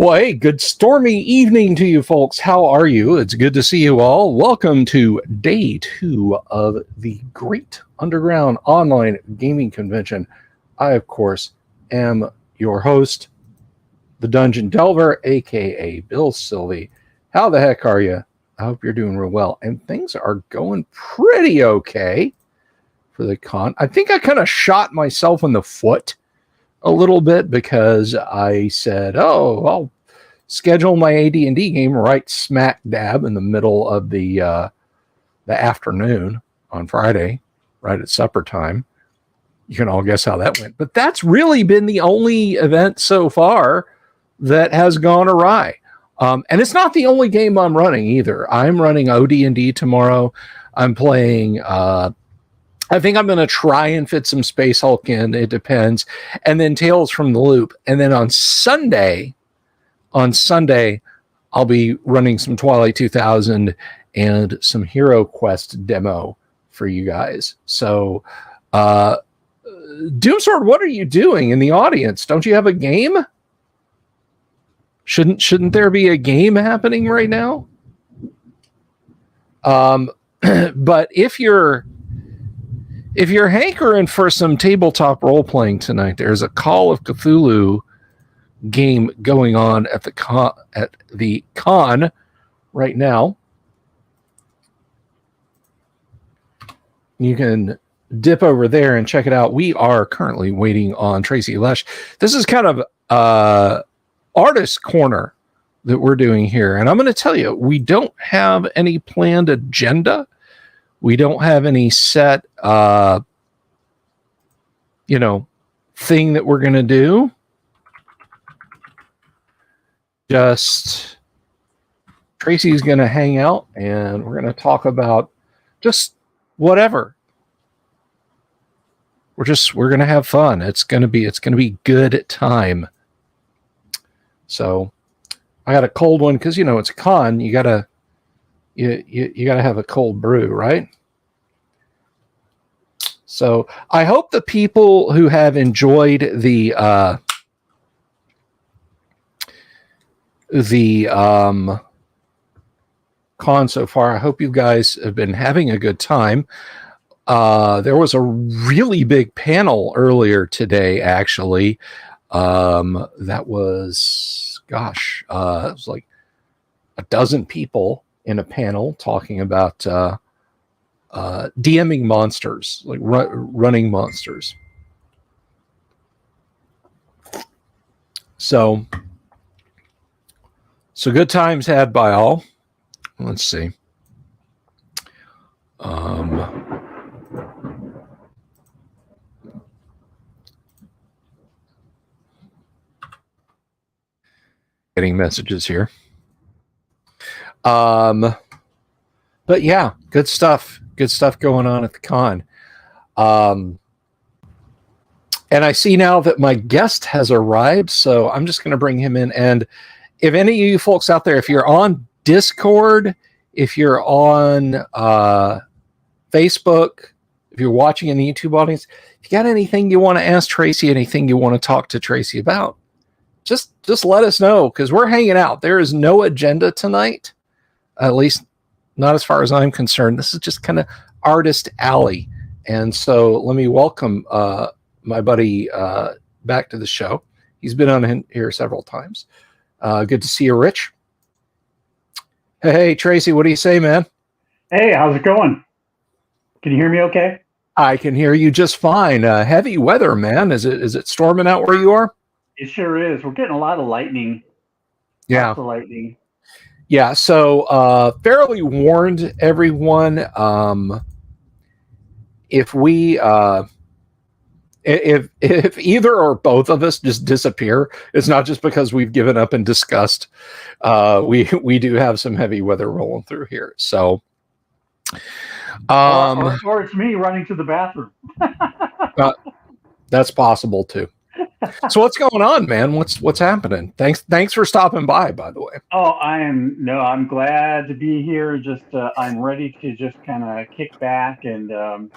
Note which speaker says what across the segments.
Speaker 1: Well, hey, good stormy evening to you folks. How are you? It's good to see you all. Welcome to day 2 of the Great Underground Online Gaming Convention. I, of course, am your host, the Dungeon Delver, aka Bill Sylvie. How the heck are you? I hope you're doing real well. And things are going pretty okay for the con. I think I kind of shot myself in the foot a little bit because I said, oh, I'll schedule my AD&D game right smack dab in the middle of the afternoon on Friday, right at supper time. You can all guess how that went. But that's really been the only event so far that has gone awry. And it's not the only game I'm running either. I'm running OD&D tomorrow. I'm playing... I think I'm going to try and fit some Space Hulk in. It depends. And then Tales from the Loop. And then on Sunday, I'll be running some Twilight 2000 and some Hero Quest demo for you guys. So, Doomsword, what are you doing in the audience? Don't you have a game? Shouldn't there be a game happening right now? But if you're hankering for some tabletop role playing tonight, there's a Call of Cthulhu game going on at the con right now. You can dip over there and check it out. We are currently waiting on Tracy Lesch. This is kind of artist corner that we're doing here, and I'm going to tell you, we don't have any planned agenda. We don't have any set, thing that we're going to do. Just Tracy's going to hang out and we're going to talk about just whatever. We're going to have fun. It's going to be good time. So I got a cold one because, it's a con. You gotta have a cold brew, right? So I hope the people who have enjoyed the con so far, I hope you guys have been having a good time. There was a really big panel earlier today, actually. That was, it was like a dozen people in a panel talking about DMing monsters, like running monsters. So good times had by all. Let's see. Getting messages here. But yeah, good stuff going on at the con. And I see now that my guest has arrived, so I'm just going to bring him in. And if any of you folks out there, if you're on Discord, if you're on Facebook, if you're watching in the YouTube audience, if you got anything you want to ask Tracy, anything you want to talk to Tracy about, just let us know, because we're hanging out. There is no agenda tonight, at least not as far as I'm concerned. This is just kind of artist alley. And so let me welcome my buddy back to the show. He's been on here several times. Good to see you, Rich. Hey, Tracy, what do you say, man?
Speaker 2: Hey, how's it going? Can you hear me okay?
Speaker 1: I can hear you just fine. Heavy weather, man. Is it storming out where you are?
Speaker 2: It sure is. We're getting a lot of lightning.
Speaker 1: Yeah.
Speaker 2: Lots of lightning.
Speaker 1: Yeah, so fairly warned everyone. If we if either or both of us just disappear, it's not just because we've given up in disgust. We do have some heavy weather rolling through here. So
Speaker 2: or it's me running to the bathroom.
Speaker 1: That's possible too. So what's going on, man? What's happening? Thanks for stopping by the way.
Speaker 2: Oh, I'm glad to be here. Just I'm ready to just kind of kick back and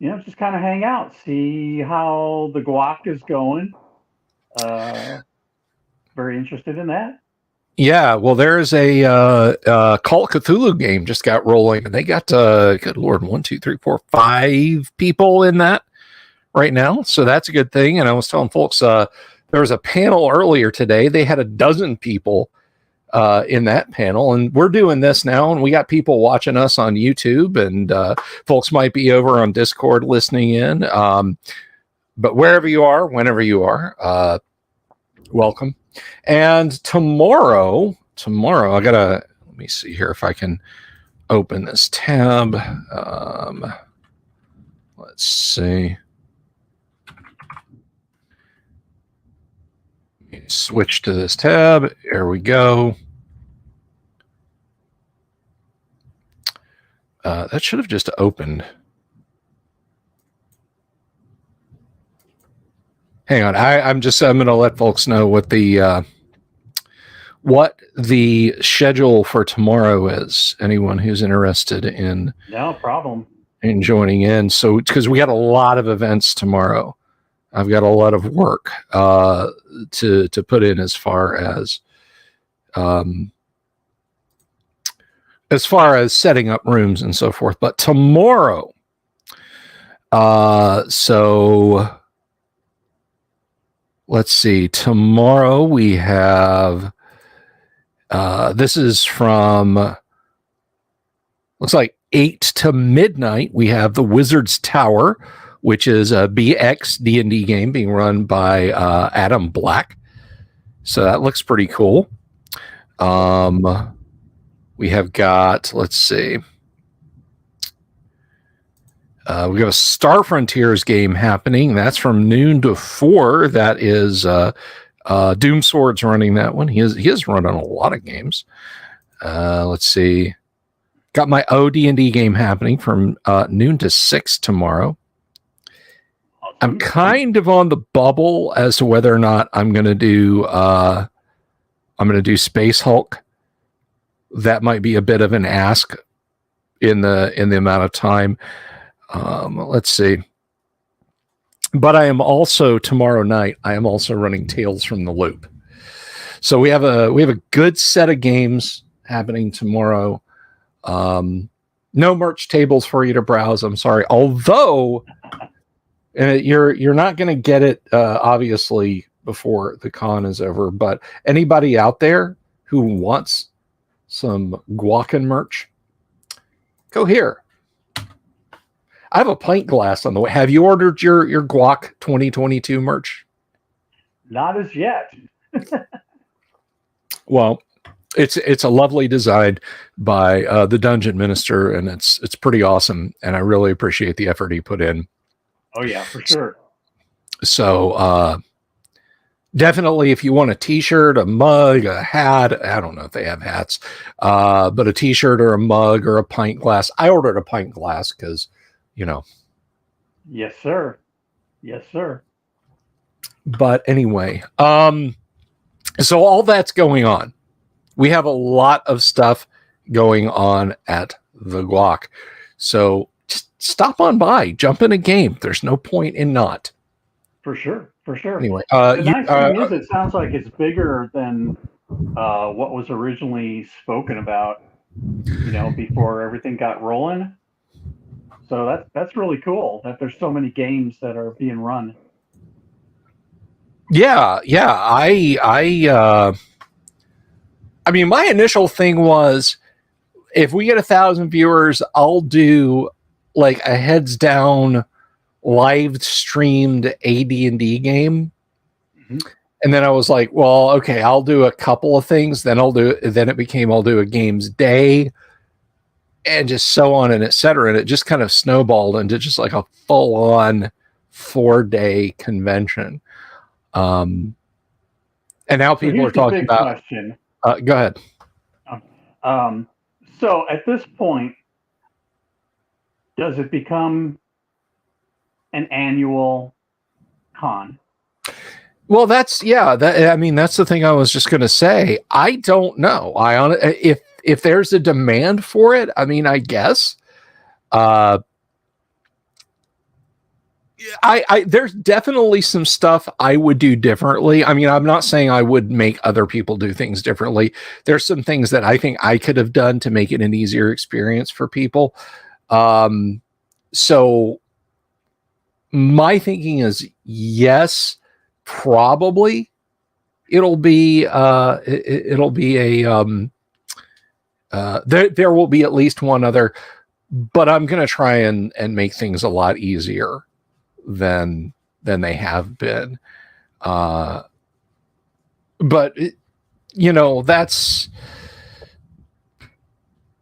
Speaker 2: just kind of hang out, see how the guac is going. very interested in that.
Speaker 1: Yeah, well, there's a Call of Cthulhu game just got rolling, and they got good Lord, 1, 2, 3, 4, 5 people in that right now, so that's a good thing. And I was telling folks there was a panel earlier today. They had a dozen people in that panel, and we're doing this now, and we got people watching us on YouTube, and folks might be over on Discord listening in. But wherever you are, whenever you are, welcome. And tomorrow, I gotta, let me see here if I can open this tab. Let's see. Switch to this tab. There we go. That should have just opened. Hang on. I'm going to let folks know what the schedule for tomorrow is. Anyone who's interested in
Speaker 2: no problem
Speaker 1: in joining in. So because we got a lot of events tomorrow. I've got a lot of work to put in as far as setting up rooms and so forth. But tomorrow, so let's see. Tomorrow we have this is from looks like 8 to midnight. We have the Wizard's Tower, which is a BX D&D game being run by Adam Black. So that looks pretty cool. We have got, let's see. We have a Star Frontiers game happening. That's from noon to 4. That is Doom Sword's running that one. He is running a lot of games. Let's see. Got my OD&D game happening from noon to 6 tomorrow. I'm kind of on the bubble as to whether or not I'm going to do Space Hulk. That might be a bit of an ask in the amount of time. Let's see. But I am also tomorrow night. I am also running Tales from the Loop. So we have a good set of games happening tomorrow. No merch tables for you to browse. I'm sorry. Although you're not going to get it obviously before the con is over. But anybody out there who wants some Guacan merch, go here. I have a pint glass on the way. Have you ordered your Guac 2022 merch?
Speaker 2: Not as yet.
Speaker 1: Well, it's a lovely design by the Dungeon Minister, and it's pretty awesome, and I really appreciate the effort he put in.
Speaker 2: Oh yeah, for sure.
Speaker 1: So definitely, if you want a T-shirt, a mug, a hat, I don't know if they have hats, but a T-shirt or a mug or a pint glass. I ordered a pint glass because, you know.
Speaker 2: Yes, sir. Yes, sir.
Speaker 1: But anyway, so all that's going on. We have a lot of stuff going on at the Guac. So just stop on by, jump in a game. There's no point in not.
Speaker 2: For sure. For sure.
Speaker 1: Anyway,
Speaker 2: the nice thing is it sounds like it's bigger than what was originally spoken about, before everything got rolling. So that's really cool that there's so many games that are being run.
Speaker 1: Yeah. I mean, my initial thing was, if we get 1,000 viewers, I'll do like a heads down live streamed AD&D game. Mm-hmm. And then I was like, well, okay, I'll do a couple of things. Then I'll do a games day, and just so on and et cetera. And it just kind of snowballed into just like a full on 4-day convention. And now people are talking about.
Speaker 2: Question.
Speaker 1: Go ahead.
Speaker 2: So at this point, does it become an annual con?
Speaker 1: Well, that's the thing I was just going to say. I don't know. If there's a demand for it, I mean, I guess. there's definitely some stuff I would do differently. I mean, I'm not saying I would make other people do things differently. There's some things that I think I could have done to make it an easier experience for people. So my thinking is yes, probably it'll be it'll be a there will be at least one other, but I'm going to try and make things a lot easier than they have been. But that's,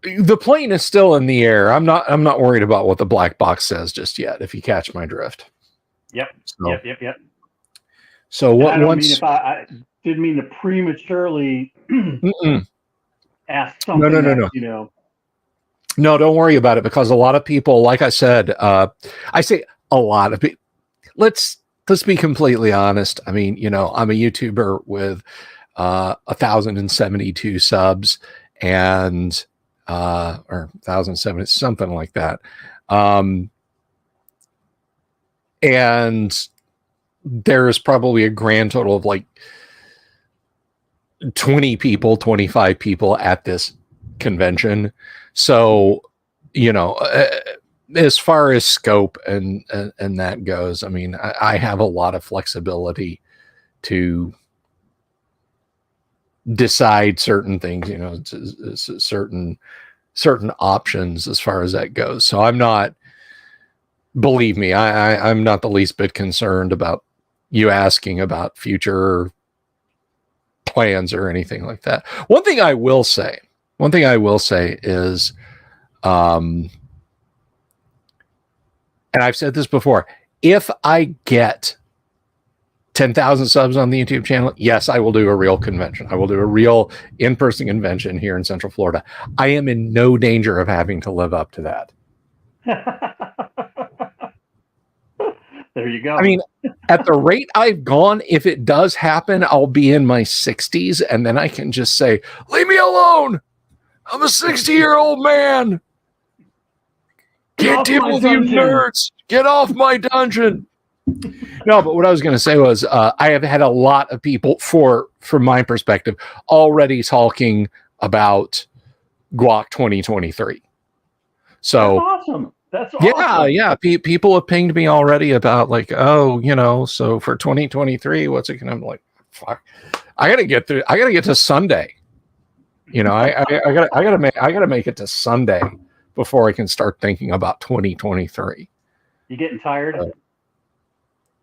Speaker 1: the plane is still in the air. I'm not worried about what the black box says just yet, if you catch my drift.
Speaker 2: Yep.
Speaker 1: So,
Speaker 2: Yep.
Speaker 1: So what
Speaker 2: I don't
Speaker 1: once
Speaker 2: mean if I didn't mean to prematurely ask something
Speaker 1: no. No, don't worry about it, because a lot of people, like I said, I say a lot of people, let's be completely honest. I mean, I'm a YouTuber with 1,072 subs and or 1,070, something like that. And there's probably a grand total of like 20 people, 25 people at this convention. So, as far as scope and that goes, I mean, I have a lot of flexibility to decide certain things, certain options as far as that goes. So I'm not, believe me, I'm not the least bit concerned about you asking about future plans or anything like that. One thing I will say is, and I've said this before, if I get 10,000 subs on the YouTube channel, yes, I will do a real convention. I will do a real in-person convention here in Central Florida. I am in no danger of having to live up to that.
Speaker 2: There you go.
Speaker 1: I mean, at the rate I've gone, if it does happen, I'll be in my 60s, and then I can just say, leave me alone. I'm a 60-year-old man. Can't deal with you nerds. Get off my dungeon. No, but what I was going to say was, I have had a lot of people, from my perspective, already talking about Guac 2023. So
Speaker 2: that's awesome. That's awesome.
Speaker 1: Yeah. People have pinged me already about like, so for 2023, what's it going to be like? Fuck, I got to get to Sunday. I gotta make it to Sunday before I can start thinking about 2023.
Speaker 2: You getting tired?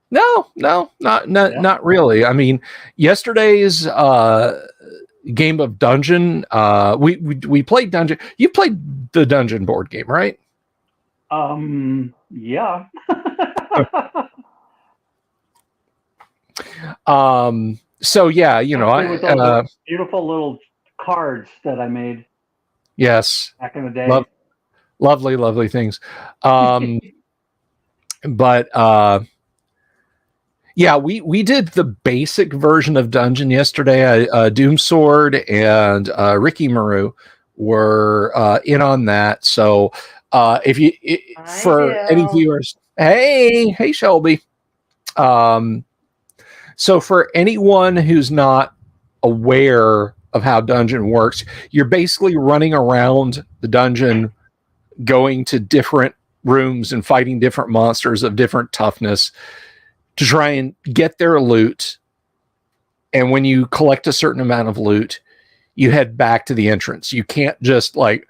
Speaker 1: No, not really. I mean, yesterday's game of Dungeon, we played Dungeon. You played the Dungeon board game, right?
Speaker 2: Yeah.
Speaker 1: So yeah,
Speaker 2: beautiful little cards that I made.
Speaker 1: Yes.
Speaker 2: Back in the day.
Speaker 1: Lovely things. But yeah, we did the basic version of Dungeon yesterday. Doomsword and Ricky Maru were in on that. So for any viewers, hey Shelby. So for anyone who's not aware of how Dungeon works, you're basically running around the dungeon, going to different rooms and fighting different monsters of different toughness to try and get their loot. And when you collect a certain amount of loot, you head back to the entrance. You can't just like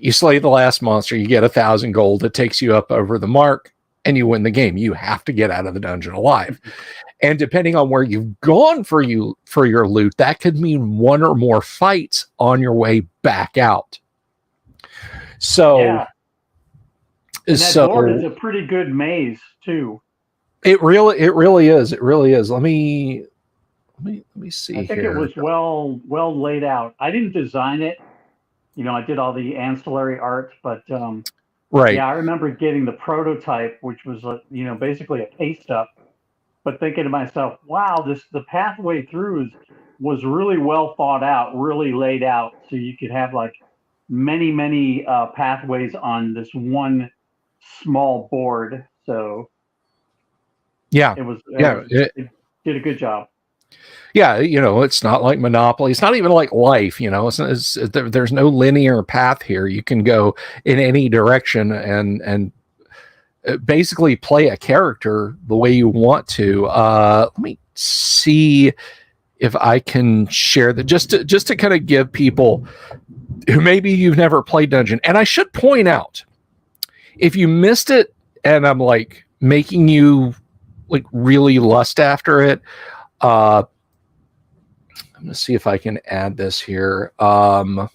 Speaker 1: you slay the last monster, you get 1,000 gold, it takes you up over the mark, and you win the game. You have to get out of the dungeon alive. And depending on where you've gone for your loot, that could mean one or more fights on your way back out. So,
Speaker 2: yeah. And that board is a pretty good maze too.
Speaker 1: It really is. It really is. Let me see.
Speaker 2: I think it was well laid out. I didn't design it. I did all the ancillary art, but
Speaker 1: right.
Speaker 2: Yeah, I remember getting the prototype, which was basically a paste up. But thinking to myself, wow, the pathway through was really well thought out, really laid out, so you could have like many pathways on this one small board. So
Speaker 1: Yeah.
Speaker 2: It did a good job.
Speaker 1: Yeah, it's not like Monopoly. It's not even like life. There's no linear path here. You can go in any direction and basically play a character the way you want to. Let me see if I can share that just to kind of give people who maybe you've never played Dungeon. And I should point out, if you missed it and I'm like making you like really lust after it, I'm going to see if I can add this here. Oh,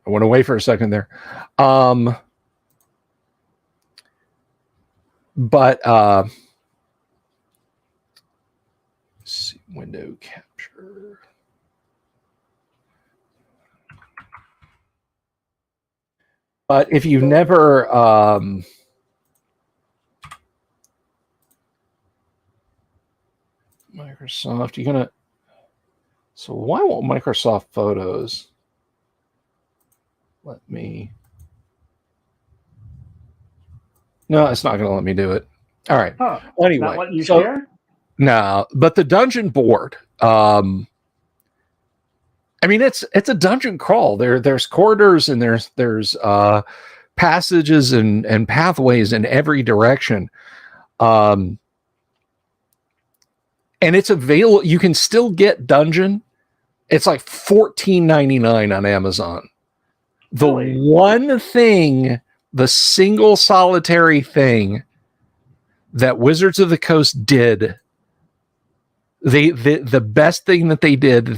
Speaker 1: I went away for a second there. But let's see, window capture. But if you've never Microsoft, you're gonna. So why won't Microsoft Photos let me? No, it's not going to let me do it. All right.
Speaker 2: Huh.
Speaker 1: Anyway,
Speaker 2: not letting you share?
Speaker 1: No, but the dungeon board. I mean, it's a dungeon crawl. There's corridors and there's passages and pathways in every direction. And it's available. You can still get Dungeon. It's like $14.99 on Amazon. The
Speaker 2: Really?
Speaker 1: one thing, the single solitary thing that Wizards of the Coast did, the best thing that they did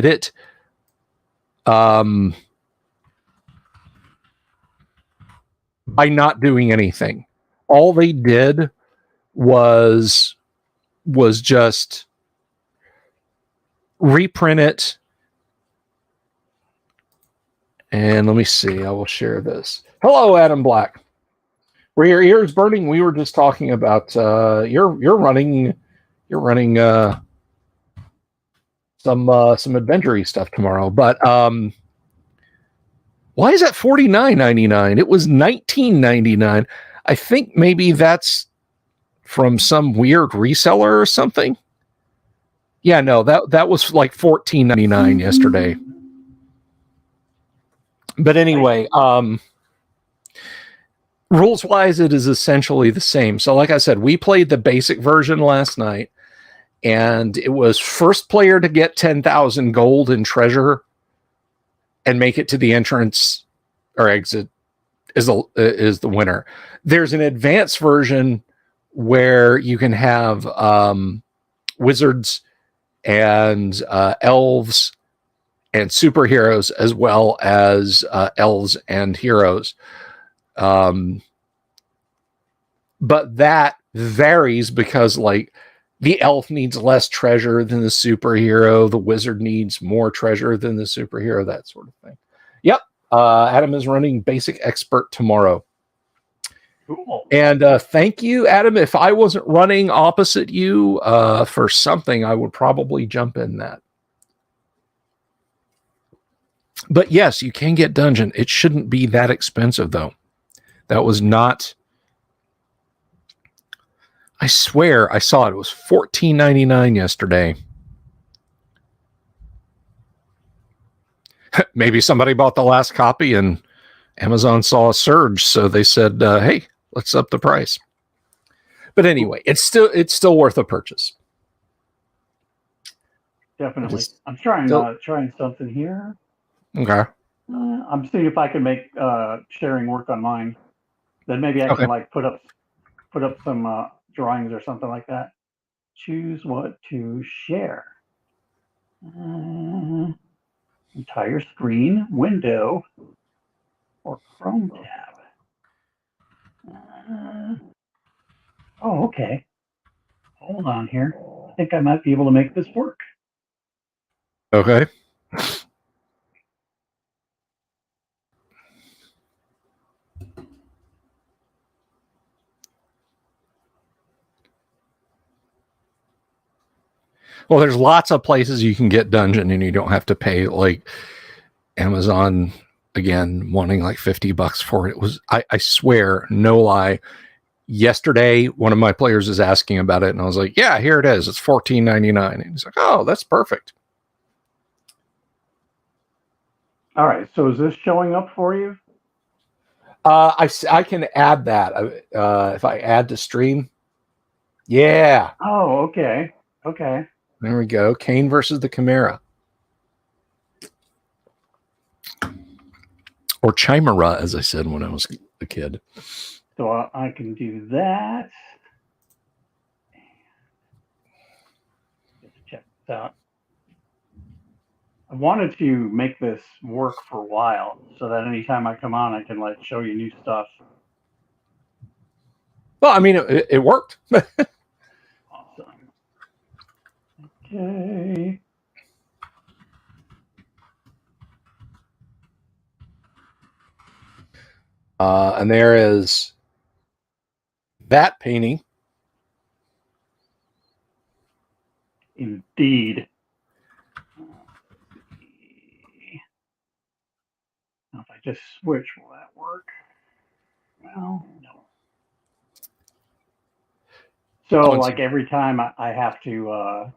Speaker 1: it by not doing anything. All they did was just reprint it. And let me see. I will share this. Hello, Adam Black. Were your ears burning? We were just talking about you're running some adventure-y stuff tomorrow. But why is that $49.99? It was $19.99. I think maybe that's from some weird reseller or something. Yeah, no, that was like $14.99 yesterday. But anyway, rules wise, it is essentially the same. So like I said, we played the basic version last night, and it was first player to get 10,000 gold and treasure and make it to the entrance or exit is the winner. There's an advanced version where you can have wizards and elves and superheroes, as well as elves and heroes. But that varies because, like, the elf needs less treasure than the superhero. The wizard needs more treasure than the superhero, that sort of thing. Yep. Adam is running Basic Expert tomorrow.
Speaker 2: Cool.
Speaker 1: And thank you, Adam. If I wasn't running opposite you for something, I would probably jump in that. But yes, you can get Dungeon. It shouldn't be that expensive, though. That was not... I swear I saw it. It was $14.99 yesterday. Maybe somebody bought the last copy and Amazon saw a surge, so they said, hey, let's up the price. But anyway, it's still worth a purchase.
Speaker 2: Definitely. I'm trying something here.
Speaker 1: Okay.
Speaker 2: I'm seeing if I can make sharing work on mine. Then maybe I can like put up some drawings or something like that. Choose what to share. Entire screen, window, or Chrome tab. Oh, okay. Hold on here. I think I might be able to make this work.
Speaker 1: Okay. Well, there's lots of places you can get Dungeon and you don't have to pay. Like, Amazon again wanting like $50 for it. It was, I swear, no lie. Yesterday, one of my players is asking about it, and I was like, "Yeah, here it is. It's $14.99." And he's like, "Oh, that's perfect."
Speaker 2: All right. So is this showing up for you?
Speaker 1: I can add that if I add to stream. Yeah,
Speaker 2: Oh, okay. Okay.
Speaker 1: there we go. Kane versus the Gamera, or Chimera, as I said when I was a kid.
Speaker 2: So I can do that. Let's check this out. I wanted to make this work for a while so that anytime I come on, I can like show you new stuff.
Speaker 1: Well, I mean, it worked.
Speaker 2: Awesome. Okay.
Speaker 1: And there is that painting.
Speaker 2: Indeed. Now, if I just switch, will that work? Well, no. So, like every time I have to,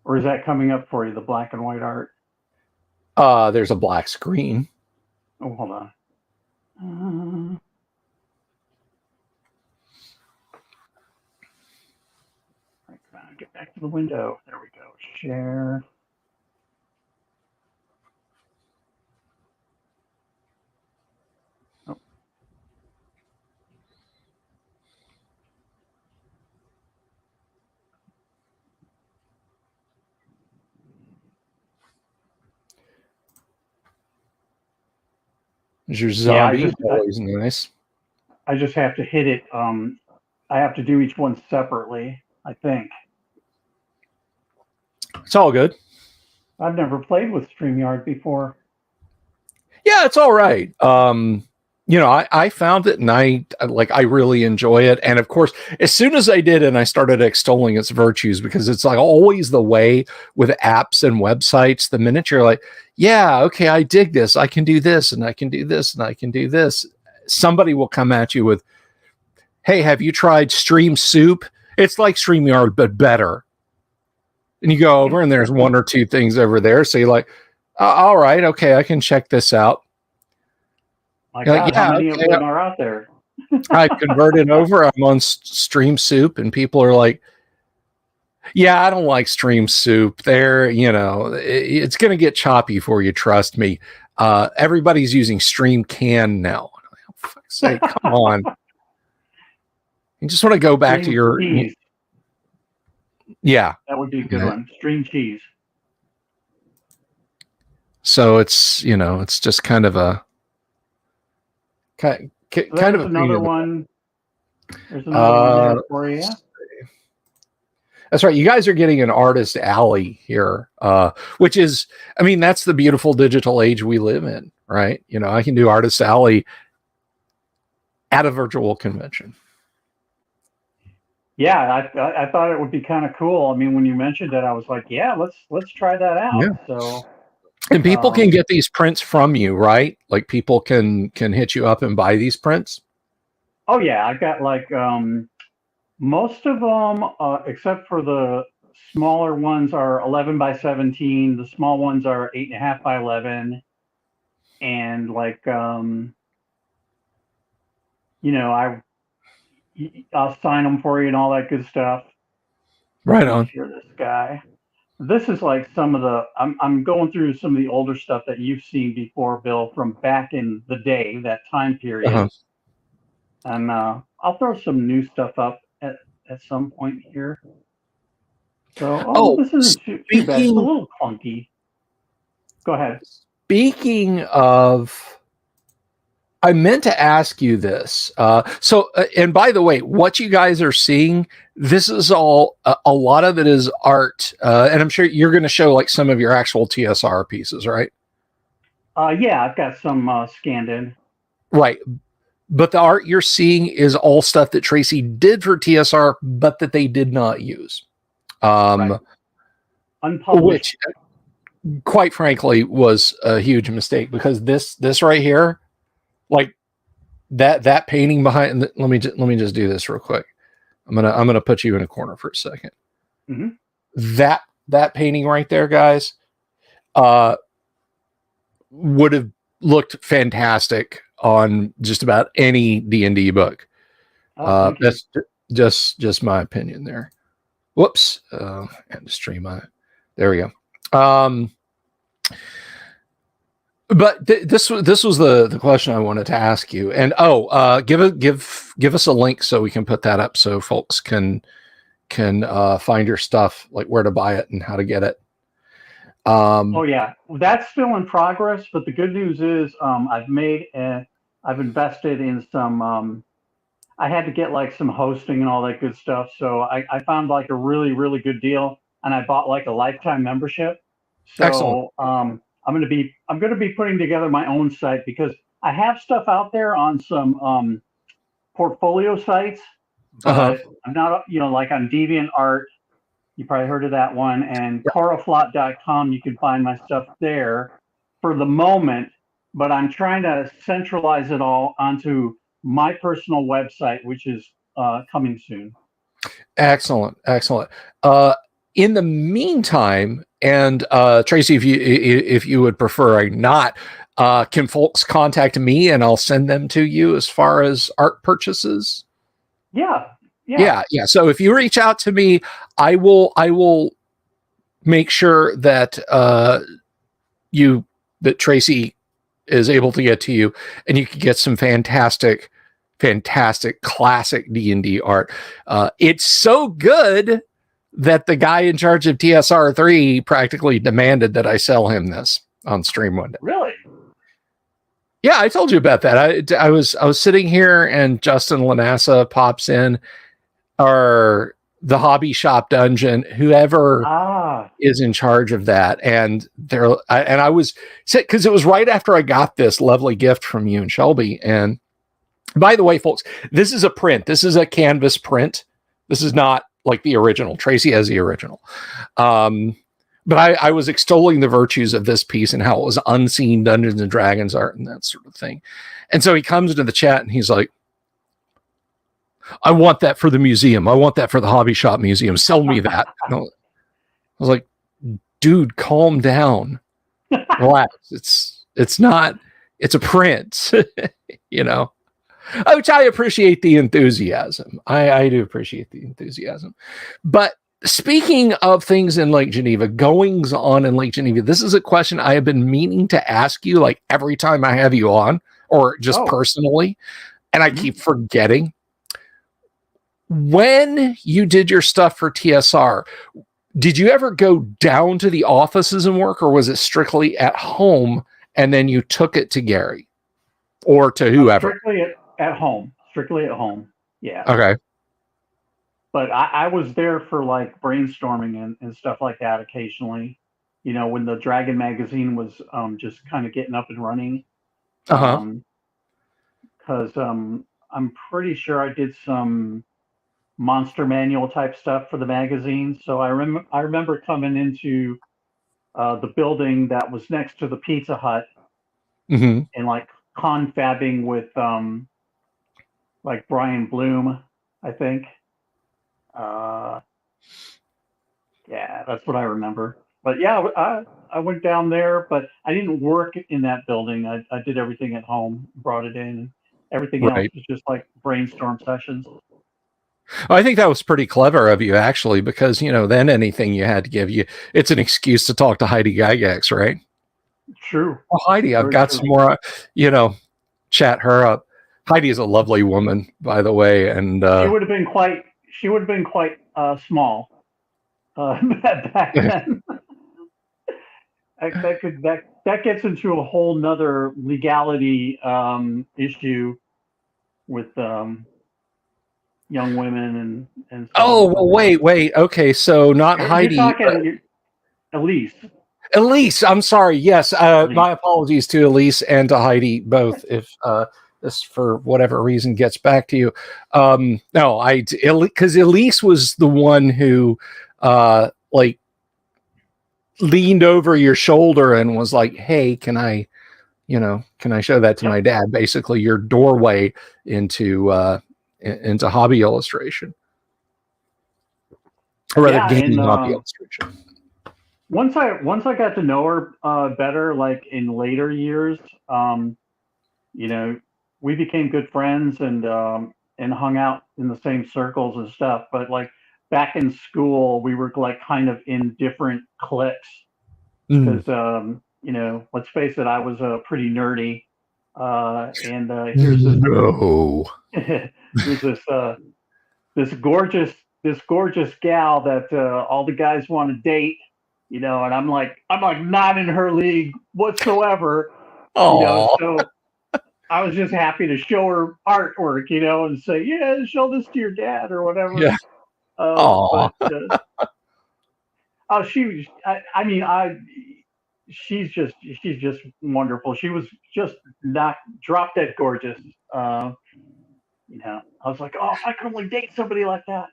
Speaker 2: or is that coming up for you, the black and white art?
Speaker 1: There's a black screen.
Speaker 2: Oh, hold on. Get back to the window. There we go. Share. Oh.
Speaker 1: There's your zombie.
Speaker 2: Yeah,
Speaker 1: Always nice.
Speaker 2: I just have to hit it. I have to do each one separately, I think.
Speaker 1: It's all good.
Speaker 2: I've never played with StreamYard before.
Speaker 1: Yeah, it's all right. I found it and I really enjoy it. And of course, as soon as I did, and I started extolling its virtues, because it's like always the way with apps and websites, the minute you're like, yeah, okay, I dig this. I can do this and I can do this and I can do this. Somebody will come at you with, hey, have you tried Stream Soup? It's like StreamYard, but better. And you go over and there's one or two things over there. So you're like, all right, okay, I can check this out.
Speaker 2: My God, like, yeah, how many of them are out there?
Speaker 1: I've converted over. I'm on Stream Soup, and people are like, yeah, I don't like Stream Soup. There, it's going to get choppy for you. Trust me. Everybody's using Stream Can now. Oh, for fuck's sake, come on. You just want to go back to your...
Speaker 2: cheese.
Speaker 1: Yeah.
Speaker 2: That would be a good one. Stream cheese.
Speaker 1: So it's, it's just kind of a... kind of
Speaker 2: another one. There's another one there for you.
Speaker 1: That's right. You guys are getting an artist alley here, which is, I mean, that's the beautiful digital age we live in, right? I can do artist alley at a virtual convention.
Speaker 2: Yeah, I thought it would be kind of cool. I mean, when you mentioned it, I was like, yeah, let's try that out. Yeah. So.
Speaker 1: And people can get these prints from you, right? Like people can hit you up and buy these prints.
Speaker 2: Oh yeah, I've got like most of them, except for the smaller ones, are 11 by 17. The small ones are 8.5 by 11, and like I'll sign them for you and all that good stuff.
Speaker 1: Right on.
Speaker 2: Share this guy. This is like some of the, I'm going through some of the older stuff that you've seen before, Bill, from back in the day, that time period. Uh-huh. And I'll throw some new stuff up at some point here. So, this isn't too bad. It's a little clunky. Go ahead.
Speaker 1: Speaking of, I meant to ask you this. And by the way, what you guys are seeing, this is all, a lot of it is art. And I'm sure you're going to show like some of your actual TSR pieces, right?
Speaker 2: Yeah, I've got some scanned in.
Speaker 1: Right. But the art you're seeing is all stuff that Tracy did for TSR, but that they did not use.
Speaker 2: Right. Unpublished.
Speaker 1: quite frankly, was a huge mistake, because this right here, like that painting behind. Let me just do this real quick. I'm gonna put you in a corner for a second.
Speaker 2: Mm-hmm.
Speaker 1: That painting right there, guys, would have looked fantastic on just about any D&D book. That's just my opinion there. Whoops. And the stream on it. There we go. But this was the question I wanted to ask you. And give us a link so we can put that up so folks can find your stuff, like where to buy it and how to get it.
Speaker 2: Oh yeah, that's still in progress. But the good news is, I've invested in some. I had to get like some hosting and all that good stuff. So I found like a really, really good deal, and I bought like a lifetime membership. So
Speaker 1: Excellent.
Speaker 2: I'm going to be putting together my own site, because I have stuff out there on some portfolio sites, but I'm not, like on DeviantArt. You probably heard of that one, and coraflot.com. You can find my stuff there for the moment, but I'm trying to centralize it all onto my personal website, which is coming soon.
Speaker 1: Excellent. In the meantime, and Tracy, if you would prefer I not, can folks contact me and I'll send them to you as far as art purchases?
Speaker 2: Yeah.
Speaker 1: So if you reach out to me, I will make sure that that Tracy is able to get to you, and you can get some fantastic classic D&D art. It's so good that the guy in charge of TSR3 practically demanded that I sell him this on stream one day.
Speaker 2: Really?
Speaker 1: Yeah, I told you about that. I was sitting here, and Justin Lanassa pops in, or the hobby shop dungeon, whoever is in charge of that. And I was, because it was right after I got this lovely gift from you and Shelby. And by the way, folks, this is a print. This is a canvas print. This is not like the original. Tracy has the original. But I was extolling the virtues of this piece and how it was unseen Dungeons and Dragons art and that sort of thing. And so he comes into the chat and he's like, I want that for the museum. I want that for the hobby shop museum. Sell me that. I was like, dude, calm down. Relax. It's a print, which I appreciate the enthusiasm. I do appreciate the enthusiasm. But speaking of things in Lake Geneva, goings on in Lake Geneva, this is a question I have been meaning to ask you like every time I have you on, or just personally, and I keep forgetting. When you did your stuff for TSR, did you ever go down to the offices and work, or was it strictly at home and then you took it to Gary or to whoever?
Speaker 2: Strictly at home. Yeah.
Speaker 1: Okay.
Speaker 2: But I was there for like brainstorming and stuff like that occasionally, when the Dragon magazine was just kind of getting up and running. Because I'm pretty sure I did some monster manual type stuff for the magazine. So I remember coming into the building that was next to the Pizza Hut and like confabbing with like Brian Bloom, I think. Yeah, that's what I remember. But yeah, I went down there, but I didn't work in that building. I did everything at home, brought it in. Everything else was just like brainstorm sessions.
Speaker 1: I think that was pretty clever of you, actually, because, then anything you had to give you, it's an excuse to talk to Heidi Gygax, right?
Speaker 2: True.
Speaker 1: Well, Heidi, I've got some more, chat her up. Heidi is a lovely woman, by the way. And
Speaker 2: she would have been quite small back then. that gets into a whole nother legality issue with young women and so
Speaker 1: well, wait. Okay, so not Heidi.
Speaker 2: You're talking
Speaker 1: Elise, I'm sorry. Yes, my apologies to Elise and to Heidi both. If this, for whatever reason, gets back to you, no, because Elise was the one who, leaned over your shoulder and was like, "Hey, can I show that to
Speaker 2: Yep.
Speaker 1: my dad?" Basically, your doorway into hobby illustration, or rather,
Speaker 2: Yeah, and
Speaker 1: gaming hobby illustration.
Speaker 2: once I got to know her better, like in later years, um, you know, we became good friends and hung out in the same circles and stuff. But like back in school, we were like kind of in different cliques
Speaker 1: Mm.
Speaker 2: because let's face it, I was pretty nerdy. And
Speaker 1: No.
Speaker 2: here's this gorgeous this gorgeous gal that all the guys want to date, and I'm like not in her league whatsoever,
Speaker 1: Oh,
Speaker 2: so I was just happy to show her artwork, and say, yeah, show this to your dad or whatever.
Speaker 1: yeah.
Speaker 2: But
Speaker 1: Oh,
Speaker 2: oh, I mean, she's just wonderful. She was just not drop dead gorgeous. I was like, oh, if I could only date somebody like that.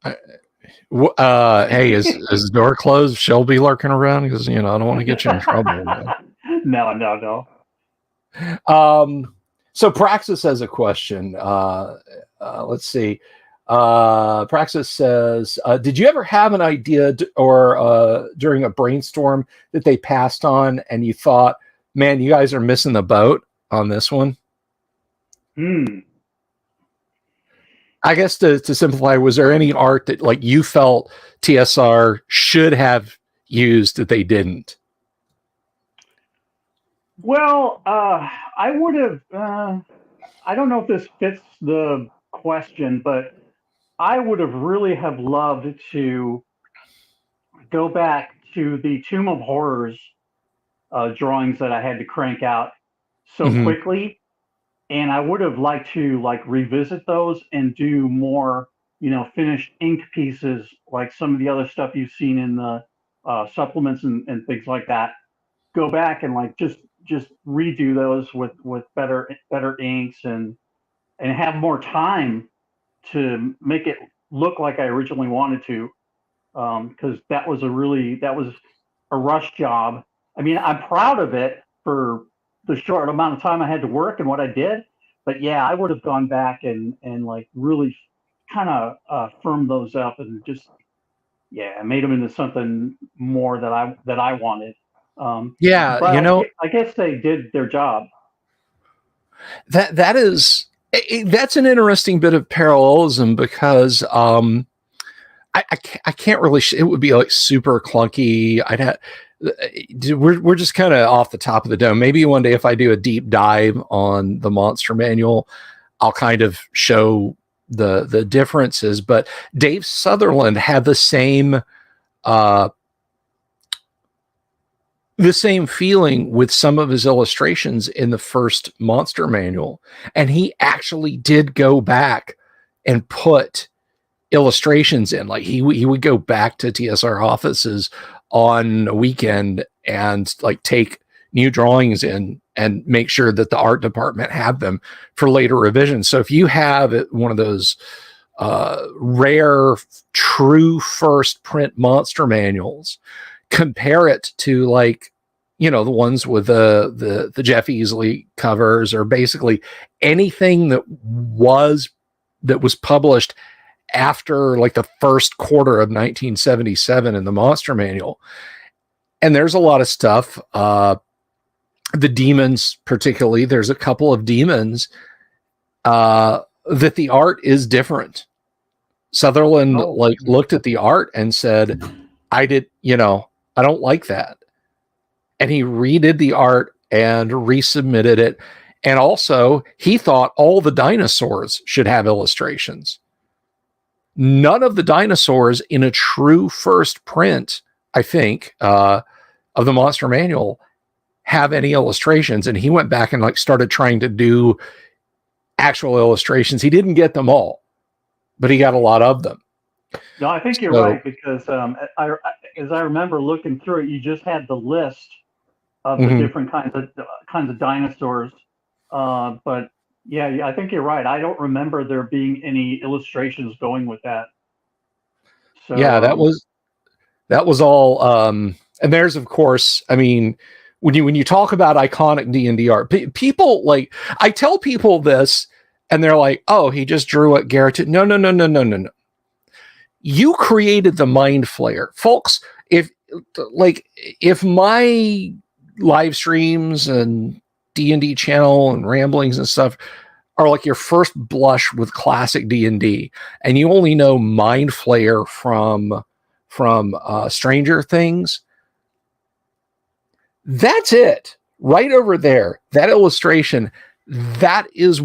Speaker 1: hey, is the door closed? Shelby lurking around because I don't want to get you in trouble.
Speaker 2: No.
Speaker 1: So Praxis has a question. Let's see. Praxis says, "Did you ever have an idea or during a brainstorm that they passed on, and you thought, man, you guys are missing the boat on this one?" I guess to simplify, was there any art that like you felt TSR should have used that they didn't?
Speaker 2: Well, I would have. I don't know if this fits the question, but I would have really have loved to go back to the Tomb of Horrors drawings that I had to crank out so
Speaker 1: Mm-hmm.
Speaker 2: quickly, and I would have liked to like revisit those and do more, finished ink pieces like some of the other stuff you've seen in the supplements and things like that. Go back and like just redo those with better inks and have more time to make it look like I originally wanted to, because that was a rush job. I mean, I'm proud of it for the short amount of time I had to work and what I did, but yeah, I would have gone back and like really kind of firmed those up and just made them into something more that I wanted.
Speaker 1: Yeah,
Speaker 2: But I guess they did their job.
Speaker 1: that is that's an interesting bit of parallelism because I can't really it would be like super clunky. I'd have we're just kind of off the top of the dome. Maybe one day if I do a deep dive on the monster manual, I'll kind of show the differences. But Dave Sutherland had uh the same feeling with some of his illustrations in the first monster manual, and he actually did go back and put illustrations in. Like he would go back to TSR offices on a weekend and like take new drawings in and make sure that the art department had them for later revisions. So if you have one of those rare true first print monster manuals, compare it to like the ones with the Jeff Easley covers, or basically anything that was published after like the first quarter of 1977 in the monster manual. And there's a lot of stuff, the demons particularly, there's a couple of demons that the art is different. Sutherland like looked at the art and said, I don't like that. And he redid the art and resubmitted it. And also he thought all the dinosaurs should have illustrations. None of the dinosaurs in a true first print, I think, of the monster manual have any illustrations. And he went back and like started trying to do actual illustrations. He didn't get them all, but he got a lot of them.
Speaker 2: No, I think you're right, because as I remember looking through it, you just had the list of the different kinds of dinosaurs. But yeah, I think you're right. I don't remember there being any illustrations going with that. So
Speaker 1: yeah, That was all. And there's, of course, I mean, when you talk about iconic D&D art, people like, I tell people this, and they're like, "Oh, he just drew what Garrett." No, no, no, no, no, no, no. You created the Mind Flayer, folks. If my live streams and D&D channel and ramblings and stuff are like your first blush with classic D&D, and you only know Mind Flayer from Stranger Things, that's it. Right over there, that illustration, that is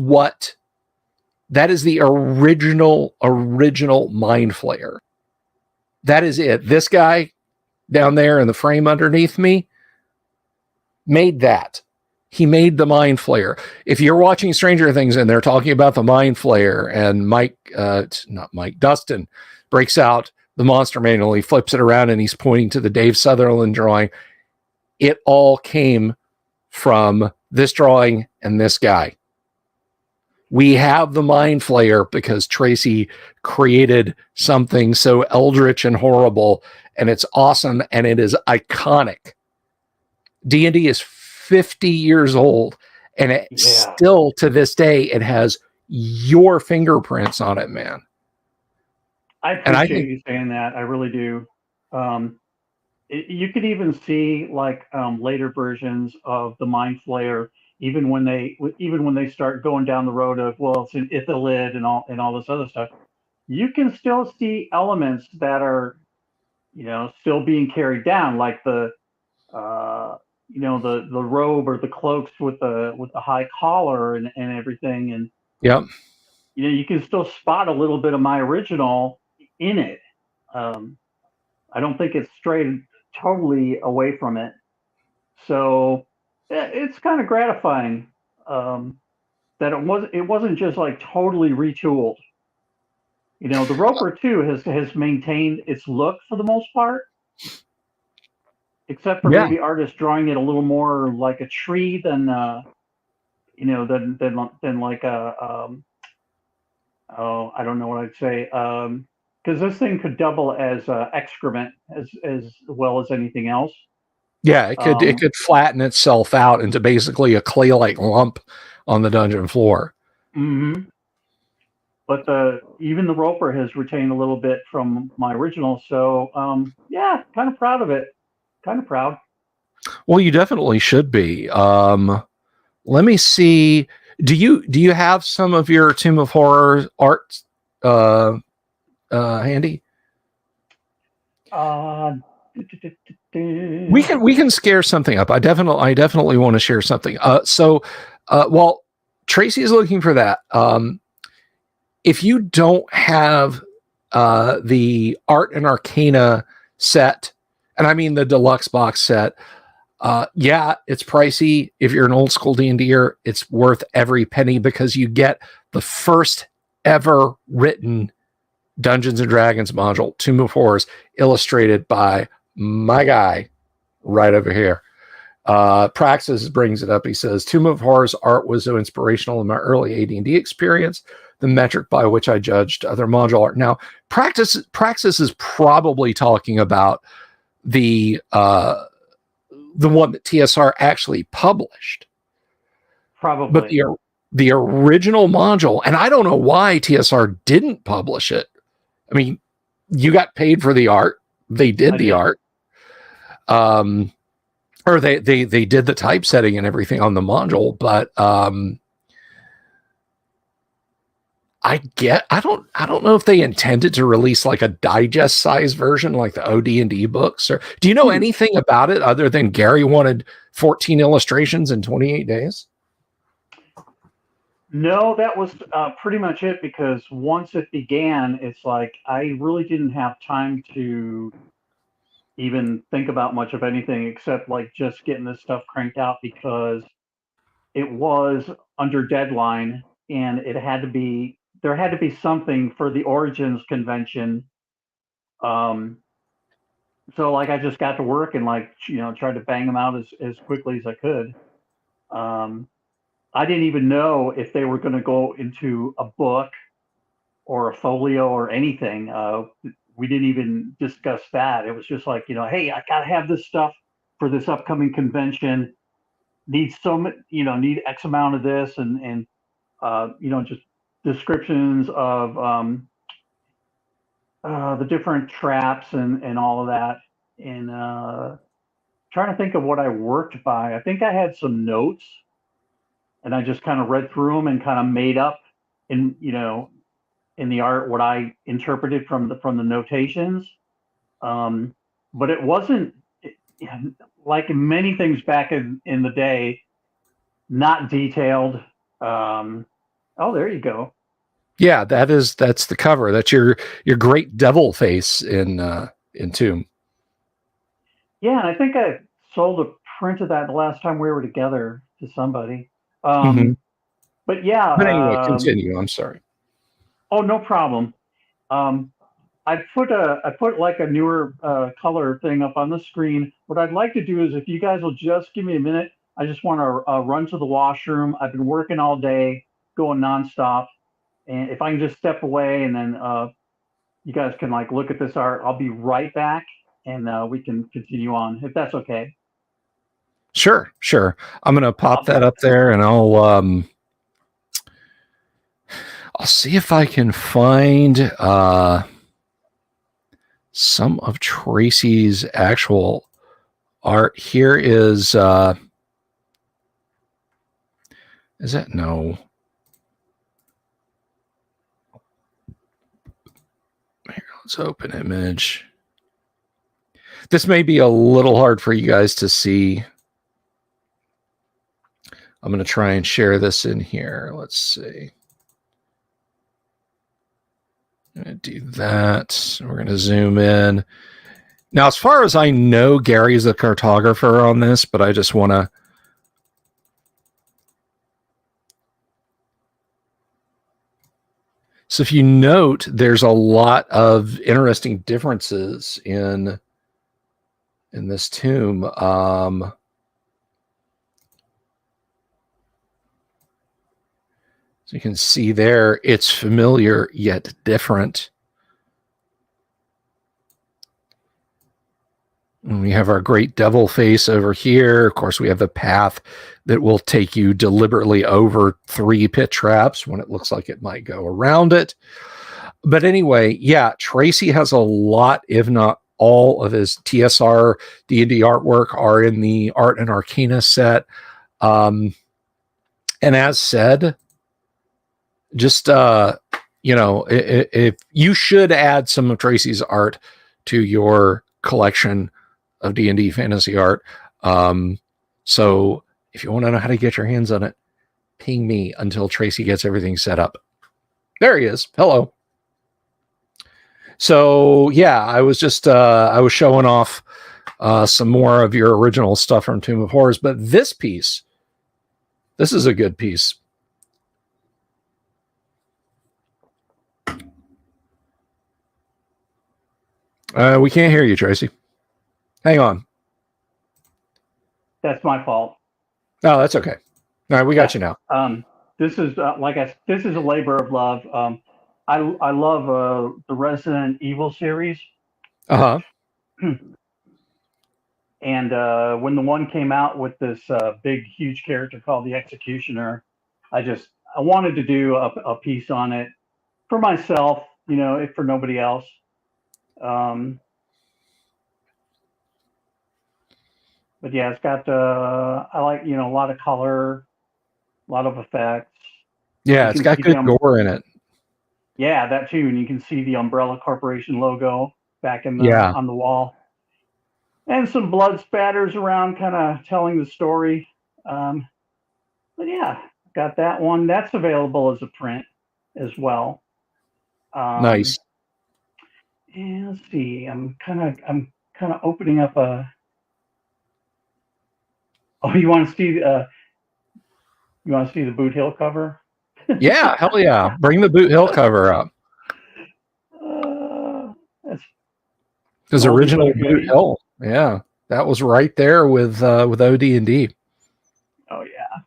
Speaker 1: the original Mind Flayer. That is it. This guy down there in the frame underneath me made that. He made the Mind Flayer. If you're watching Stranger Things and they're talking about the Mind Flayer, and Dustin breaks out the monster manual, he flips it around and he's pointing to the Dave Sutherland drawing. It all came from this drawing and this guy. We have the Mind Flayer because Tracy created something so eldritch and horrible, and it's awesome, and it is iconic. D&D is 50 years old, and it still, to this day, it has your fingerprints on it, man.
Speaker 2: I appreciate you saying that. I really do. You could even see like later versions of the Mind Flayer, even when they start going down the road of, well, it's an Ithalid and all this other stuff. You can still see elements that are, still being carried down, like the robe or the cloaks with the high collar and everything, and
Speaker 1: yep.
Speaker 2: You can still spot a little bit of my original in it. I don't think it's strayed totally away from it. So it's kind of gratifying that it wasn't just like totally retooled. The Roper too has maintained its look for the most part, except for maybe artists drawing it a little more like a tree than than like a I don't know what I'd say. Because this thing could double as excrement as well as anything else.
Speaker 1: Yeah, it could flatten itself out into basically a clay-like lump on the dungeon floor.
Speaker 2: Mm-hmm. But even the Roper has retained a little bit from my original, so yeah, kind of proud of it. Kind of proud.
Speaker 1: Well, you definitely should be. Let me see. Do you have some of your Tomb of Horror art handy? We can scare something up. I definitely want to share something. While Tracy is looking for that, if you don't have the Art and Arcana set, and I mean the deluxe box set, it's pricey. If you're an old school D&D'er, it's worth every penny because you get the first ever written Dungeons and Dragons module, Tomb of Horrors, illustrated by my guy right over here. Praxis brings it up. He says, Tomb of Horrors art was so inspirational in my early AD&D experience, the metric by which I judged other module art. Now, Praxis is probably talking about the one that TSR actually published.
Speaker 2: Probably.
Speaker 1: But the original module, and I don't know why TSR didn't publish it. I mean, you got paid for the art. They did the art. Or they did the typesetting and everything on the module, but I don't know if they intended to release like a digest size version like the OD&D books. Or do you know anything about it other than Gary wanted 14 illustrations in 28 days?
Speaker 2: No, that was pretty much it, because once it began, it's like I really didn't have time to even think about much of anything except like just getting this stuff cranked out, because it was under deadline and there had to be something for the Origins convention. So like I just got to work and like, tried to bang them out as quickly as I could. I didn't even know if they were going to go into a book or a folio or anything. we didn't even discuss that. It was just like, hey, I gotta have this stuff for this upcoming convention. Need need X amount of this, and just descriptions of the different traps and all of that. And trying to think of what I worked by. I think I had some notes, and I just kind of read through them and kind of made up in in the art what I interpreted from the notations. But it wasn't like many things back in the day, not detailed. Oh, there you go.
Speaker 1: Yeah, that's the cover. That's your great devil face in Tomb.
Speaker 2: Yeah, I think I sold a print of that the last time we were together to somebody.
Speaker 1: Mm-hmm.
Speaker 2: But yeah.
Speaker 1: But anyway, continue. I'm sorry.
Speaker 2: Oh, no problem. I put like a newer color thing up on the screen. What I'd like to do is, if you guys will just give me a minute, I just want to run to the washroom. I've been working all day, going nonstop, and if I can just step away, and then you guys can like look at this art. I'll be right back, and we can continue on if that's okay.
Speaker 1: Sure. I'm gonna pop that up there, and I'll see if I can find some of Tracy's actual art. Here is that no? Here, let's open image. This may be a little hard for you guys to see. I'm going to try and share this in here. Let's see. I'm going to do that. We're going to zoom in. Now, as far as I know, Gary's the cartographer on this, but I just want to. So if you note, there's a lot of interesting differences in this tomb. So you can see there, it's familiar yet different. And we have our great devil face over here. Of course, we have the path that will take you deliberately over 3 pit traps when it looks like it might go around it. But anyway, yeah, Tracy has a lot, if not all, of his TSR D&D artwork are in the Art and Arcana set. And as said, just, if you should add some of Tracy's art to your collection of D&D fantasy art. So if you want to know how to get your hands on it, ping me until Tracy gets everything set up. There he is. Hello. So yeah, I was just, I was showing off some more of your original stuff from Tomb of Horrors, but this piece, this is a good piece. We can't hear you, Tracy. Hang on.
Speaker 2: That's my fault.
Speaker 1: No, that's okay. All right, we got you now.
Speaker 2: This is this is a labor of love. I love the Resident Evil series.
Speaker 1: Uh-huh.
Speaker 2: And when the one came out with this big, huge character called the Executioner, I wanted to do a piece on it for myself, if for nobody else. But yeah, it's got I like a lot of color, a lot of effects.
Speaker 1: Yeah, it's got good gore in it.
Speaker 2: Yeah, that too, and you can see the Umbrella Corporation logo back in on the wall, and some blood spatters around, kind of telling the story. But yeah, got that one. That's available as a print as well.
Speaker 1: Nice.
Speaker 2: And let's see. I'm kind of opening up a. Oh, you want to see the Boot Hill cover?
Speaker 1: Yeah, hell yeah! Bring the Boot Hill cover up.
Speaker 2: That's
Speaker 1: because original Boot Hill, yeah, that was right there with OD&D.
Speaker 2: Oh yeah,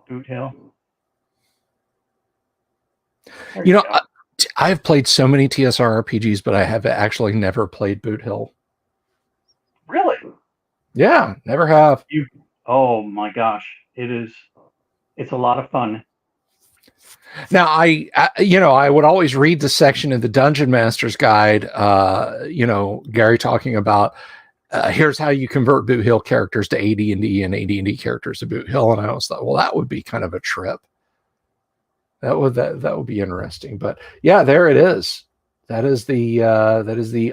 Speaker 2: Boot Hill.
Speaker 1: I've played so many TSR RPGs, but I have actually never played Boot Hill.
Speaker 2: Really?
Speaker 1: Yeah, never have.
Speaker 2: Oh my gosh, it's a lot of fun.
Speaker 1: Now, I would always read the section in the Dungeon Master's Guide, Gary talking about here's how you convert Boot Hill characters to AD&D and AD&D characters to Boot Hill, and I always thought, well, that would be kind of a trip. That would be interesting. But yeah, there it is. That is the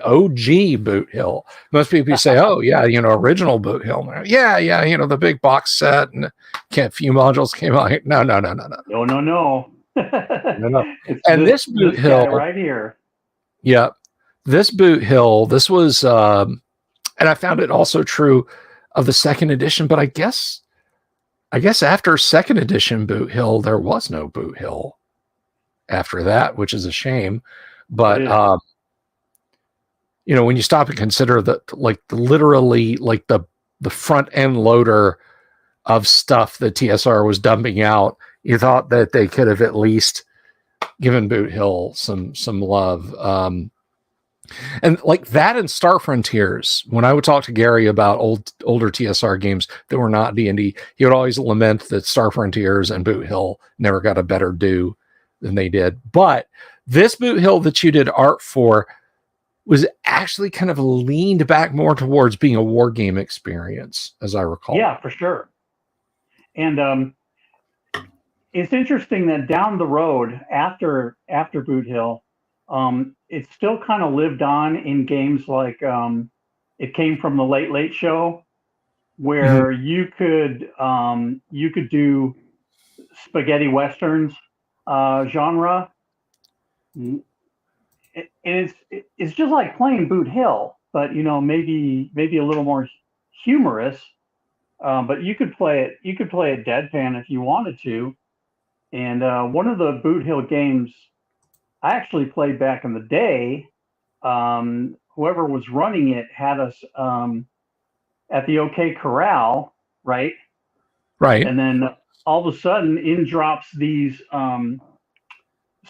Speaker 1: OG Boot Hill. Most people say, oh yeah, original Boot Hill. Yeah, the big box set and a few modules came out. No.
Speaker 2: No. It's
Speaker 1: And this Boot Hill
Speaker 2: guy right here.
Speaker 1: Yeah, this Boot Hill. This was, and I found it also true of the second edition. But I guess after second edition Boot Hill, there was no Boot Hill after that, which is a shame. But when you stop and consider that, like literally, like the front end loader of stuff that TSR was dumping out, you thought that they could have at least given Boot Hill some love. And like that in Star Frontiers, when I would talk to Gary about older TSR games that were not D&D, he would always lament that Star Frontiers and Boot Hill never got a better due than they did. But this Boot Hill that you did art for was actually kind of leaned back more towards being a war game experience, as I recall.
Speaker 2: Yeah, for sure. And it's interesting that down the road after Boot Hill, it still kind of lived on in games like it came from the Late Late Show, where you could do spaghetti westerns genre. And it's just like playing Boot Hill, but maybe a little more humorous. But you could play it deadpan if you wanted to. And one of the Boot Hill games I actually played back in the day, whoever was running it had us at the OK Corral, right?
Speaker 1: Right.
Speaker 2: And then all of a sudden, in drops these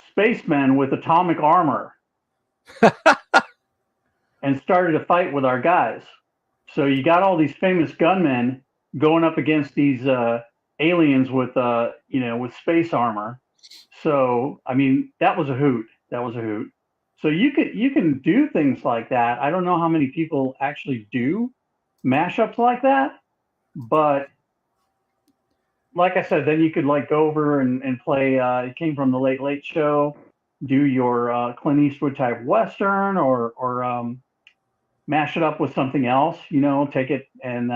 Speaker 2: spacemen with atomic armor and started a fight with our guys. So you got all these famous gunmen going up against these aliens with space armor. So I mean, that was a hoot. So you can do things like that. I don't know how many people actually do mashups like that, but like I said, then you could like go over and play. It came from the Late Late Show. Do your Clint Eastwood type western, or mash it up with something else. Take it and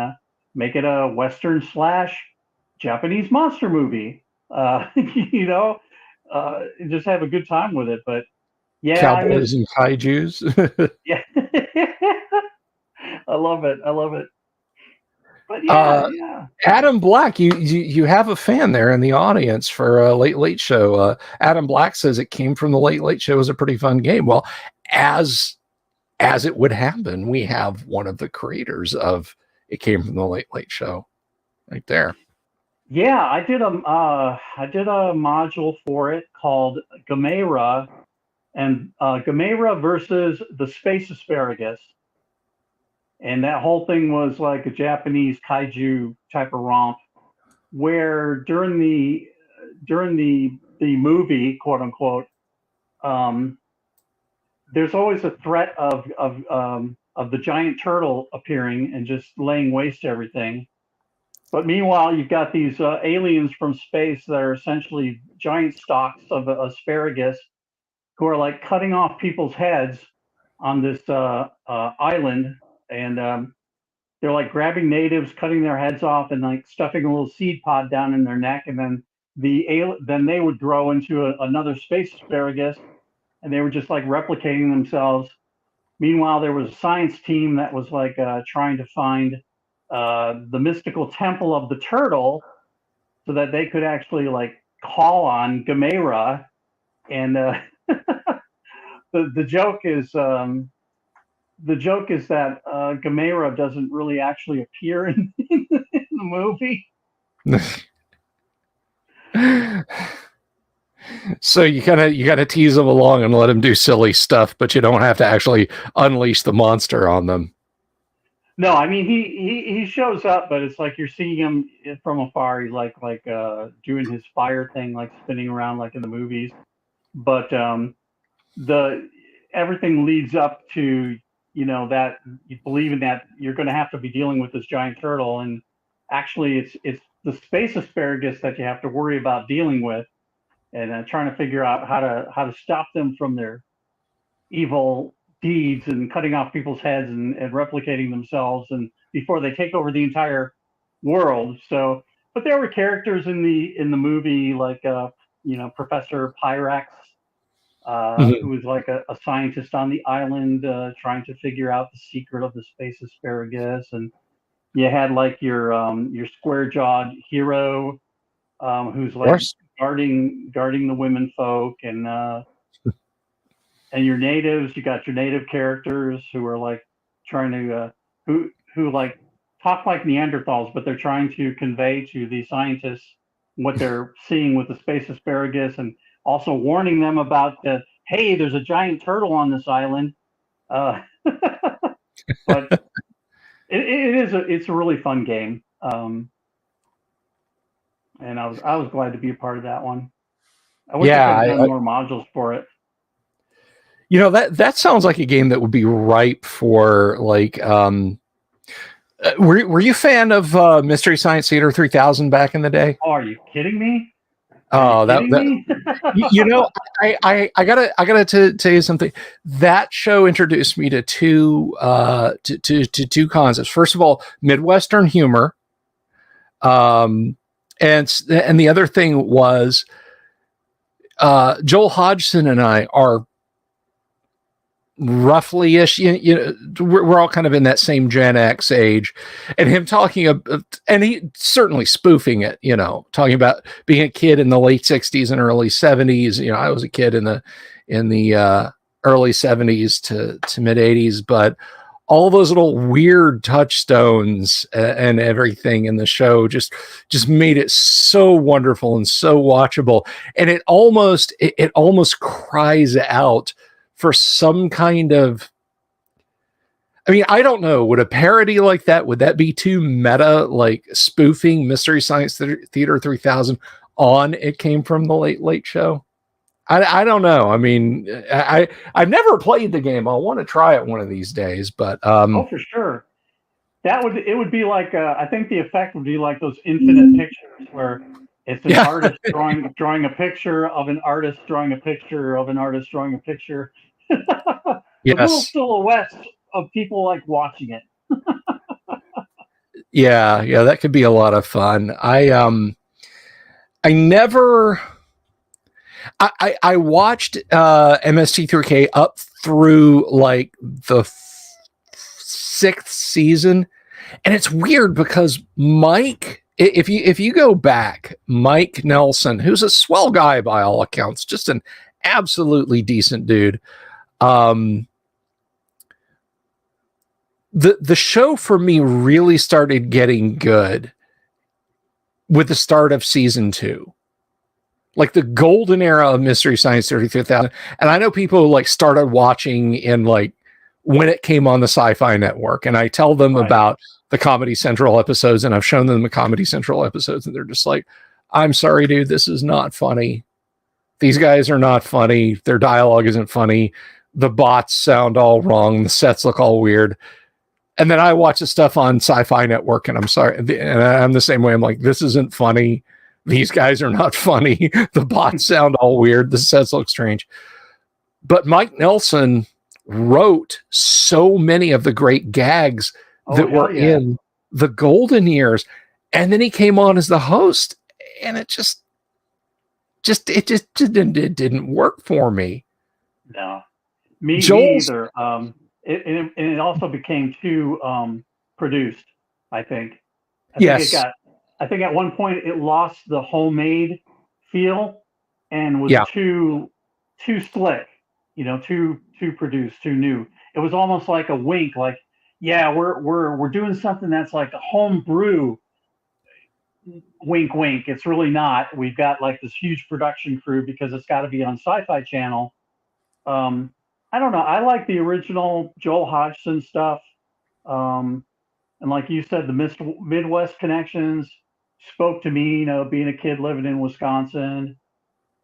Speaker 2: make it a western / Japanese monster movie. Just have a good time with it. But yeah,
Speaker 1: Cowboys and kaijus.
Speaker 2: Yeah, I love it. But yeah.
Speaker 1: Adam Black, you have a fan there in the audience for a Late Late Show. Adam Black says it came from the Late Late Show. It was a pretty fun game. Well, as it would happen, we have one of the creators of It Came from the Late Late Show right there.
Speaker 2: Yeah, I did a module for it called Gamera, and Gamera versus the Space Asparagus. And that whole thing was like a Japanese kaiju type of romp, where during the movie, quote unquote, there's always a threat of the giant turtle appearing and just laying waste to everything. But meanwhile, you've got these aliens from space that are essentially giant stalks of asparagus, who are like cutting off people's heads on this island. And they're like grabbing natives, cutting their heads off, and like stuffing a little seed pod down in their neck, and then then they would grow into another space asparagus, and they were just like replicating themselves. Meanwhile, there was a science team that was like trying to find the mystical temple of the turtle, so that they could actually like call on Gamera. And the joke is. The joke is that Gamera doesn't really actually appear in the movie.
Speaker 1: So you gotta tease them along and let them do silly stuff, but you don't have to actually unleash the monster on them.
Speaker 2: No, I mean he shows up, but it's like you're seeing him from afar. He's like doing his fire thing, like spinning around like in the movies. But the everything leads up to that you believe in that you're going to have to be dealing with this giant turtle, and actually it's the space asparagus that you have to worry about dealing with, and trying to figure out how to stop them from their evil deeds and cutting off people's heads and replicating themselves and before they take over the entire world. So, but there were characters in the movie like Professor Pyrax, who was like a scientist on the island trying to figure out the secret of the space asparagus, and you had like your square jawed hero, who's like guarding the women folk, and your natives. You got your native characters who are like trying to who like talk like Neanderthals, but they're trying to convey to the scientists what they're seeing with the space asparagus, and also warning them about hey, there's a giant turtle on this island. But it's a really fun game, and I was glad to be a part of that one. I wish I could have done more modules for it.
Speaker 1: That sounds like a game that would be ripe for like. Were you a fan of Mystery Science Theater 3000 back in the day?
Speaker 2: Oh, are you kidding me?
Speaker 1: I gotta tell you something. That show introduced me to two concepts. First of all, Midwestern humor, and the other thing was Joel Hodgson and I are roughly ish, we're all kind of in that same Gen X age, and him talking about, and he certainly spoofing it, talking about being a kid in the late 60s and early 70s. I was a kid in the early 70s to mid 80s, but all those little weird touchstones and everything in the show just made it so wonderful and so watchable, and it almost cries out for some kind of, I mean, I don't know, would a parody like that, would that be too meta, like spoofing Mystery Science Theater 3000 on It Came From the Late Show? I don't know. I mean, I've never played the game. I'll want to try it one of these days, but
Speaker 2: oh, for sure. It would be like I think the effect would be like those infinite pictures where it's an artist drawing a picture of an artist drawing a picture of an artist drawing a picture.
Speaker 1: Yes.
Speaker 2: Little silhouettes of people like watching it.
Speaker 1: yeah, that could be a lot of fun. I watched MST3K up through like the 6th season, and it's weird because Mike, if you go back, Mike Nelson, who's a swell guy by all accounts, just an absolutely decent dude. The show for me really started getting good with the start of season 2, like the golden era of Mystery Science 30,000. And I know people like started watching in like when it came on the Sci-Fi Network, and I tell them about the Comedy Central episodes, and I've shown them the Comedy Central episodes, and they're just like, I'm sorry, dude, this is not funny. These guys are not funny. Their dialogue isn't funny. The bots sound all wrong. The sets look all weird. And then I watch the stuff on Sci-Fi Network, and I'm sorry. And I'm the same way. I'm like, this isn't funny. These guys are not funny. The bots sound all weird. The sets look strange. But Mike Nelson wrote so many of the great gags that were in the golden years. And then he came on as the host, and it just didn't work for me.
Speaker 2: No, me either. It also became too produced, I think. I think at one point it lost the homemade feel and was too slick, too produced, too new. It was almost like a wink, like, yeah, we're doing something that's like a home brew, wink, wink. It's really not. We've got like this huge production crew because it's got to be on Sci-Fi Channel. I don't know. I like the original Joel Hodgson stuff. And like you said, the Midwest connections spoke to me, being a kid living in Wisconsin.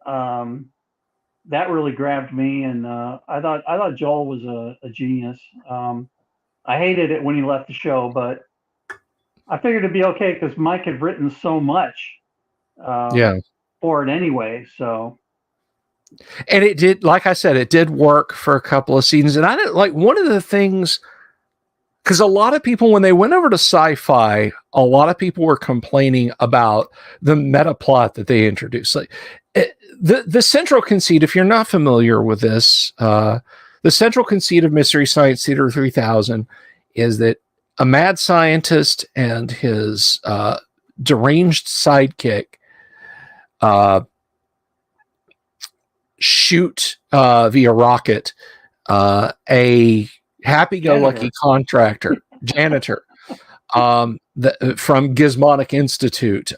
Speaker 2: That really grabbed me. And I thought Joel was a genius. I hated it when he left the show, but I figured it'd be okay because Mike had written so much for it anyway. So,
Speaker 1: and it did, like I said, it did work for a couple of seasons. And I didn't like one of the things, because a lot of people, when they went over to Sci-Fi, a lot of people were complaining about the meta plot that they introduced. Like the central conceit, if you're not familiar with this, the central conceit of Mystery Science Theater 3000 is that a mad scientist and his deranged sidekick shoot via rocket a happy-go-lucky contractor, janitor, from Gizmonic Institute.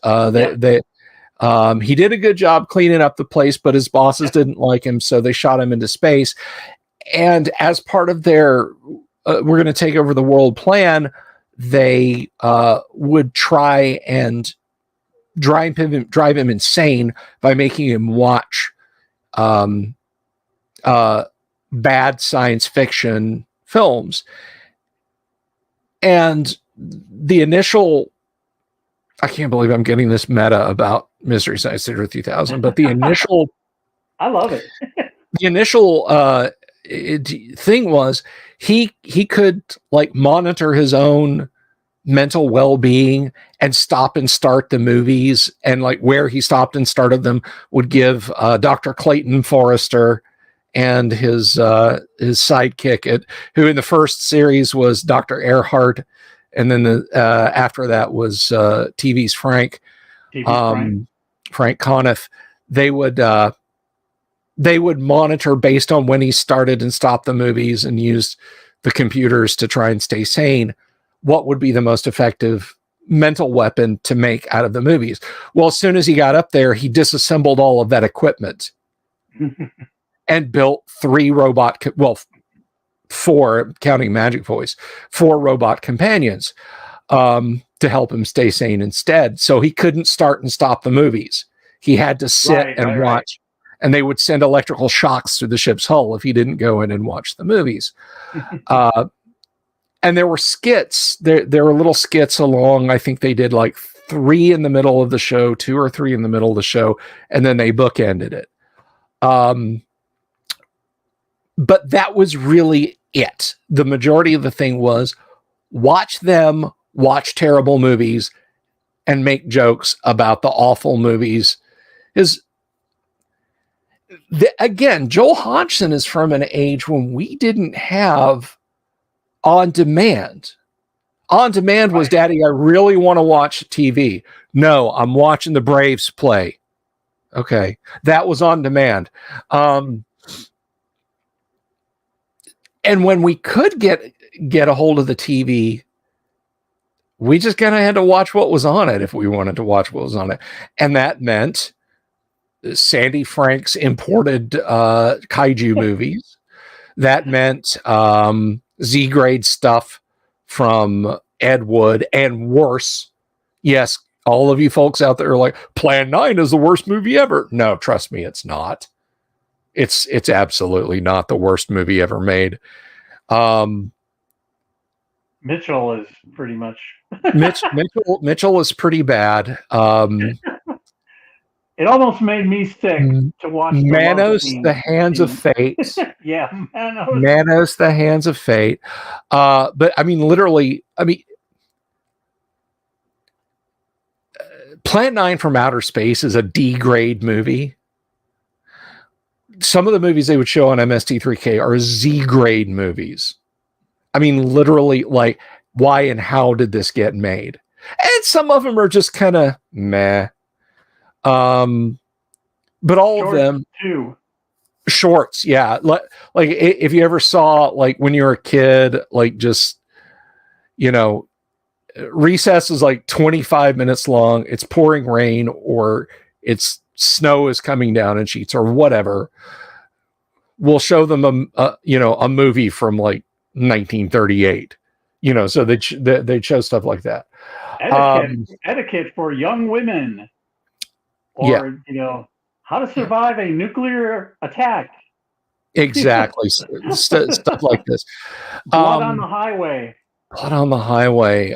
Speaker 1: He did a good job cleaning up the place, but his bosses didn't like him, so they shot him into space. And as part of their we're going to take over the world plan, they would try and drive him insane by making him watch bad science fiction films. And the initial, I can't believe I'm getting this meta about Mystery Science Theater 3000, but the initial
Speaker 2: I love it.
Speaker 1: The initial thing was he could like monitor his own mental well-being and stop and start the movies, and like where he stopped and started them would give Dr. Clayton Forrester and his sidekick, who in the first series was Dr. Earhart, and then after that was TV's Frank Conniff. They would monitor based on when he started and stopped the movies and used the computers to try and stay sane, what would be the most effective mental weapon to make out of the movies. Well, as soon as he got up there, he disassembled all of that equipment and built four, counting Magic Voice, 4 robot companions to help him stay sane instead. So he couldn't start and stop the movies. He had to sit and watch. And they would send electrical shocks through the ship's hull if he didn't go in and watch the movies. And there were skits. There were little skits along. I think they did like 3 in the middle of the show, 2 or 3 in the middle of the show, and then they bookended it. But that was really it. The majority of the thing was watch them watch terrible movies and make jokes about the awful movies. Again, Joel Hodgson is from an age when we didn't have on demand. On demand was, Daddy, I really want to watch TV. No, I'm watching the Braves play. Okay, that was on demand. And when we could get a hold of the TV, we just kind of had to watch what was on it if we wanted to watch what was on it. And that meant Sandy Frank's imported kaiju movies. That meant Z-grade stuff from Ed Wood, and worse. Yes, all of you folks out there are like, Plan 9 is the worst movie ever. No, trust me, it's not. It's absolutely not the worst movie ever made.
Speaker 2: Mitchell is pretty much
Speaker 1: Mitchell is pretty bad.
Speaker 2: It almost made me sick to watch
Speaker 1: Manos, the Hands of Fate.
Speaker 2: Yeah,
Speaker 1: Manos, the Hands of Fate. But I mean, literally, Planet 9 from Outer Space is a D-grade movie. Some of the movies they would show on MST3K are Z-grade movies. I mean, literally, like, why and how did this get made? And some of them are just kind of meh. But all of them
Speaker 2: too.
Speaker 1: Shorts, yeah. Like if you ever saw, like when you were a kid, like just, recess is like 25 minutes long. It's pouring rain, or it's snow is coming down in sheets, or whatever. We'll show them a movie from like 1938. So they show stuff like that.
Speaker 2: Etiquette for young women, or how to survive a nuclear attack.
Speaker 1: Exactly. Stuff like this.
Speaker 2: Blood on the highway.
Speaker 1: Blood on the highway.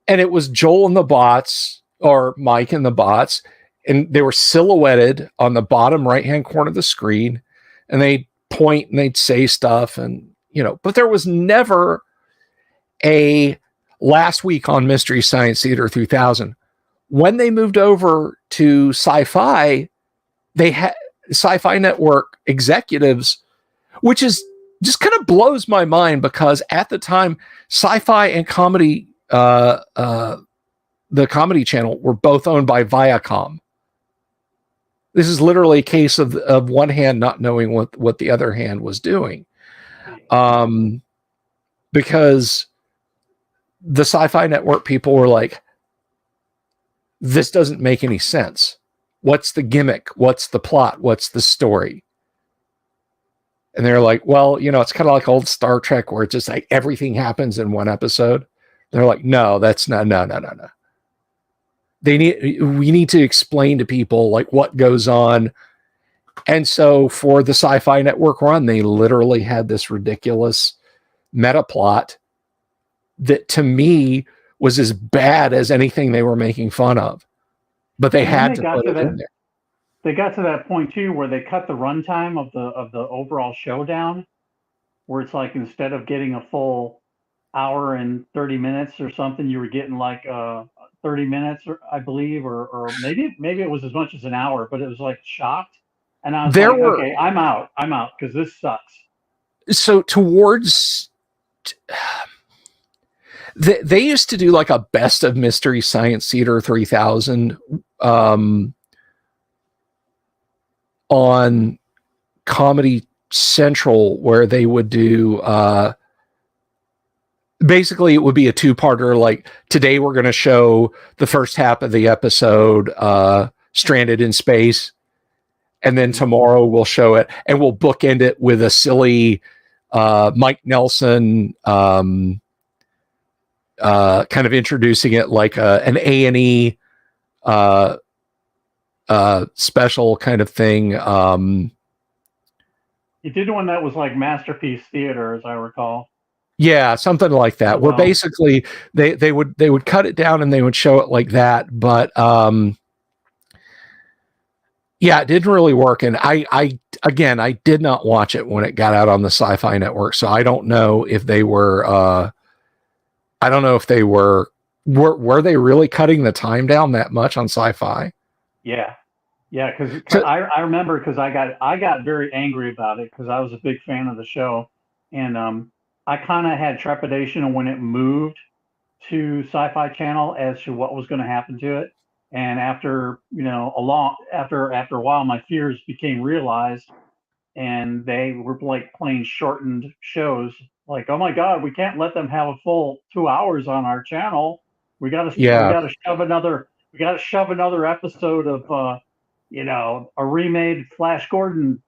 Speaker 1: And it was Joel and the bots, or Mike and the bots, and they were silhouetted on the bottom right-hand corner of the screen, and they'd point and they'd say stuff, and but there was never a last week on Mystery Science Theater 3000. When they moved over to Sci-Fi, they had Sci-Fi Network executives, which is just kind of blows my mind, because at the time, Sci-Fi and comedy, the Comedy Channel, were both owned by Viacom. This is literally a case of one hand not knowing what the other hand was doing. Because the Sci-Fi Network people were like, this doesn't make any sense. What's the gimmick? What's the plot? What's the story? And they're like, well, it's kind of like old Star Trek, where it's just like everything happens in one episode. They're like, no, that's no. We need to explain to people like what goes on. And so for the Sci-Fi Network run, they literally had this ridiculous meta plot that to me was as bad as anything they were making fun of. But they had to put it in there.
Speaker 2: They got to that point too where they cut the runtime of the overall show down, where it's like instead of getting a full hour and 30 minutes or something, you were getting like 30 minutes, I believe, or maybe it was as much as an hour, but it was like chopped. And I was okay, I'm out because this sucks.
Speaker 1: So towards they used to do like a best of Mystery Science Theater 3000 on Comedy Central, where they would do basically it would be a two-parter. Like today we're going to show the first half of the episode, Stranded in Space, and then tomorrow we'll show it, and we'll bookend it with a silly Mike Nelson kind of introducing it like an A&E special kind of thing.
Speaker 2: You did one that was like Masterpiece Theater, as I recall.
Speaker 1: Yeah, something like that. Where basically they would cut it down and they would show it like that. But yeah, it didn't really work. And I did not watch it when it got out on the Sci-Fi Network, so I don't know if they were. I don't know if they were they really cutting the time down that much on Sci-Fi?
Speaker 2: Yeah, because I remember, because I got very angry about it, because I was a big fan of the show, and I kind of had trepidation when it moved to Sci-Fi Channel as to what was going to happen to it. And after after a while, my fears became realized, and they were like playing shortened shows. Like, oh my God, we can't let them have a full 2 hours on our channel. We got to shove another episode of a remade Flash Gordon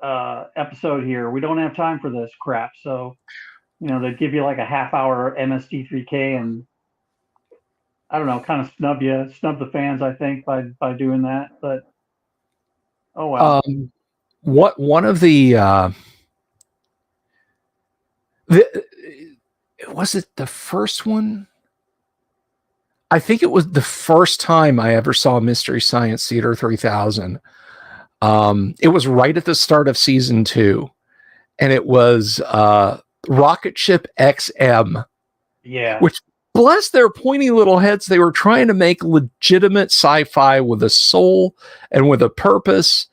Speaker 2: episode here. We don't have time for this crap. So, they'd give you like a half hour MST3K, and I don't know, kind of snub the fans, I think, by doing that. But oh well.
Speaker 1: One of the was it the first one? I think it was the first time I ever saw Mystery Science Theater 3000. It was right at the start of season 2, and it was Rocket Ship XM.
Speaker 2: Yeah.
Speaker 1: Which, bless their pointy little heads, they were trying to make legitimate sci-fi with a soul and with a purpose.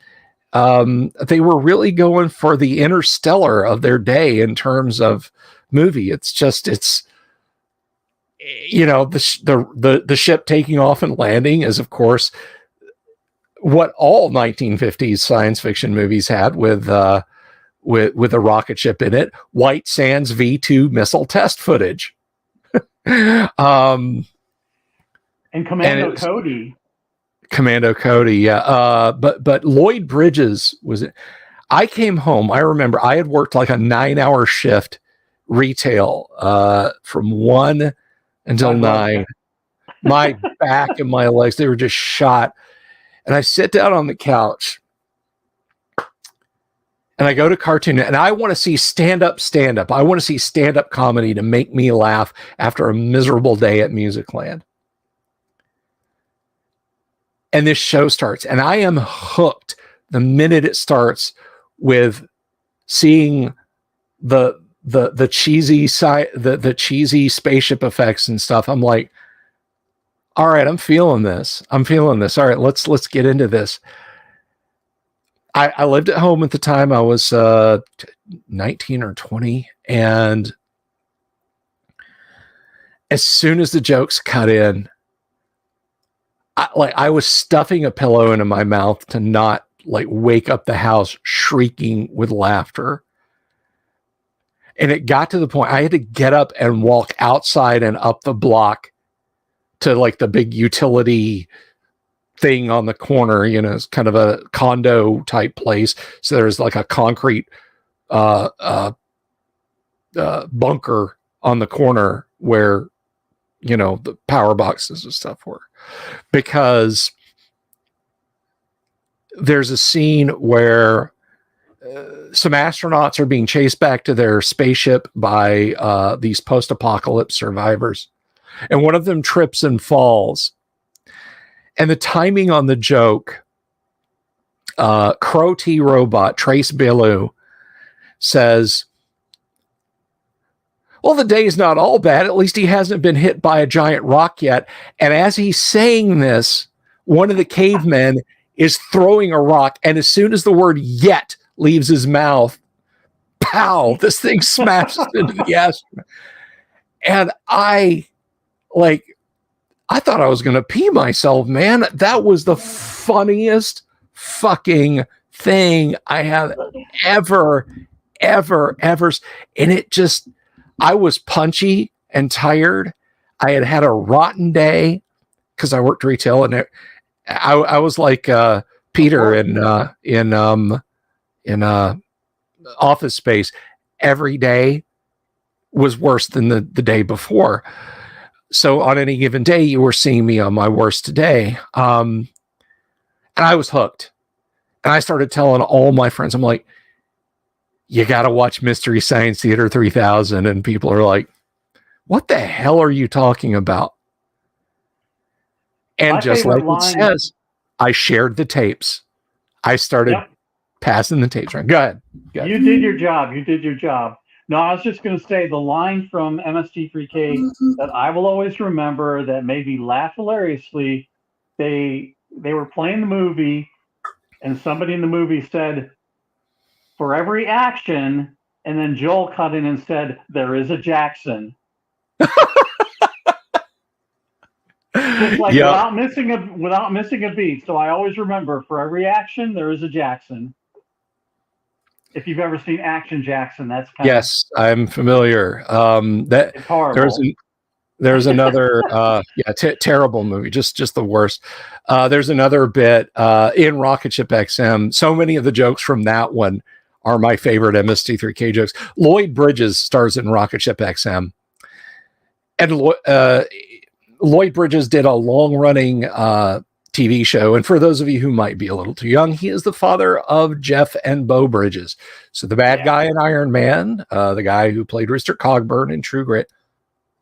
Speaker 1: They were really going for the Interstellar of their day in terms of movie. It's the ship taking off and landing is, of course, what all 1950s science fiction movies had with with a rocket ship in it. White Sands V2 missile test footage.
Speaker 2: And Commando Cody.
Speaker 1: Commando Cody, yeah. But Lloyd Bridges was it. I came home. I remember I had worked like a 9-hour shift retail from 1 until 9. My back and my legs, they were just shot. And I sit down on the couch and I go to Cartoon, and I want to see stand-up. I want to see stand-up comedy to make me laugh after a miserable day at Musicland. And this show starts, and I am hooked the minute it starts with seeing the cheesy side, the cheesy spaceship effects and stuff. I'm like, all right, I'm feeling this. All right, let's get into this. I lived at home at the time. I was 19 or 20, and as soon as the jokes cut in, I was stuffing a pillow into my mouth to not like wake up the house shrieking with laughter. And it got to the point I had to get up and walk outside and up the block to like the big utility thing on the corner. You know, it's kind of a condo type place. So there's like a concrete bunker on the corner where, you know, the power boxes and stuff were, because there's a scene where some astronauts are being chased back to their spaceship by these post-apocalypse survivors. And one of them trips and falls. And the timing on the joke, Crow T Robot, Trace Bellew, says, well, the day's not all bad. At least he hasn't been hit by a giant rock yet. And as he's saying this, one of the cavemen is throwing a rock. And as soon as the word yet leaves his mouth, pow, this thing smashes into the astronaut. And I thought I was going to pee myself, man. That was the funniest fucking thing I have ever. And it just, I was punchy and tired. I had had a rotten day because I worked retail, and I was like Peter in Office Space. Every day was worse than the day before. So on any given day, you were seeing me on my worst day. And I was hooked. And I started telling all my friends, I'm like, you got to watch Mystery Science Theater 3000. And people are like, what the hell are you talking about? And my just like it says, I shared the tapes. I started passing the tapes around. Go ahead.
Speaker 2: You did your job. No, I was just going to say the line from MST3K that I will always remember that made me laugh hilariously. They were playing the movie, and somebody in the movie said, for every action, and then Joel cut in and said, there is a Jackson. Just like without missing a beat. So I always remember, for every action, there is a Jackson. If you've ever seen Action Jackson, that's kind
Speaker 1: yes, I'm familiar. It's horrible. There's another terrible movie, just the worst. There's another bit in Rocket Ship XM. So many of the jokes from that one are my favorite MST3K jokes. Lloyd Bridges stars in Rocket Ship XM, and Lloyd Bridges did a long-running TV show. And for those of you who might be a little too young, he is the father of Jeff and Bo Bridges. So the bad guy in Iron Man, the guy who played Rooster Cogburn in True Grit,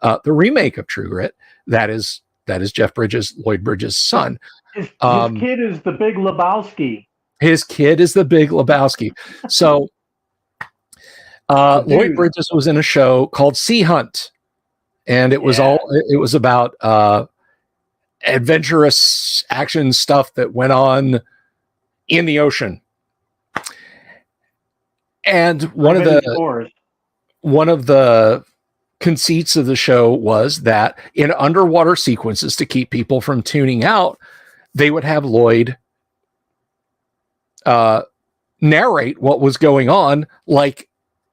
Speaker 1: the remake of True Grit, that is Jeff Bridges, Lloyd Bridges' son.
Speaker 2: His kid is the Big Lebowski.
Speaker 1: So Lloyd Bridges was in a show called Sea Hunt. And it was about adventurous action stuff that went on in the ocean. And one of the conceits of the show was that in underwater sequences, to keep people from tuning out, they would have Lloyd narrate what was going on like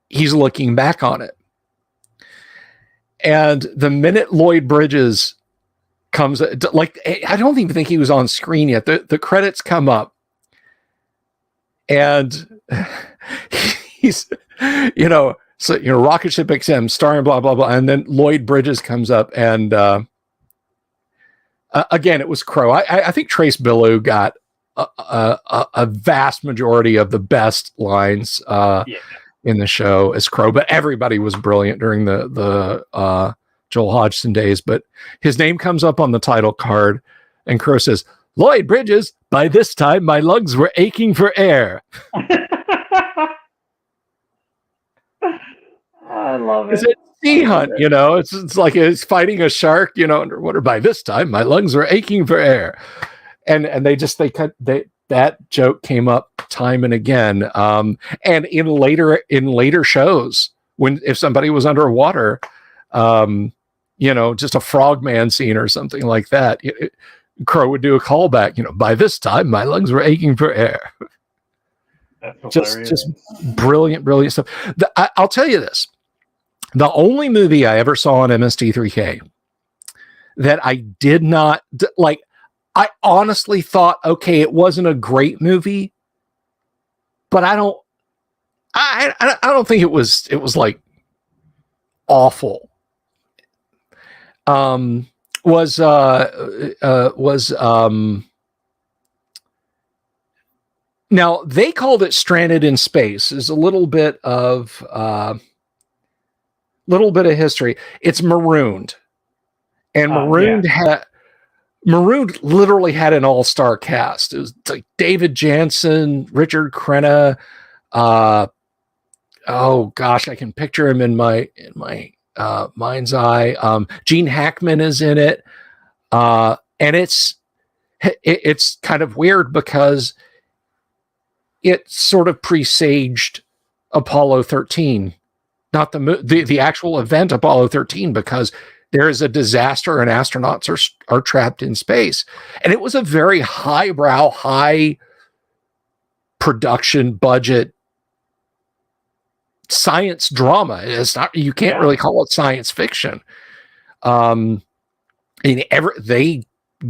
Speaker 1: he's looking back on it. And the minute Lloyd Bridges comes, like, I don't even think he was on screen yet. The credits come up, and he's, Rocket Ship XM starring blah, blah, blah. And then Lloyd Bridges comes up, and again, it was Crow. I think Trace Billou got a vast majority of the best lines in the show as Crow, but everybody was brilliant during the Joel Hodgson days. But his name comes up on the title card, and Crow says, "Lloyd Bridges, by this time my lungs were aching for air."
Speaker 2: I love it.
Speaker 1: It's a sea hunt, it's like it's fighting a shark, underwater. By this time my lungs were aching for air. And that joke came up time and again. And in later shows, if somebody was underwater, just a frogman scene or something like that, Crow would do a callback, by this time my lungs were aching for air.
Speaker 2: That's
Speaker 1: just brilliant stuff. I'll tell you this. The only movie I ever saw on MST3K that I did not like, I honestly thought, okay, it wasn't a great movie, but I don't think it was like awful. Now they called it Stranded in Space. Is a little bit of history. It's Marooned, and Marooned literally had an all-star cast. It was like David Jansen, Richard Crenna. Oh gosh, I can picture him in my mind's eye. Gene Hackman is in it, and it's kind of weird because it sort of presaged Apollo 13, not the actual event Apollo 13, because there is a disaster and astronauts are trapped in space. And it was a very highbrow, high production budget science drama. It's not, you can't really call it science fiction. They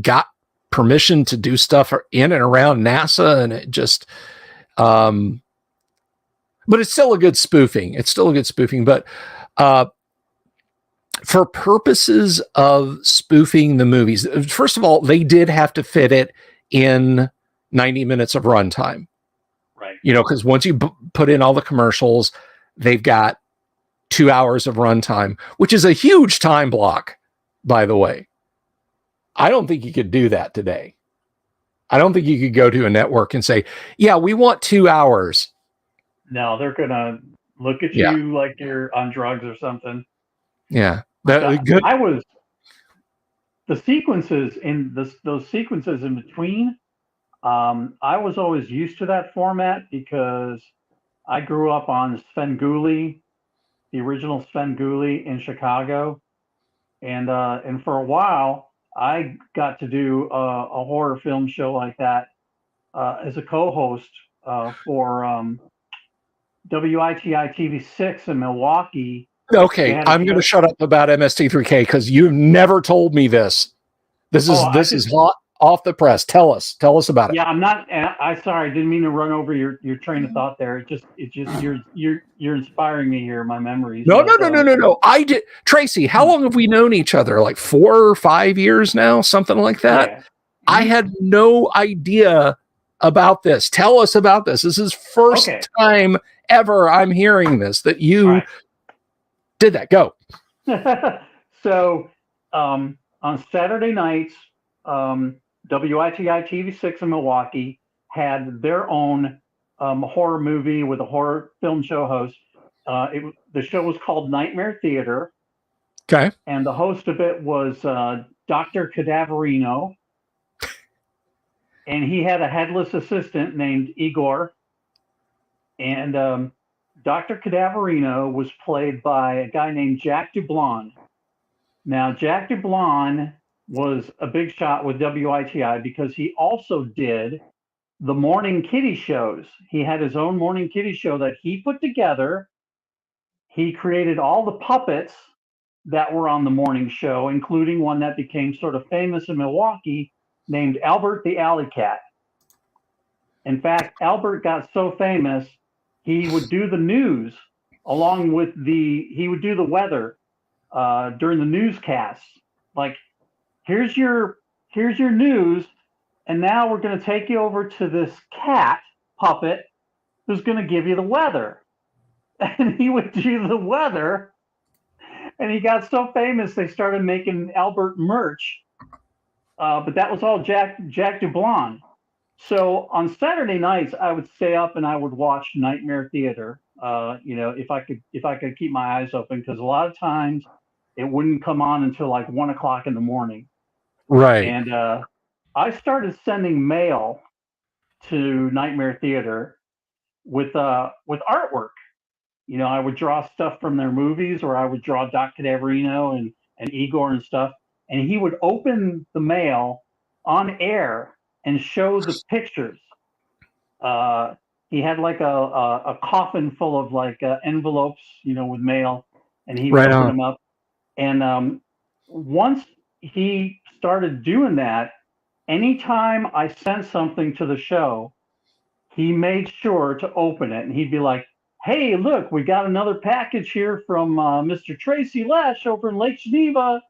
Speaker 1: got permission to do stuff in and around NASA, and it just, but it's still a good spoofing. But, for purposes of spoofing the movies, first of all, they did have to fit it in 90 minutes of runtime.
Speaker 2: Right.
Speaker 1: Because once you put in all the commercials, they've got 2 hours of runtime, which is a huge time block, by the way. I don't think you could do that today. I don't think you could go to a network and say, yeah, we want 2 hours.
Speaker 2: No, they're going to look at you like you're on drugs or something.
Speaker 1: Yeah.
Speaker 2: The sequences in those sequences in between, I was always used to that format because I grew up on Svengoolie, the original Svengoolie in Chicago, and for a while I got to do a horror film show like that as a co-host for WITI TV6 in Milwaukee.
Speaker 1: Okay, I'm going to shut up about MST3K because you've never told me this. This is hot off the press. Tell us about it.
Speaker 2: Yeah, I'm not. Sorry, I didn't mean to run over your train of thought there. It just you're inspiring me here. My memories.
Speaker 1: No. I did. Tracy, how long have we known each other? Like 4 or 5 years now, something like that. Yeah. I had no idea about this. Tell us about this. This is first time ever I'm hearing this, that you did that. Go.
Speaker 2: So on Saturday nights, WITI TV6 in Milwaukee had their own horror movie with a horror film show host. The show was called Nightmare Theater.
Speaker 1: Okay.
Speaker 2: And the host of it was Dr. Cadaverino. And he had a headless assistant named Igor. And Dr. Cadaverino was played by a guy named Jack Dublon. Now, Jack Dublon was a big shot with WITI because he also did the morning kiddie shows. He had his own morning kiddie show that he put together. He created all the puppets that were on the morning show, including one that became sort of famous in Milwaukee named Albert the Alley Cat. In fact, Albert got so famous, he would do the news along with he would do the weather during the newscasts. Like, here's your news, and now we're going to take you over to this cat puppet who's going to give you the weather. And he would do the weather, and he got so famous they started making Albert merch. But that was all Jack Dublon. So on Saturday nights, I would stay up and I would watch Nightmare Theater. If I could keep my eyes open, because a lot of times it wouldn't come on until like 1 o'clock in the morning.
Speaker 1: Right.
Speaker 2: And I started sending mail to Nightmare Theater with artwork. I would draw stuff from their movies, or I would draw Doc Cadaverino and Igor and stuff, and he would open the mail on air and show the pictures. He had like a coffin full of like envelopes, with mail, and he would open them up. And once he started doing that, anytime I sent something to the show, he made sure to open it, and he'd be like, "Hey, look, we got another package here from Mr. Tracy Lesch over in Lake Geneva,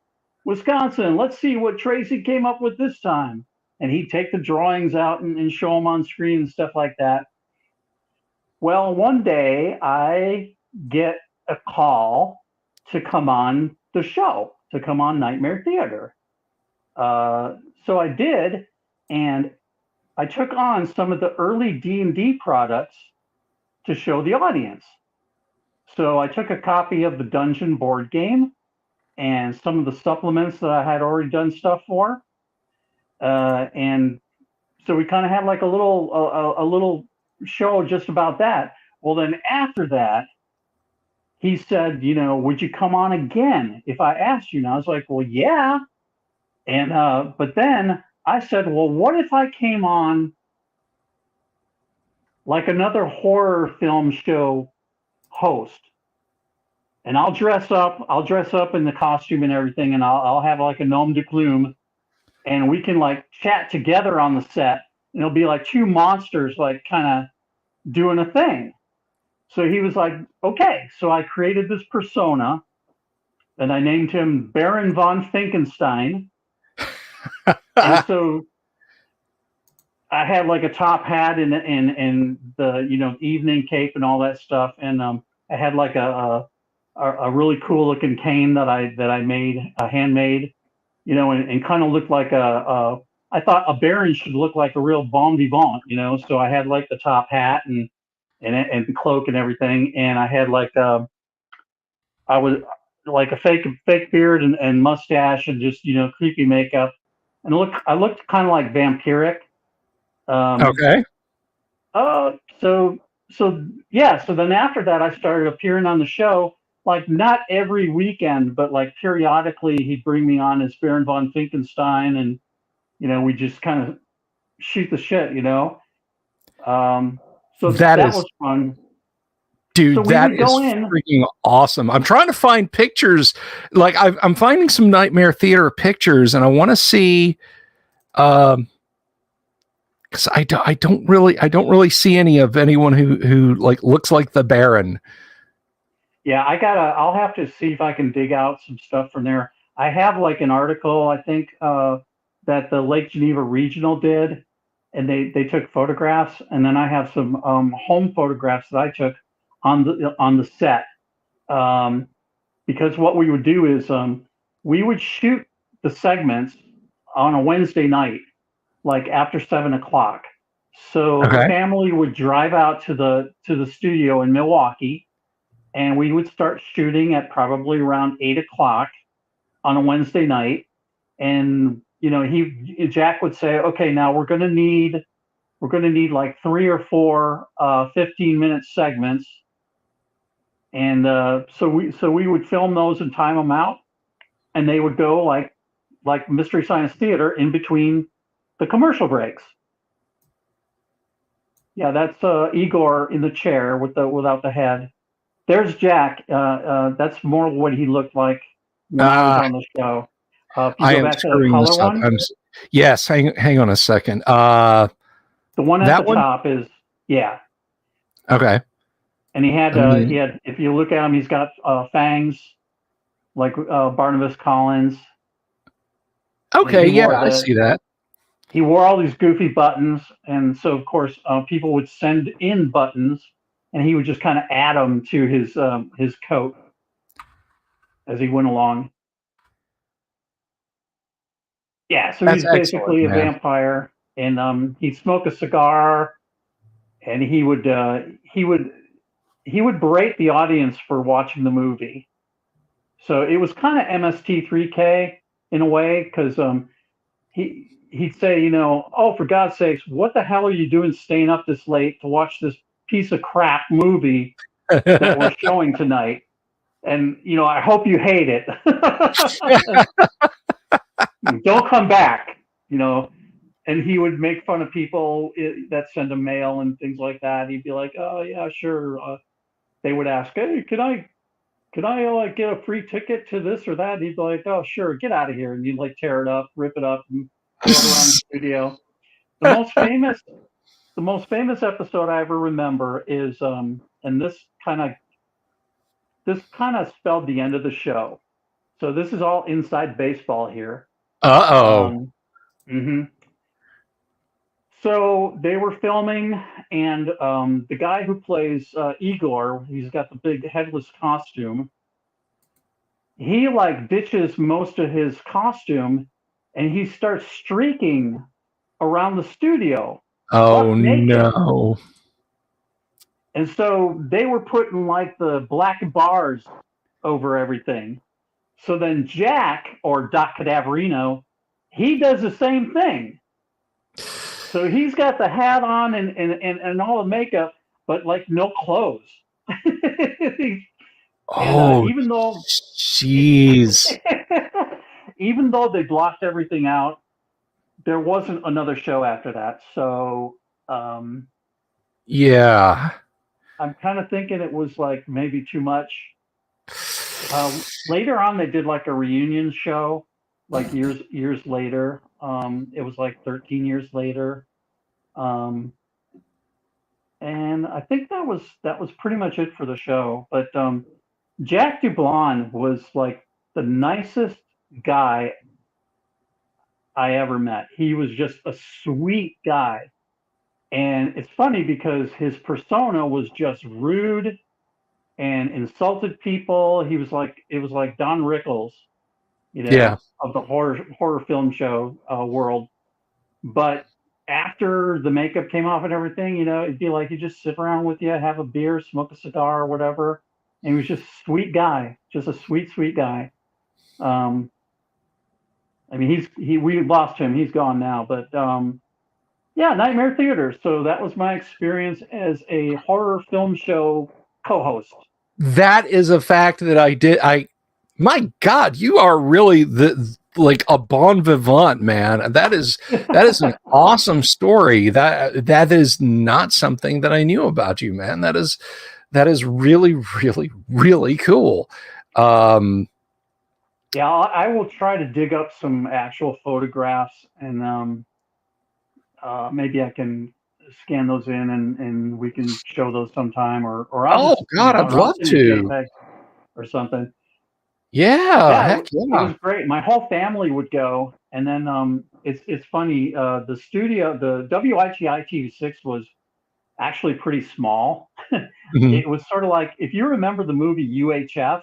Speaker 2: Wisconsin. Let's see what Tracy came up with this time." And he'd take the drawings out and show them on screen and stuff like that. Well, one day I get a call to come on the show, to come on Nightmare Theater. So I did, and I took on some of the early D&D products to show the audience. So I took a copy of the Dungeon board game and some of the supplements that I had already done stuff for. And so we kind of had like a little show just about that. Well, then after that, he said, would you come on again if I asked you? And I was like, well, yeah. And but then I said, well, what if I came on like another horror film show host? And I'll dress up in the costume and everything, and I'll have like a nom de plume, and we can like chat together on the set, and it'll be like two monsters like kind of doing a thing. So he was like, okay. So I created this persona, and I named him Baron von Finkenstein. And so I had like a top hat and the evening cape and all that stuff, and I had like a really cool looking cane that I made, handmade, and kind of looked like I thought a baron should look like a real bon vivant, So I had like the top hat and the cloak and everything, and I had like I was like a fake beard and mustache and just creepy makeup, and I looked kind of like vampiric.
Speaker 1: Okay.
Speaker 2: So yeah. So then after that, I started appearing on the show, like not every weekend, but like periodically, he'd bring me on as Baron von Finkenstein, and we just kind of shoot the shit, So that was fun.
Speaker 1: Dude,
Speaker 2: so
Speaker 1: that is freaking awesome. I'm trying to find pictures. Like I'm finding some Nightmare Theater pictures, and I want to see, because I don't really see any of anyone who like looks like the Baron.
Speaker 2: Yeah, I'll have to see if I can dig out some stuff from there. I have like an article, I think, that the Lake Geneva Regional did, and they took photographs, and then I have some home photographs that I took on the set, because what we would do is we would shoot the segments on a Wednesday night, like after 7 o'clock. So the family would drive out to the studio in Milwaukee, and we would start shooting at probably around 8 o'clock on a Wednesday night. And Jack would say, okay, now we're going to need like 3 or 4 15-minute segments. And so we would film those and time them out, and they would go like Mystery Science Theater in between the commercial breaks. Yeah, that's Igor in the chair without the head. There's Jack. That's more what he looked like when I was
Speaker 1: Ah,
Speaker 2: on the show. If you
Speaker 1: I
Speaker 2: go
Speaker 1: am
Speaker 2: back to the
Speaker 1: screwing
Speaker 2: color
Speaker 1: this up.
Speaker 2: one,
Speaker 1: Yes, hang on a second.
Speaker 2: the one at the
Speaker 1: That one?
Speaker 2: top is, yeah.
Speaker 1: Okay.
Speaker 2: And
Speaker 1: I mean,
Speaker 2: he had. If you look at him, he's got fangs like Barnabas Collins, and
Speaker 1: okay, yeah, I see that.
Speaker 2: he wore all these goofy buttons, and so of course people would send in buttons, and he would just kind of add them to his coat as he went along. Yeah, so
Speaker 1: That's
Speaker 2: he's
Speaker 1: excellent,
Speaker 2: basically a
Speaker 1: man.
Speaker 2: vampire, and he'd smoke a cigar, and he would berate the audience for watching the movie. So it was kind of MST3K in a way, because he'd say, oh, for God's sakes, what the hell are you doing staying up this late to watch this piece of crap movie that we're showing tonight? And I hope you hate it. Don't come back. And he would make fun of people that send him mail and things like that. He'd be like, "Oh yeah, sure." They would ask, "Hey, can I get a free ticket to this or that?" And he'd be like, "Oh sure, get out of here!" And he'd like tear it up, rip it up, and throw it around the studio. The most famous, the most famous episode I ever remember is, and this kind of spelled the end of the show. So this is all inside baseball here.
Speaker 1: Uh-oh.
Speaker 2: Um, mhm. So they were filming, and the guy who plays Igor, he's got the big headless costume. He like ditches most of his costume, and he starts streaking around the studio,
Speaker 1: Oh
Speaker 2: buck naked.
Speaker 1: no.
Speaker 2: And so they were putting like the black bars over everything. So then Jack, or Doc Cadaverino, he does the same thing. So he's got the hat on and all the makeup, but like no clothes. And
Speaker 1: Oh, jeez.
Speaker 2: even though they blocked everything out, there wasn't another show after that. So um,
Speaker 1: Yeah.
Speaker 2: I'm kind of thinking it was like maybe too much. Later on, they did like a reunion show, like years later. It was like 13 years later. Um, and I think that was pretty much it for the show. But Jack Dublon was like the nicest guy I ever met. He was just a sweet guy, and it's funny because his persona was just rude and insulted people. It was like Don Rickles,
Speaker 1: Yeah.
Speaker 2: of the horror film show world. But after the makeup came off and everything, it'd be like he'd just sit around with you, have a beer, smoke a cigar, or whatever. And he was just a sweet guy, just a sweet guy. Um, I mean, we lost him; he's gone now. But yeah, Nightmare Theater. So that was my experience as a horror film show co-host.
Speaker 1: That is a fact that I did. My God, you are really the like a bon vivant, man. That is an awesome story. That is not something that I knew about you, man. That is really, really, really cool. Um,
Speaker 2: Yeah, I will try to dig up some actual photographs, and maybe I can scan those in, and we can show those sometime, or I'll
Speaker 1: oh
Speaker 2: just
Speaker 1: God, I'd
Speaker 2: I'll
Speaker 1: love
Speaker 2: send you
Speaker 1: to.
Speaker 2: JPEG or something.
Speaker 1: Yeah,
Speaker 2: Yeah,
Speaker 1: heck
Speaker 2: it
Speaker 1: yeah.
Speaker 2: was great. My whole family would go, and then it's funny. The studio, the WITI TV6 was actually pretty small.
Speaker 1: Mhm.
Speaker 2: It was sort of like, if you remember the movie UHF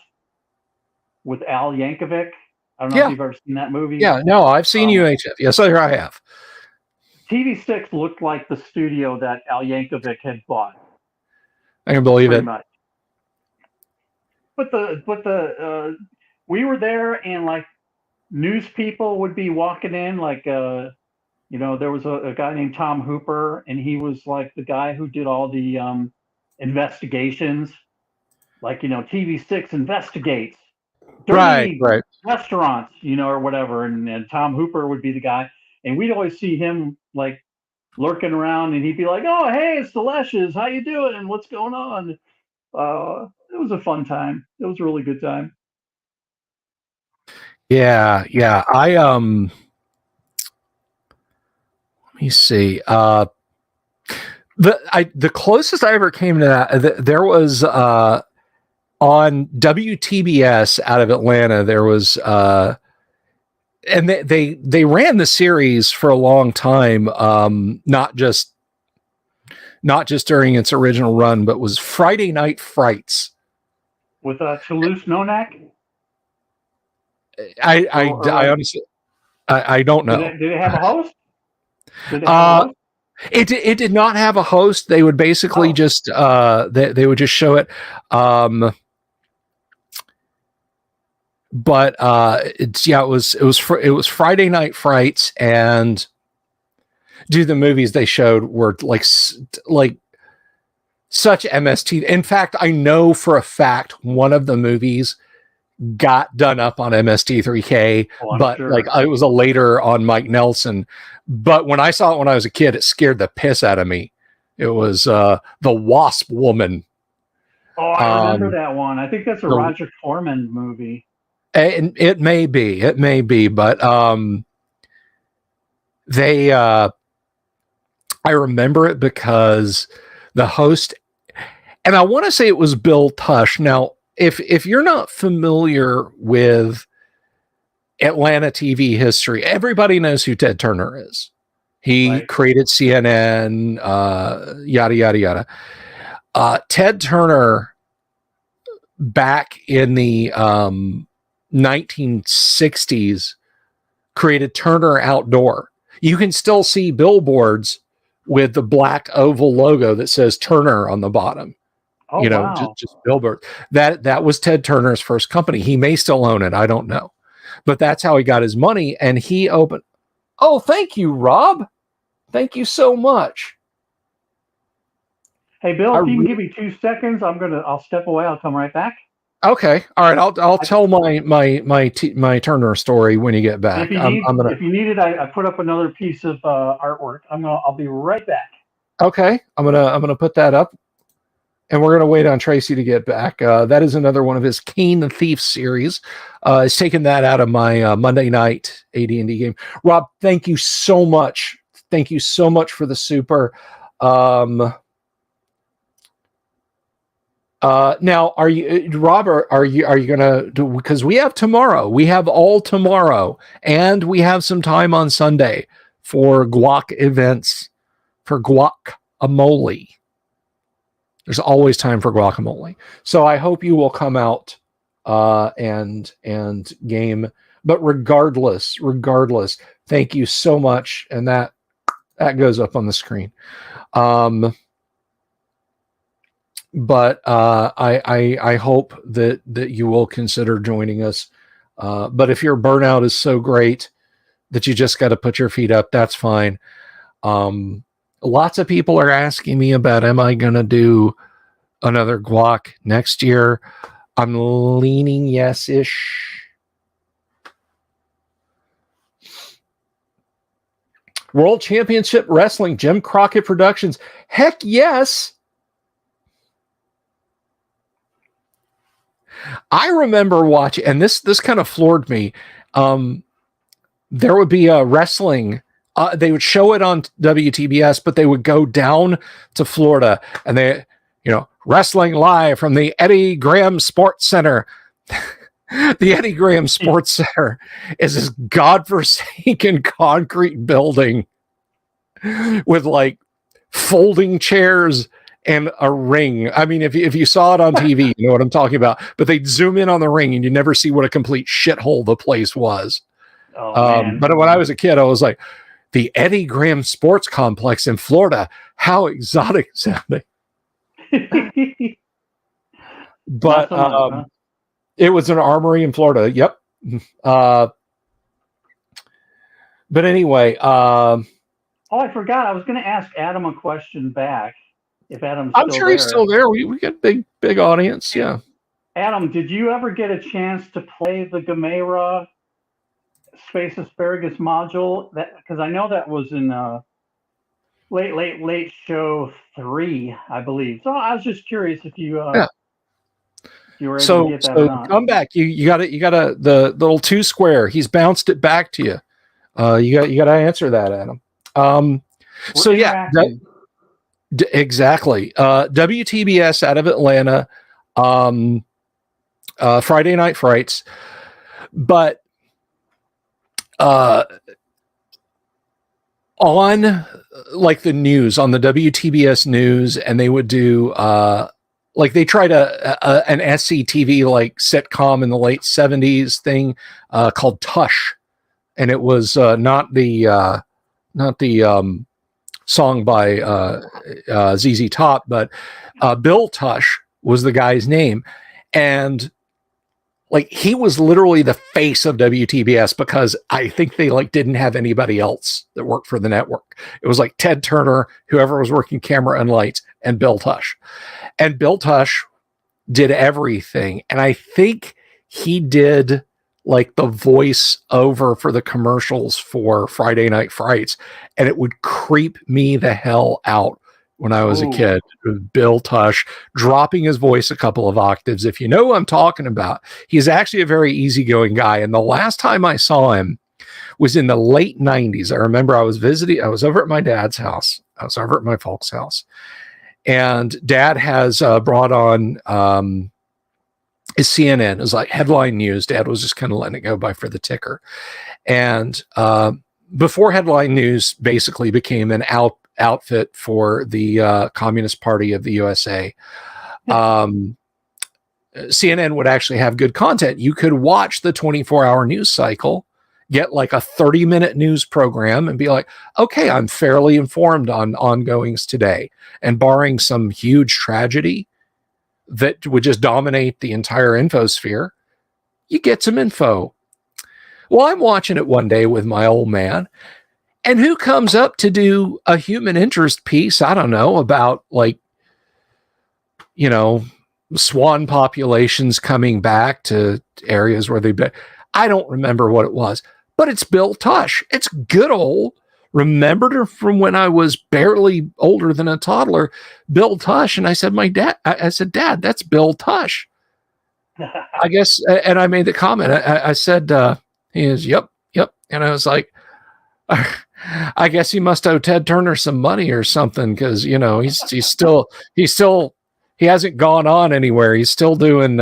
Speaker 2: with Al Yankovic. I don't know if
Speaker 1: Yeah,
Speaker 2: you've ever seen that movie.
Speaker 1: yeah. No, I've seen
Speaker 2: Um,
Speaker 1: UHF. Yes, I have.
Speaker 2: TV6 looked like the studio that Al Yankovic had bought,
Speaker 1: I can believe
Speaker 2: pretty
Speaker 1: it.
Speaker 2: much. But we were there, and like news people would be walking in, like there was a guy named Tom Hooper, and he was like the guy who did all the investigations, like TV6 investigates
Speaker 1: Right,
Speaker 2: dirty
Speaker 1: right.
Speaker 2: restaurants, or whatever, and Tom Hooper would be the guy, and we'd always see him like lurking around, and he'd be like, "Oh, hey, it's the Lesches. How you doing? What's going on?" It was a fun time. It was a really good time.
Speaker 1: Yeah, yeah. Let me see. The closest I ever came to that, there was on WTBS out of Atlanta. There was and they ran the series for a long time. Not just during its original run, but was Friday Night Frights
Speaker 2: With Toulouse Nonak?
Speaker 1: I honestly I don't know.
Speaker 2: Did it have a host? Did it have a host?
Speaker 1: It did not have a host. They would basically just they would just show it. But it was Friday Night Frights, and the movies they showed were like such MST. In fact, I know for a fact one of the movies got done up on MST3K, but sure. Like it was a later on Mike Nelson. But when I saw it when I was a kid, it scared the piss out of me. It was the Wasp Woman.
Speaker 2: Oh, I remember that one. I think that's a Roger Corman movie.
Speaker 1: It may be, but I remember it because the host, and I want to say it was Bill Tush. Now, if you're not familiar with Atlanta TV history, everybody knows who Ted Turner is. He created CNN, yada, yada, yada. Ted Turner, back in the 1960s, created Turner Outdoor. You can still see billboards with the black oval logo that says Turner on the bottom.
Speaker 2: Oh, wow.
Speaker 1: just billboard. That was Ted Turner's first company. He may still own it. I don't know. But that's how he got his money. And he opened. Oh, thank you, Rob. Thank you so much.
Speaker 2: Hey, Bill, if you can give me 2 seconds, I'll step away. I'll come right back.
Speaker 1: Okay. All right. I'll tell my Turner story when you get back.
Speaker 2: If you need it, I put up another piece of artwork. I'll be right back.
Speaker 1: Okay. I'm gonna put that up. And we're going to wait on Tracy to get back. That is another one of his Kane the Thief series. He's taken that out of my Monday night AD&D game. Rob, thank you so much. Thank you so much for the super. Now, are you, Rob? Are you going to do? Because we have tomorrow. We have all tomorrow, and we have some time on Sunday for guac events for guacamole. There's always time for guacamole. So I hope you will come out and game. But regardless, thank you so much. And that goes up on the screen. But I hope that you will consider joining us. But if your burnout is so great that you just got to put your feet up, that's fine. Lots of people are asking me about, am I going to do another guac next year? I'm leaning yes-ish. World Championship Wrestling, Jim Crockett Productions. Heck yes. I remember watching, and this kind of floored me. There would be a wrestling. They would show it on WTBS, but they would go down to Florida, and they, wrestling live from the Eddie Graham Sports Center. The Eddie Graham Sports Center is this godforsaken concrete building with like folding chairs and a ring. I mean, if you saw it on TV, you know what I'm talking about. But they'd zoom in on the ring, and you never see what a complete shithole the place was. But when I was a kid, I was like, the Eddie Graham Sports Complex in Florida. How exotic sounding. But it was an armory in Florida. Yep. But anyway. I
Speaker 2: forgot. I was going to ask Adam a question back. If Adam's
Speaker 1: I'm sure he's still there. We got big audience. Yeah.
Speaker 2: Adam, did you ever get a chance to play the Gamera Space Asparagus module? Because I know that was in late show 3, I believe. So I was just curious if you
Speaker 1: Yeah.
Speaker 2: if you were able to get that or not.
Speaker 1: Come back. You got the little 2 square. He's bounced it back to you. You got to answer that, Adam.
Speaker 2: We're
Speaker 1: So yeah,
Speaker 2: interacting.
Speaker 1: exactly. WTBS out of Atlanta, Friday Night Frights, but on like the news, on the WTBS news, and they would do like they tried an SCTV like sitcom in the late 70s thing called Tush, and it was not the song by ZZ Top, but Bill Tush was the guy's name, and like he was literally the face of WTBS because I think they like didn't have anybody else that worked for the network. It was like Ted Turner, whoever was working camera and lights, and Bill Tush. And Bill Tush did everything. And I think he did like the voice over for the commercials for Friday Night Frights. And it would creep me the hell out when I was a kid. Bill Tush dropping his voice a couple of octaves. If you know who I'm talking about, he's actually a very easygoing guy. And the last time I saw him was in the late 90s. I remember I was over at my dad's house. I was over at my folks' house. And Dad has brought on his CNN. It was like headline news. Dad was just kind of letting it go by for the ticker. And before headline news basically became an outfit for the Communist Party of the USA, CNN would actually have good content. You could watch the 24-hour news cycle, get like a 30-minute news program and be like, okay, I'm fairly informed on ongoings today. And barring some huge tragedy that would just dominate the entire infosphere, you get some info. Well, I'm watching it one day with my old man, and who comes up to do a human interest piece? I don't know, about like, you know, swan populations coming back to areas where they've been. I don't remember what it was, but it's Bill Tush. It's good old, remembered her from when I was barely older than a toddler, Bill Tush. And I said, I said, Dad, that's Bill Tush. I guess, and I made the comment. I said, he is, yep. And I was like, I guess he must owe Ted Turner some money or something, because you know he hasn't gone on anywhere. He's still doing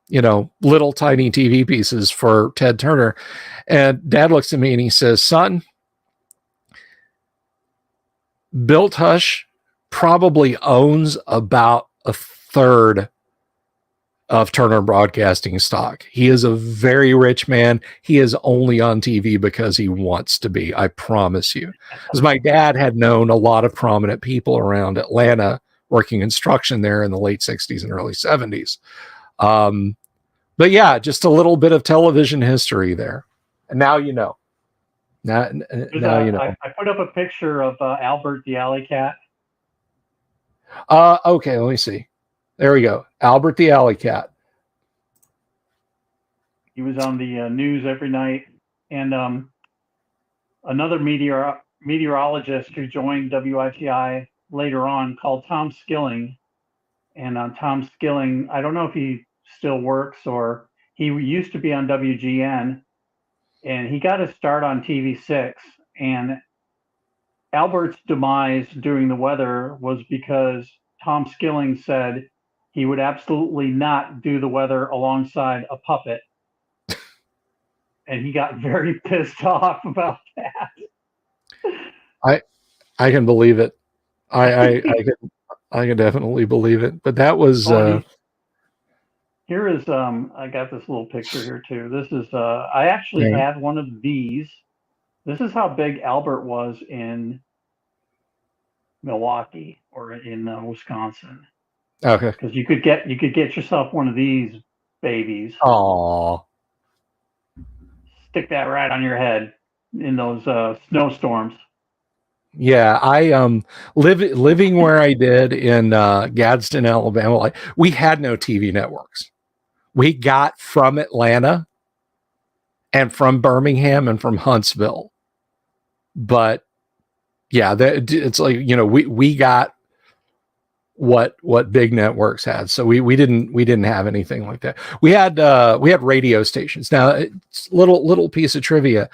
Speaker 1: you know, little tiny TV pieces for Ted Turner. And Dad looks at me and he says, son, Bill Tush probably owns about a third of Turner Broadcasting stock. He is a very rich man. He is only on TV because he wants to be, I promise you. Because my dad had known a lot of prominent people around Atlanta working construction there in the late 60s and early 70s. But yeah, just a little bit of television history there. And now you know. Now you know.
Speaker 2: I put up a picture of Albert the Alley Cat.
Speaker 1: Okay, let me see. There we go. Albert the Alley Cat.
Speaker 2: He was on the news every night. And another meteorologist who joined WITI later on, called Tom Skilling. And Tom Skilling, I don't know if he still works, or he used to be on WGN, and he got his start on TV6. And Albert's demise during the weather was because Tom Skilling said he would absolutely not do the weather alongside a puppet. And he got very pissed off about that.
Speaker 1: I can believe it. I can definitely believe it. But that was
Speaker 2: here is I got this little picture here too. This is I actually had one of these. This is how big Albert was in Milwaukee or in Wisconsin.
Speaker 1: Okay.
Speaker 2: Because you could get yourself one of these babies.
Speaker 1: Aww.
Speaker 2: Stick that right on your head in those snowstorms.
Speaker 1: Yeah, I living where I did in Gadsden, Alabama. Like, we had no TV networks. We got from Atlanta and from Birmingham and from Huntsville. but yeah, it's like, we got what big networks had. So we didn't have anything like that. We had radio stations. Now, it's little piece of trivia.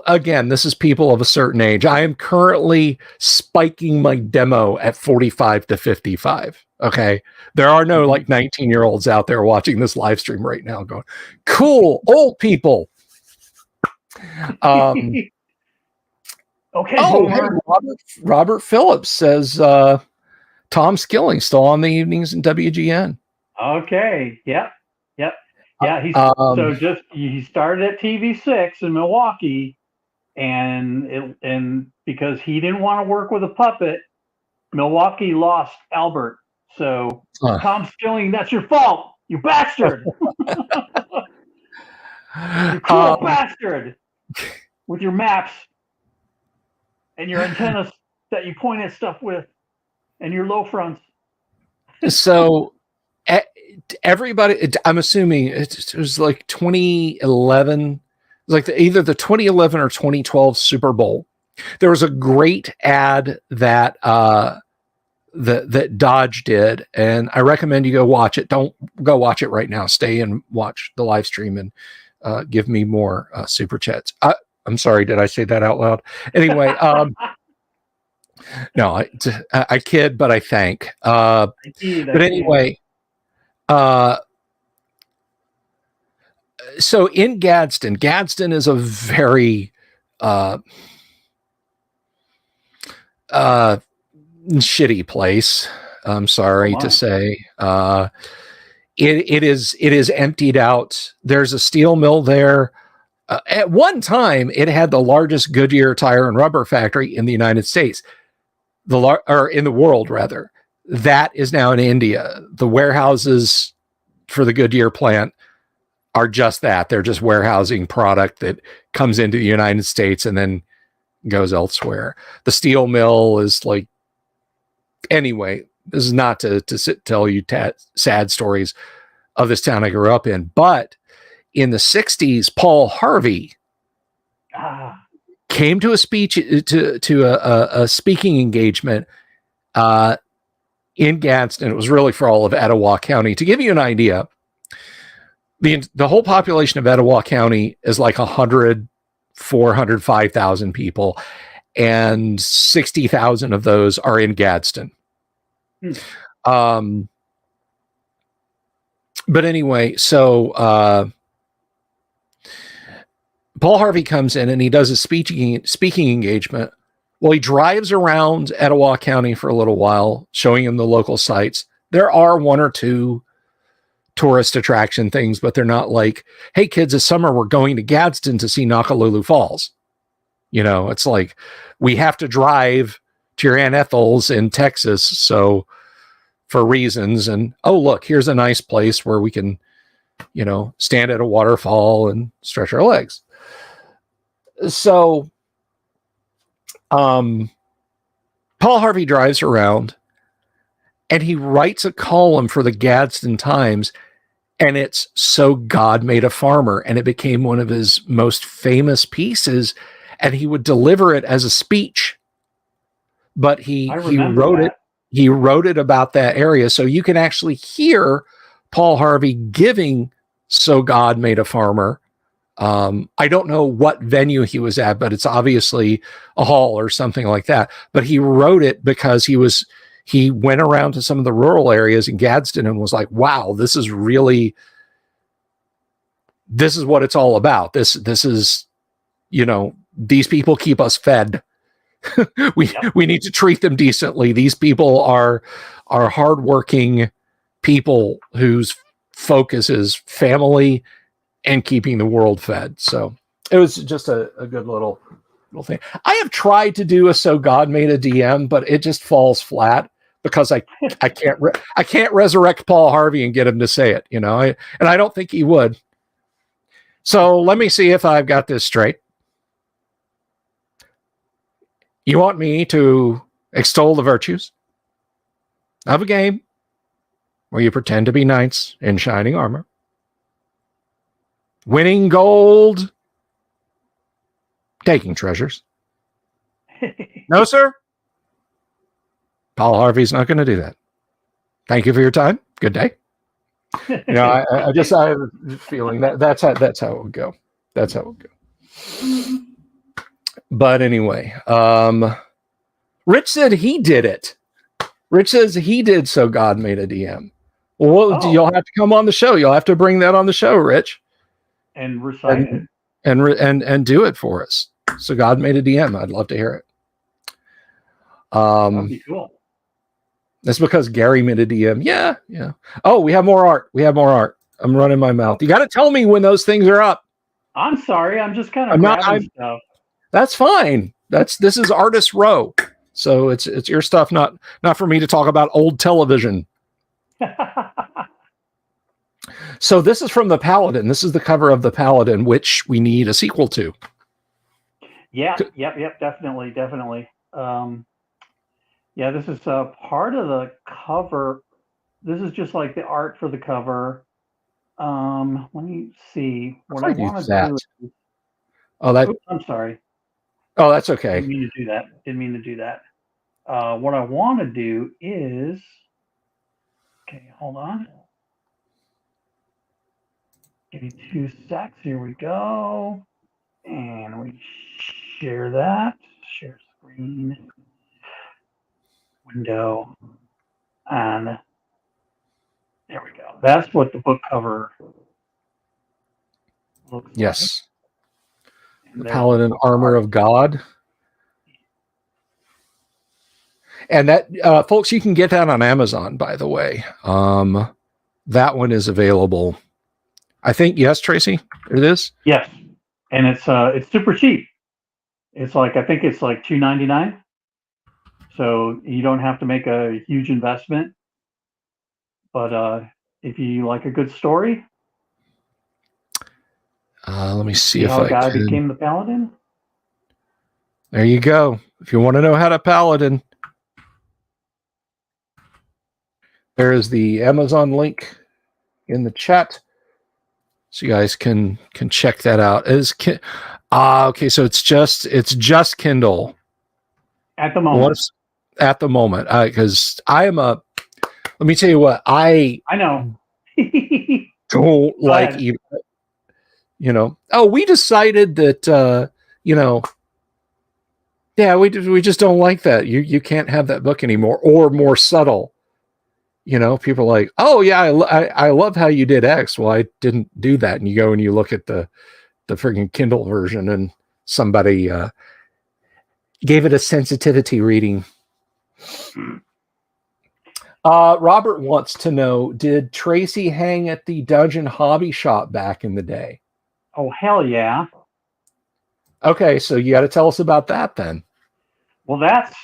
Speaker 1: Again, this is people of a certain age. I am currently spiking my demo at 45 to 55. Okay. There are no like 19-year-olds out there watching this live stream right now going, cool, old people.
Speaker 2: Okay.
Speaker 1: Oh, hey, Robert Phillips says Tom Skilling still on the evenings in WGN.
Speaker 2: Okay. Yep. Yeah. He started at TV6 in Milwaukee, and because he didn't want to work with a puppet, Milwaukee lost Albert. So Tom Skilling, that's your fault, you bastard. You cruel bastard with your maps and your antennas that you point at stuff with and your low fronts.
Speaker 1: So everybody, I'm assuming it was like 2011. It was like either the 2011 or 2012 Super Bowl. There was a great ad that that Dodge did, and I recommend you go watch it. Don't go watch it right now. Stay and watch the live stream and give me more super chats. I'm sorry, did I say that out loud? Anyway, no, I kid, but I thank. But anyway, so in Gadsden is a very shitty place. I'm sorry to say. It is emptied out. There's a steel mill there. At one time, it had the largest Goodyear tire and rubber factory in the United States, or in the world rather. That is now in India. The warehouses for the Goodyear plant are just that. They're just warehousing product that comes into the United States and then goes elsewhere. The steel mill is like, anyway, this is not to tell you sad stories of this town I grew up in, but in the 60s, Paul Harvey came to a speech to a speaking engagement in Gadsden. It was really for all of Etowah County. To give you an idea, the whole population of Etowah County is like 405,000 people, and 60,000 of those are in Gadsden. But anyway, so Paul Harvey comes in and he does a speaking engagement. Well, he drives around Etowah County for a little while, showing him the local sites. There are one or two tourist attraction things, but they're not like, hey kids, this summer we're going to Gadsden to see Nakalulu Falls. It's like, we have to drive to your Aunt Ethel's in Texas, so for reasons, and oh look, here's a nice place where we can, stand at a waterfall and stretch our legs. So Paul Harvey drives around and he writes a column for the Gadsden Times, and it's "So God Made a Farmer," and it became one of his most famous pieces, and he would deliver it as a speech. But he wrote it. He wrote it about that area, so you can actually hear Paul Harvey giving "So God Made a Farmer." I don't know what venue he was at, but it's obviously a hall or something like that. But he wrote it because he went around to some of the rural areas in Gadsden and was like, wow, this is what it's all about. This is, these people keep us fed. we need to treat them decently. These people are hardworking people whose focus is family and keeping the world fed. So it was just a good little thing. I have tried to do a "So God Made a DM," but it just falls flat because I can't resurrect Paul Harvey and get him to say it, and I don't think he would. So let me see if I've got this straight. You want me to extol the virtues of a game where you pretend to be knights in shining armor, Winning gold. Taking treasures. No, sir. Paul Harvey's not going to do that. Thank you for your time. Good day. I have a feeling that's how it would go. That's how it would go. But anyway, Rich said he did it. Rich says he did So God Made a DM. Well, you'll have to come on the show. You'll have to bring that on the show, Rich.
Speaker 2: And recite it.
Speaker 1: And do it for us. So God Made a DM. I'd love to hear it.
Speaker 2: That'd be cool.
Speaker 1: That's because Gary made a DM. Yeah. Oh, we have more art. I'm running my mouth. You got to tell me when those things are up.
Speaker 2: I'm sorry. I'm just kind of grabbing stuff.
Speaker 1: That's fine. This is Artist Row. So it's your stuff, not for me to talk about old television. So this is from the Paladin. This is the cover of the Paladin, which we need a sequel to.
Speaker 2: Yeah. Yep. Definitely. Yeah, this is part of the cover. This is just like the art for the cover. Let me see what I want to do. Oops, I'm sorry.
Speaker 1: Oh, that's okay.
Speaker 2: Didn't mean to do that. What I want to do is, okay, hold on. Give me 2 seconds. Here we go. And we share that. Share screen. Window. And there we go. That's what the book cover looks like.
Speaker 1: Yes. The Paladin Armor of God. And that, folks, you can get that on Amazon, by the way. That one is available. I think, yes, Tracy, it is?
Speaker 2: Yes. And it's super cheap. I think it's like $2.99. So you don't have to make a huge investment. But if you like a good story,
Speaker 1: let me see if
Speaker 2: how
Speaker 1: I
Speaker 2: a guy
Speaker 1: can.
Speaker 2: became the Paladin.
Speaker 1: There you go. If you want to know how to Paladin, there is the Amazon link in the chat, so you guys can check that out. Okay, so it's just Kindle
Speaker 2: at the moment.
Speaker 1: At the moment, because I am a. Let me tell you what I
Speaker 2: know.
Speaker 1: don't like even. We decided that we just don't like that. You can't have that book anymore, or more subtle. People are like, oh yeah, I love how you did X. Well, I didn't do that. And you go and you look at the freaking Kindle version, and somebody gave it a sensitivity reading. Robert wants to know, did Tracy hang at the Dungeon Hobby Shop back in the day?
Speaker 2: Oh, hell yeah.
Speaker 1: Okay, so you got to tell us about that then.
Speaker 2: Well, that's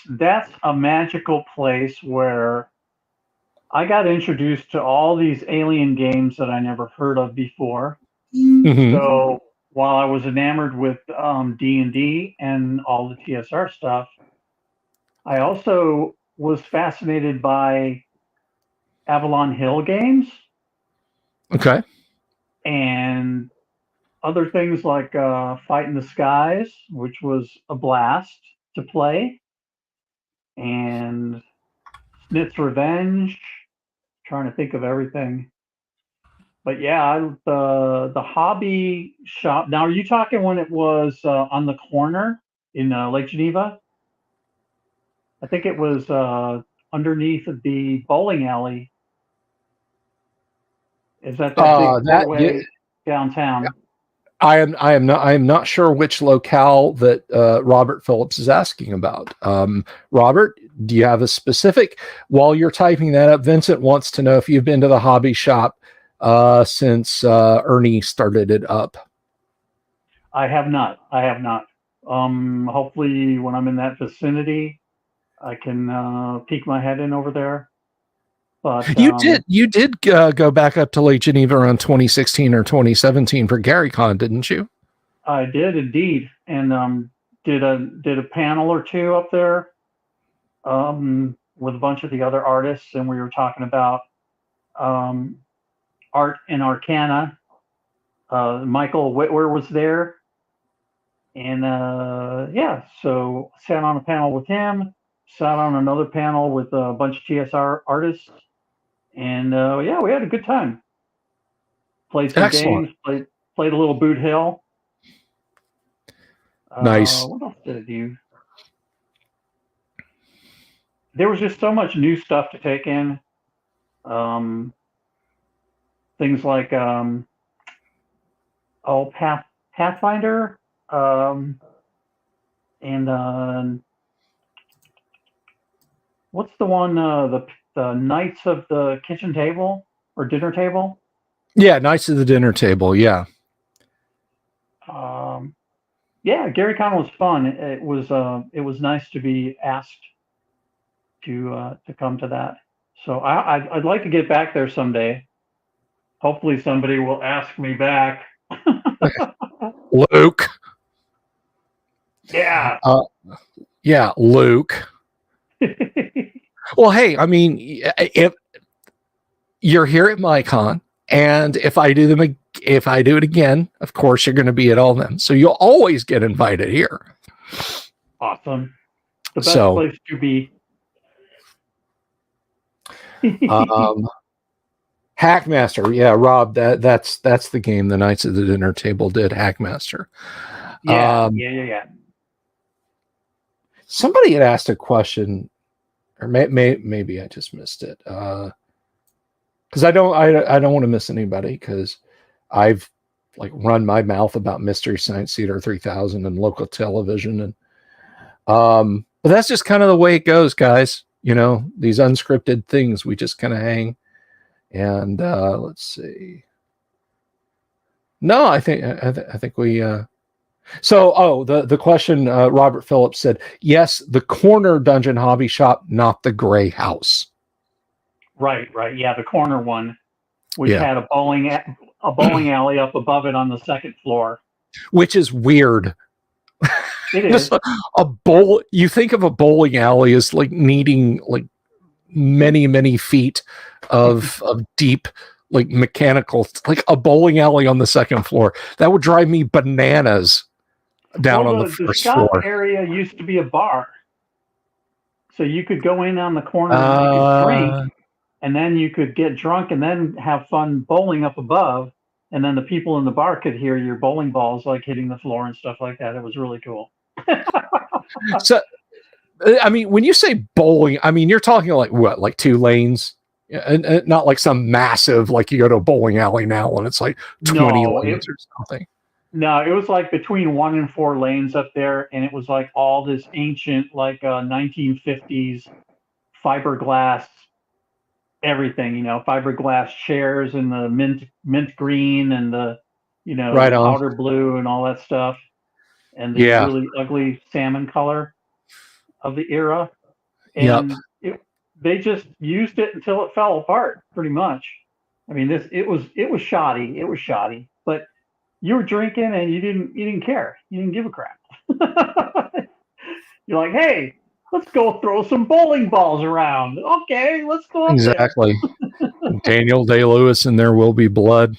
Speaker 2: a magical place where I got introduced to all these alien games that I never heard of before. Mm-hmm. So while I was enamored with D&D and all the TSR stuff, I also was fascinated by Avalon Hill games.
Speaker 1: Okay.
Speaker 2: And other things like Fight in the Skies, which was a blast to play, and Smith's Revenge. Trying to think of everything. But yeah, the hobby shop. Now, are you talking when it was on the corner in Lake Geneva? I think it was underneath the bowling alley. Is that big doorway downtown?
Speaker 1: I am not sure which locale that Robert Phillips is asking about. Robert, do you have a specific? While you're typing that up, Vincent wants to know if you've been to the hobby shop since Ernie started it up.
Speaker 2: I have not. Hopefully, when I'm in that vicinity, I can peek my head in over there. But
Speaker 1: you did go back up to Lake Geneva around 2016 or 2017 for GaryCon, didn't you?
Speaker 2: I did indeed, and did a panel or two up there with a bunch of the other artists, and we were talking about art and arcana, Michael Whitwer was there. And so sat on a panel with him, sat on another panel with a bunch of TSR artists. And we had a good time. Played some
Speaker 1: Excellent.
Speaker 2: games, played a little Boot Hill.
Speaker 1: Nice.
Speaker 2: What else did I do? There was just so much new stuff to take in. Things like Pathfinder, and what's the one? The Knights of the Kitchen Table or Dinner Table?
Speaker 1: Yeah, Knights of the Dinner Table. Yeah.
Speaker 2: Gary Con was fun. It was nice to be asked to come to that. So I'd like to get back there someday. Hopefully somebody will ask me back.
Speaker 1: Luke.
Speaker 2: Yeah.
Speaker 1: Yeah, Luke. Well, hey, I mean, if you're here at MyCon, and if I do it again, of course you're going to be at all of them. So you'll always get invited here.
Speaker 2: Awesome. The best place to be.
Speaker 1: Hackmaster, yeah, Rob, that's the game the Knights of the Dinner Table did. Hackmaster.
Speaker 2: Yeah.
Speaker 1: Somebody had asked a question, or maybe I just missed it. Because I don't want to miss anybody, because I've run my mouth about Mystery Science Theater 3000 and local television, and but that's just kind of the way it goes, guys. You know, these unscripted things, we just kind of hang. And let's see. No, I think we. So, the question, Robert Phillips said, yes, the corner dungeon hobby shop, not the gray house.
Speaker 2: Right. Yeah, the corner one, which had a bowling alley up above it on the second floor,
Speaker 1: which is weird.
Speaker 2: It is
Speaker 1: You think of a bowling alley as needing many feet of deep mechanical, a bowling alley on the second floor. That would drive me bananas down on the first floor.
Speaker 2: The shop area used to be a bar, so you could go in on the corner and take a drink, and then you could get drunk and then have fun bowling up above, and then the people in the bar could hear your bowling balls hitting the floor and stuff like that. It was really cool.
Speaker 1: So, I mean, when you say bowling, I mean, you're talking what, 2 lanes? And not some massive, you go to a bowling alley now and it's 20 lanes or something.
Speaker 2: No, it was between 1 and 4 lanes up there, and it was all this ancient 1950s fiberglass everything, fiberglass chairs and the mint green and the powder blue and all that stuff, and the really ugly salmon color of the era. And they just used it until it fell apart, pretty much. I mean, it was shoddy. It was shoddy, but you were drinking and you didn't care. You didn't give a crap. You're like, hey, let's go throw some bowling balls around. Okay, let's go up
Speaker 1: exactly. Daniel Day-Lewis and There Will Be Blood.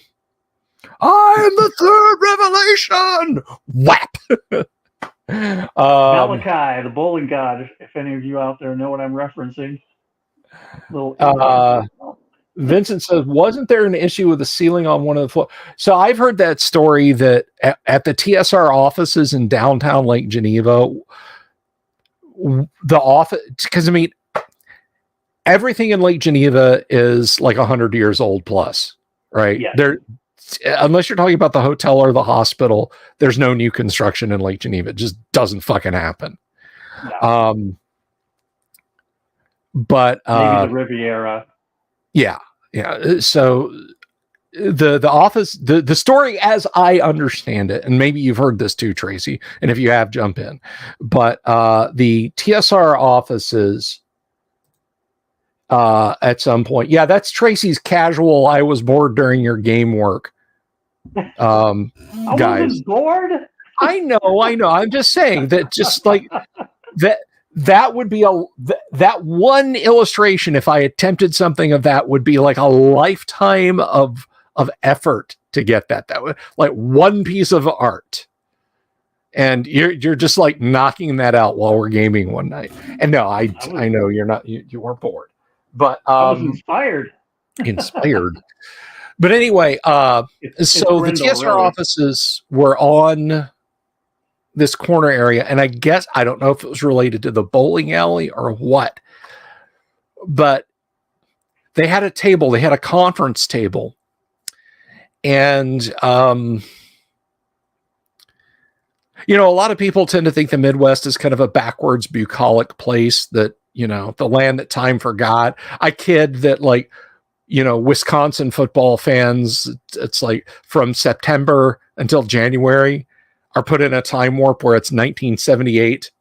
Speaker 1: I am the third revelation. Whap.
Speaker 2: Malachi, the bowling god. If any of you out there know what I'm referencing.
Speaker 1: Vincent says, wasn't there an issue with the ceiling on one of the floors? So I've heard that story that at the TSR offices in downtown Lake Geneva, the office, because I mean, everything in Lake Geneva is 100 years old plus, right?
Speaker 2: Yes.
Speaker 1: Unless you're talking about the hotel or the hospital, there's no new construction in Lake Geneva. It just doesn't fucking happen. No. But
Speaker 2: maybe the Riviera.
Speaker 1: Yeah. So the office, the story as I understand it, and maybe you've heard this too, Tracy, and if you have, jump in. But the TSR offices at some point, that's Tracy's casual. I was bored during your game work.
Speaker 2: I wasn't bored.
Speaker 1: I know. I'm just saying that, just that would be that one illustration. If I attempted something of that, would be a lifetime of of effort to get that. That was like one piece of art. And you're just like knocking that out while we're gaming one night. And no, I know you're not, you weren't bored, but
Speaker 2: I was inspired.
Speaker 1: Inspired. But anyway,
Speaker 2: it's
Speaker 1: so the
Speaker 2: Grendel,
Speaker 1: TSR
Speaker 2: really.
Speaker 1: offices were on this corner area, and I guess I don't know if it was related to the bowling alley or what, but they had a table, they had a conference table, and you know, a lot of people tend to think the Midwest is kind of a backwards, bucolic place that, you know, the land that time forgot. I kid that, like, you know, Wisconsin football fans, it's like from September until January are put in a time warp where it's 1978,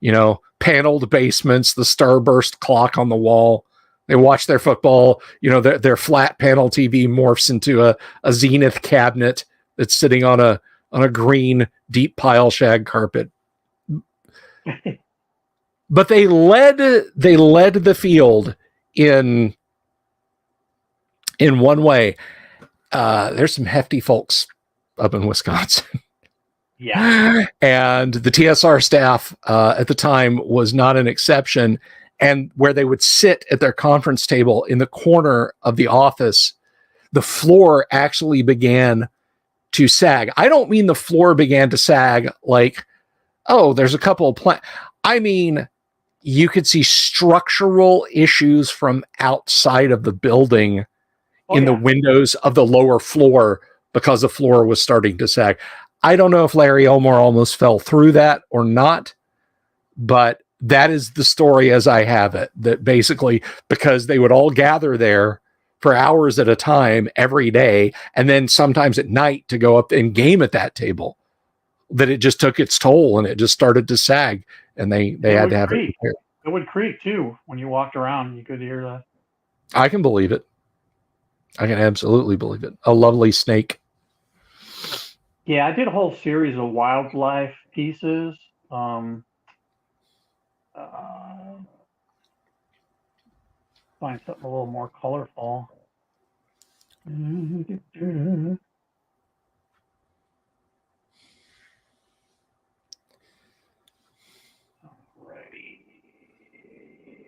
Speaker 1: you know, paneled basements, the starburst clock on the wall. They watch their football, you know, their flat panel TV morphs into a Zenith cabinet that's sitting on a green deep pile shag carpet. But they led the field in one way. There's some hefty folks up in Wisconsin.
Speaker 2: Yeah.
Speaker 1: And the TSR staff at the time was not an exception. And where they would sit at their conference table in the corner of the office, the floor actually began to sag. I don't mean the floor began to sag like, oh, there's a couple of I mean, you could see structural issues from outside of the building the windows of the lower floor because the floor was starting to sag. I don't know if Larry Elmore almost fell through that or not, but that is the story as I have it, that basically because they would all gather there for hours at a time every day, and then sometimes at night to go up and game at that table, that it just took its toll and it just started to sag, and they had to have it repaired.
Speaker 2: It would creak too when you walked around. You could hear that.
Speaker 1: I can believe it. I can absolutely believe it. A lovely snake.
Speaker 2: Yeah, I did a whole series of wildlife pieces. Find something a little more colorful. Alrighty,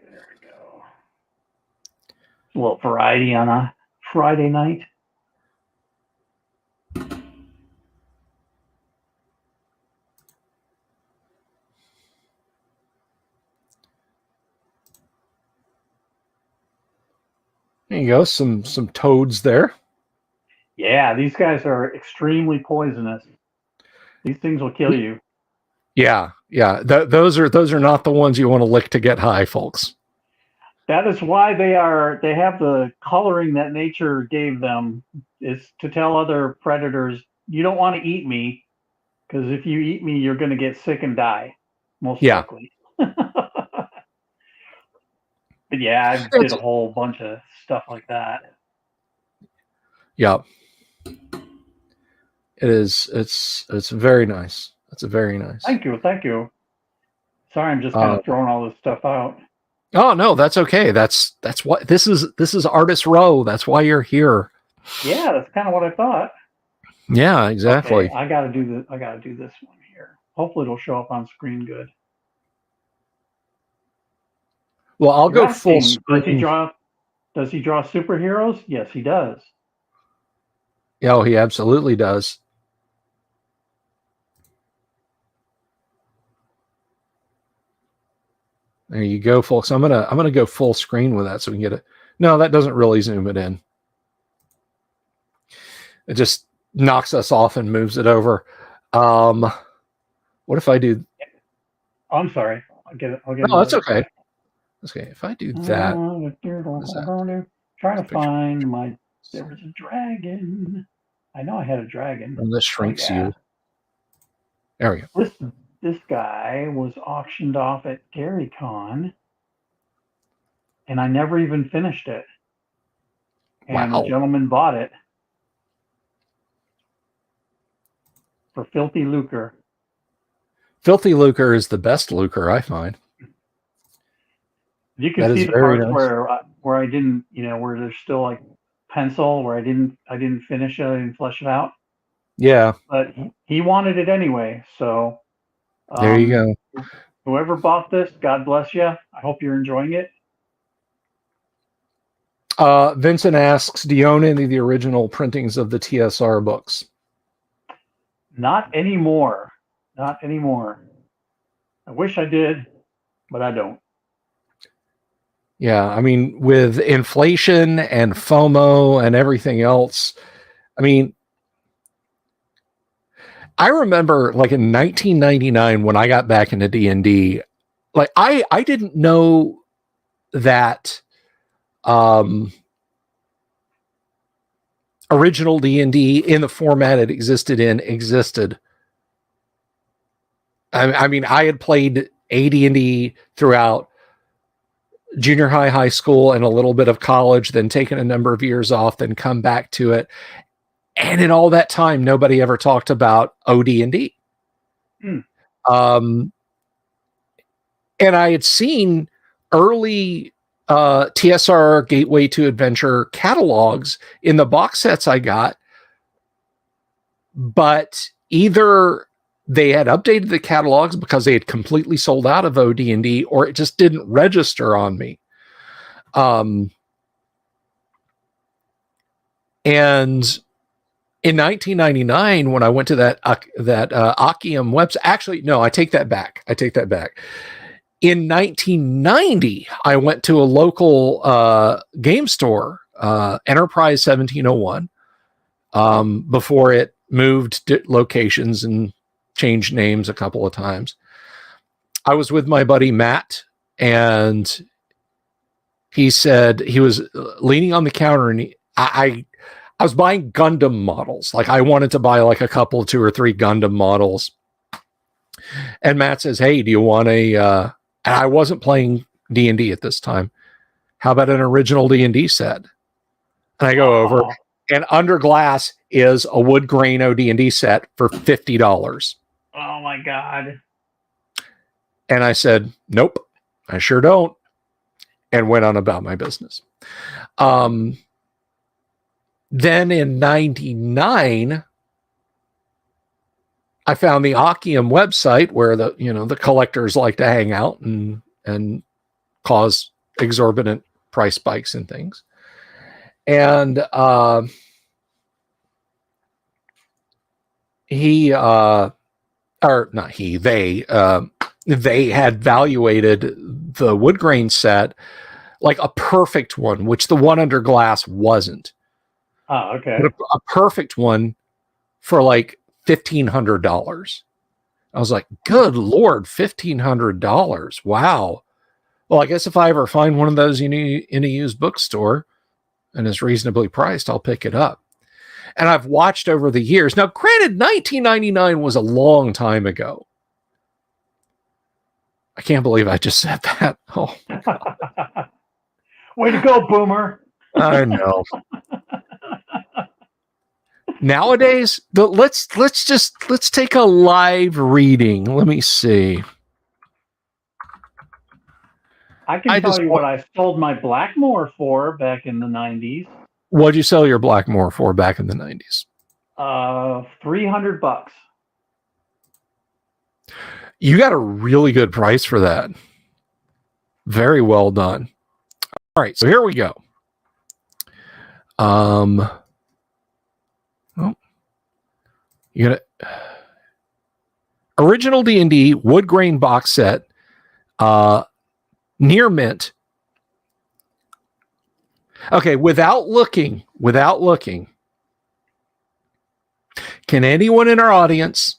Speaker 2: there we go. A little variety on a Friday night.
Speaker 1: There you go. Some toads there.
Speaker 2: Yeah, these guys are extremely poisonous. These things will kill you.
Speaker 1: Yeah. Those are not the ones you want to lick to get high, folks.
Speaker 2: That is why they have the coloring that nature gave them, is to tell other predators, you don't want to eat me, because if you eat me, you're going to get sick and die, most likely. But yeah, I did a whole bunch of stuff like that.
Speaker 1: Yeah. It is. It's very nice. It's a very nice.
Speaker 2: Thank you. Sorry, I'm just kind of throwing all this stuff out.
Speaker 1: Oh no, that's okay. That's what this is Artist Row. That's why you're here.
Speaker 2: Yeah, that's kind of what I thought.
Speaker 1: Yeah, exactly.
Speaker 2: Okay, I gotta do this one here. Hopefully it'll show up on screen good.
Speaker 1: Well, I'll go full screen.
Speaker 2: Does he draw superheroes? Yes, he does.
Speaker 1: Yeah, he absolutely does. There you go, folks. I'm gonna go full screen with that so we can get it. No, that doesn't really zoom it in. It just knocks us off and moves it over. What if I do?
Speaker 2: Oh, I'm sorry. I'll get it.
Speaker 1: No, that's okay. Okay, if I do that,
Speaker 2: trying to find my. There was a dragon. I know I had a dragon.
Speaker 1: And this shrinks you. There we go.
Speaker 2: This guy was auctioned off at GaryCon, and I never even finished it. And the gentleman bought it for filthy lucre.
Speaker 1: Filthy lucre is the best lucre, I find.
Speaker 2: You can see the parts where I didn't, where there's still like pencil where I didn't finish it, I didn't flesh it out.
Speaker 1: Yeah,
Speaker 2: But he wanted it anyway. So
Speaker 1: there you go.
Speaker 2: whoever bought this, God bless you. I hope you're enjoying it.
Speaker 1: Vincent asks, do you own any of the original printings of the TSR books?
Speaker 2: Not anymore. Not anymore. I wish I did, but I don't.
Speaker 1: Yeah, I mean, with inflation and FOMO and everything else, I mean, I remember like in 1999 when I got back into D&D, like I didn't know that original D&D in the format it existed in existed. I mean, I had played AD&D throughout junior high, high school, and a little bit of college, then taken a number of years off, then come back to it. And in all that time, nobody ever talked about OD&D. And I had seen early TSR Gateway to Adventure catalogs in the box sets I got, but either they had updated the catalogs because they had completely sold out of OD&D, or it just didn't register on me. And in 1999, when I went to that Akium website, actually, no, I take that back. In 1990, I went to a local game store, Enterprise 1701, before it moved locations and changed names a couple of times. I was with my buddy Matt, and he said he was leaning on the counter, and I was buying Gundam models. Like I wanted to buy like a couple, 2 or 3 Gundam models. And Matt says, "Hey, do you want a?" And I wasn't playing D&D at this time. How about an original D&D set? And I go over, and under glass is a wood grain OD&D set for $50.
Speaker 2: Oh my God.
Speaker 1: And I said, "Nope, I sure don't," and went on about my business. Then in 99, I found the Akium website where the collectors like to hang out and cause exorbitant price spikes and things. And they had valuated the wood grain set like a perfect one, which the one under glass wasn't.
Speaker 2: Oh, okay.
Speaker 1: But a perfect one for like $1,500. I was like, good Lord, $1,500. Wow. Well, I guess if I ever find one of those in a used bookstore and is reasonably priced, I'll pick it up. And I've watched over the years. Now, granted, 1999 was a long time ago. I can't believe I just said that. Oh,
Speaker 2: way to go, Boomer.
Speaker 1: I know. Nowadays, let's take a live reading. Let me see.
Speaker 2: I can tell you what I sold my Blackmore for back in the 90s.
Speaker 1: What'd you sell your Blackmore for back in the 90s?
Speaker 2: $300.
Speaker 1: You got a really good price for that. Very well done. All right, so here we go. You got original D&D wood grain box set, near mint. Okay, without looking, can anyone in our audience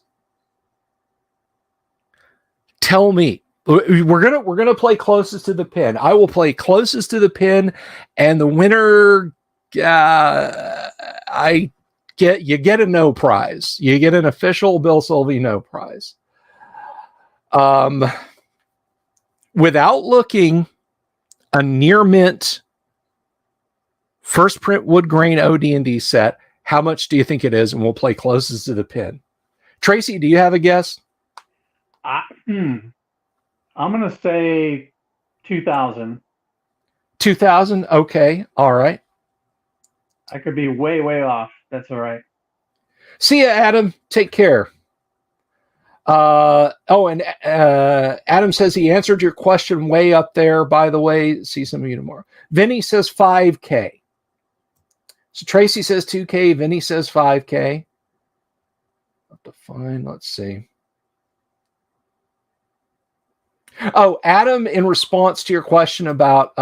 Speaker 1: tell me? We're gonna play closest to the pin. I will play closest to the pin, and the winner, you get a no prize. You get an official Bill Sylvie no prize. Without looking, a near mint first print wood grain OD&D set. How much do you think it is? And we'll play closest to the pin. Tracy, do you have a guess?
Speaker 2: I'm going to say 2,000.
Speaker 1: 2,000. Okay. All right.
Speaker 2: I could be way, way off. That's all right.
Speaker 1: See ya, Adam. Take care. And Adam says he answered your question way up there, by the way. See some of you tomorrow. Vinny says 5K. So Tracy says 2K. Vinny says 5K. Have to find, let's see. Oh, Adam, in response to your question about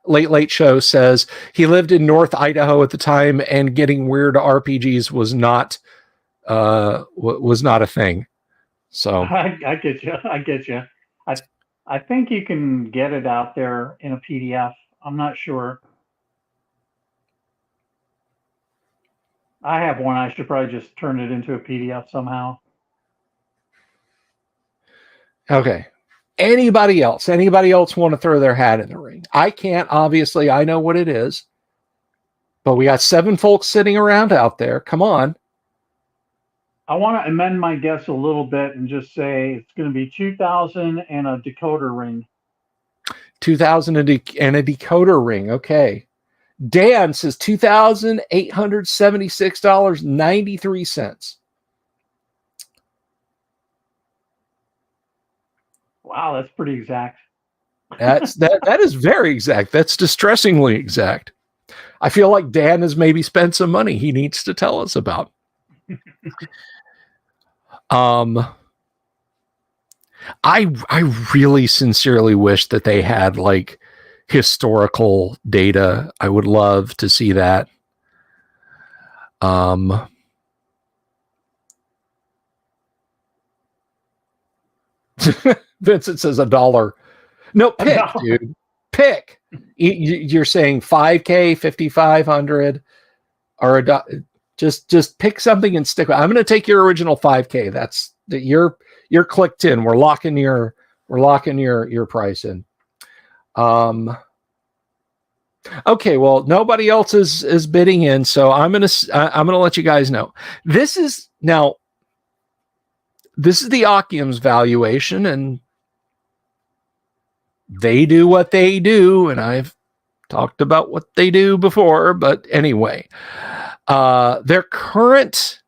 Speaker 1: Late Show, says he lived in North Idaho at the time, and getting weird RPGs was not a thing. So
Speaker 2: I get you. I get you. I think you can get it out there in a PDF. I'm not sure. I have one. I should probably just turn it into a PDF somehow.
Speaker 1: Okay. Anybody else want to throw their hat in the ring? I can't, obviously. I know what it is. But we got 7 folks sitting around out there. Come on.
Speaker 2: I want to amend my guess a little bit and just say it's going to be 2,000 and a decoder ring.
Speaker 1: 2,000 and a decoder ring. Okay. Dan says $2,876.93.
Speaker 2: Wow, that's pretty exact.
Speaker 1: That is very exact. That's distressingly exact. I feel like Dan has maybe spent some money he needs to tell us about. I really sincerely wish that they had like historical data. I would love to see that. Vincent says $1. No, pick, dude. Pick. You're saying 5K, 5,500, or just pick something and stick with. I'm going to take your original 5K. That's you're clicked in. We're locking your price in. Okay, well, nobody else is bidding in, so I'm gonna let you guys know. This is the Occam's valuation, and they do what they do, and I've talked about what they do before, but anyway, their current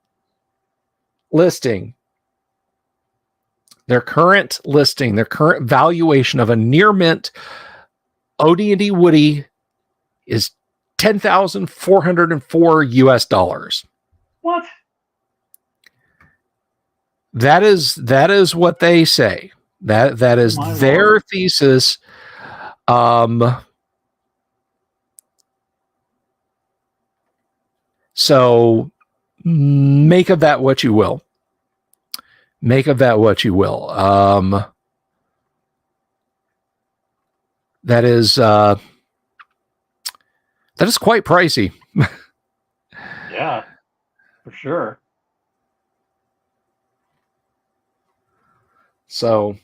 Speaker 1: valuation of a near mint OD&D Woody is $10,404 US.
Speaker 2: What?
Speaker 1: That is what they say. That is their Lord. Thesis. So make of that what you will. That is quite pricey.
Speaker 2: Yeah, for sure.
Speaker 1: So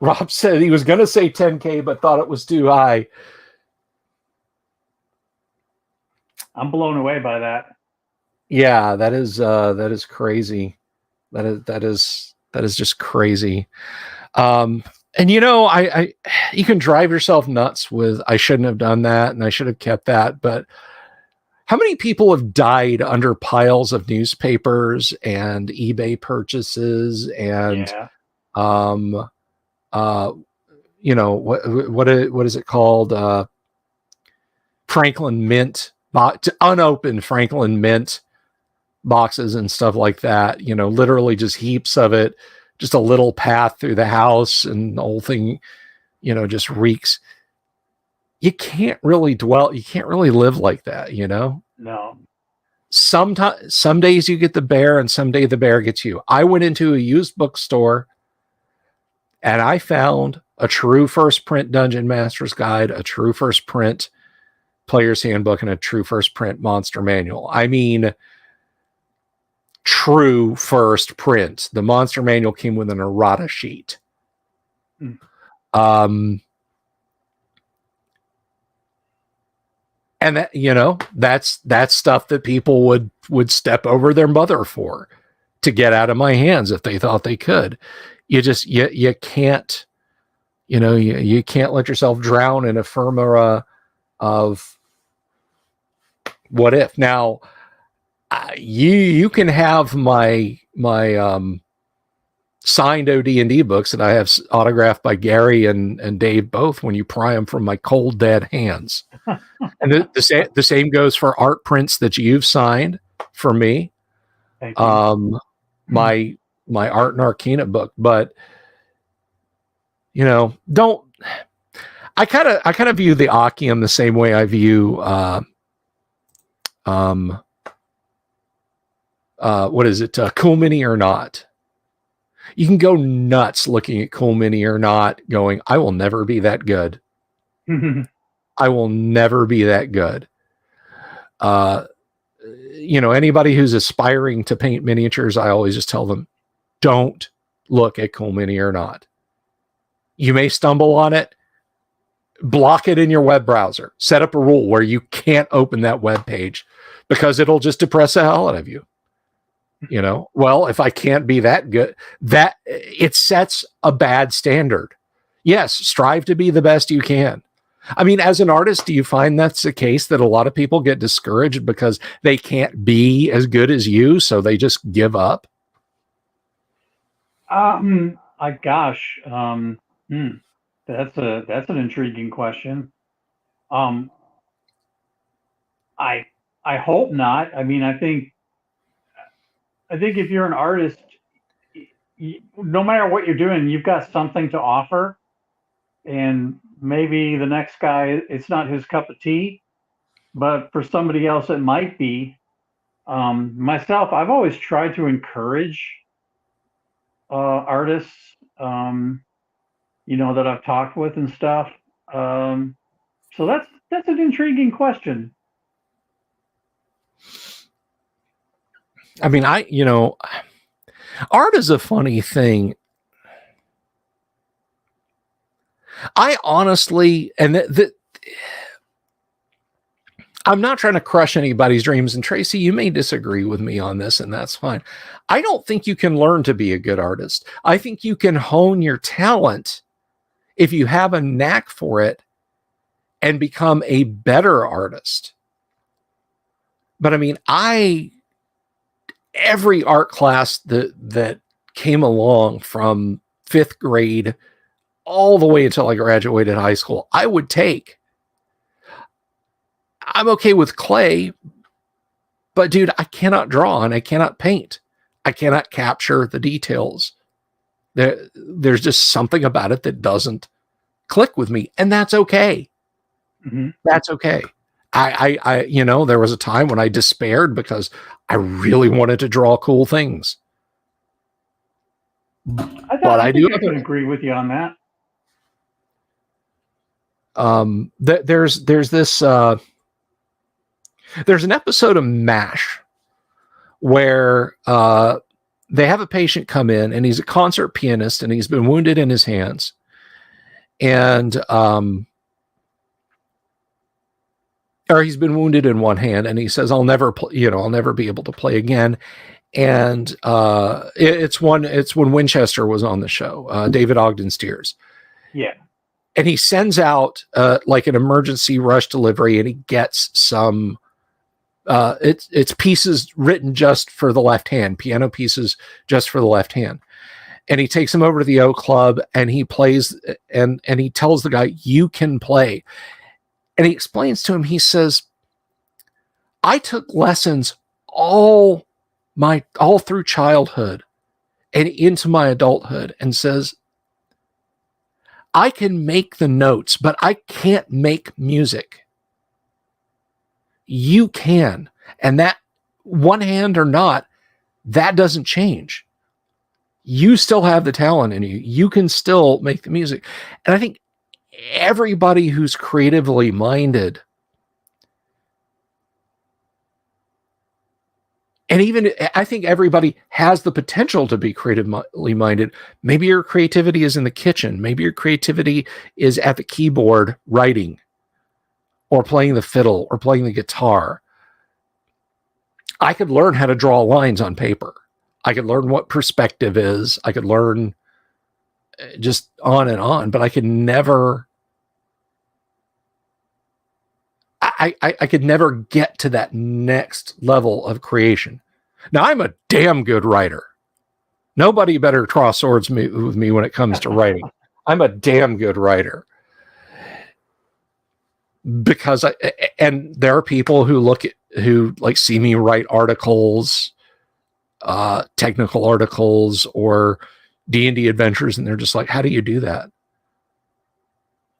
Speaker 1: Rob said he was going to say 10K, but thought it was too high.
Speaker 2: I'm blown away by that.
Speaker 1: Yeah, that is crazy. That is just crazy. And you know, you can drive yourself nuts with I shouldn't have done that and I should have kept that, but how many people have died under piles of newspapers and eBay purchases and you know, what is it called? Franklin Mint, unopened Franklin Mint boxes and stuff like that, you know, literally just heaps of it, just a little path through the house and the whole thing, you know, just reeks. You can't really live like that, you know?
Speaker 2: No.
Speaker 1: Some days you get the bear and someday the bear gets you. I went into a used bookstore and I found a true first print Dungeon Master's Guide, a true first print Player's Handbook, and a true first print Monster Manual. I mean, true first print. The Monster Manual came with an errata sheet. And that, you know, that's stuff that people would step over their mother for to get out of my hands if they thought they could. You can't, you know, you can't let yourself drown in ephemera of what if. Now, you can have my signed OD&D books that I have autographed by Gary and Dave both when you pry them from my cold dead hands. And the same goes for art prints that you've signed for me.
Speaker 2: Thank you.
Speaker 1: My Art and Arcana book, but don't. I kind of view the Akium the same way I view what is it? Cool Mini or Not. You can go nuts looking at Cool Mini or Not, going, I will never be that good. I will never be that good. Anybody who's aspiring to paint miniatures, I always just tell them, don't look at Cool Mini or Not. You may stumble on it. Block it in your web browser. Set up a rule where you can't open that web page because it'll just depress the hell out of you. Well, if I can't be that good, that it sets a bad standard. Yes, strive to be the best you can. I mean, as an artist, do you find that's the case, that a lot of people get discouraged because they can't be as good as you, so they just give up?
Speaker 2: That's an intriguing question. I hope not. I mean, I think if you're an artist, no matter what you're doing, you've got something to offer, and maybe the next guy, it's not his cup of tea, but for somebody else, it might be. Myself, I've always tried to encourage artists, that I've talked with and stuff. So that's an intriguing question.
Speaker 1: I mean, art is a funny thing. I honestly, I'm not trying to crush anybody's dreams, and Tracy, you may disagree with me on this, and that's fine. I don't think you can learn to be a good artist. I think you can hone your talent if you have a knack for it and become a better artist. But I mean, every art class that came along from 5th grade all the way until I graduated high school, I would take. I'm okay with clay, but dude, I cannot draw and I cannot paint. I cannot capture the details. There's just something about it that doesn't click with me, and that's okay.
Speaker 2: Mm-hmm.
Speaker 1: That's okay. I there was a time when I despaired because I really wanted to draw cool things.
Speaker 2: I think I could agree with you on that.
Speaker 1: There's this there's an episode of MASH where they have a patient come in, and he's a concert pianist, and he's been wounded in his hands, and or he's been wounded in one hand, and he says, I'll never be able to play again. And it's when Winchester was on the show, David Ogden Steers.
Speaker 2: Yeah.
Speaker 1: And he sends out like an emergency rush delivery, and he gets some it's pieces written just for the left hand, piano pieces just for the left hand. And he takes him over to the O Club, and he plays, and he tells the guy, you can play. And he explains to him, he says, I took lessons all through childhood and into my adulthood, and says, I can make the notes, but I can't make music. You can. And that, one hand or not, that doesn't change. You still have the talent in you. You can still make the music. And I think everybody who's creatively minded, and even I think everybody has the potential to be creatively minded. Maybe your creativity is in the kitchen. Maybe your creativity is at the keyboard writing, or playing the fiddle, or playing the guitar. I could learn how to draw lines on paper. I could learn what perspective is. I could learn just on and on, but I could never I could never get to that next level of creation. Now, I'm a damn good writer. Nobody better cross swords with me when it comes to writing. I'm a damn good writer. Because and there are people who see me write articles, technical articles or D&D adventures, and they're just like, how do you do that?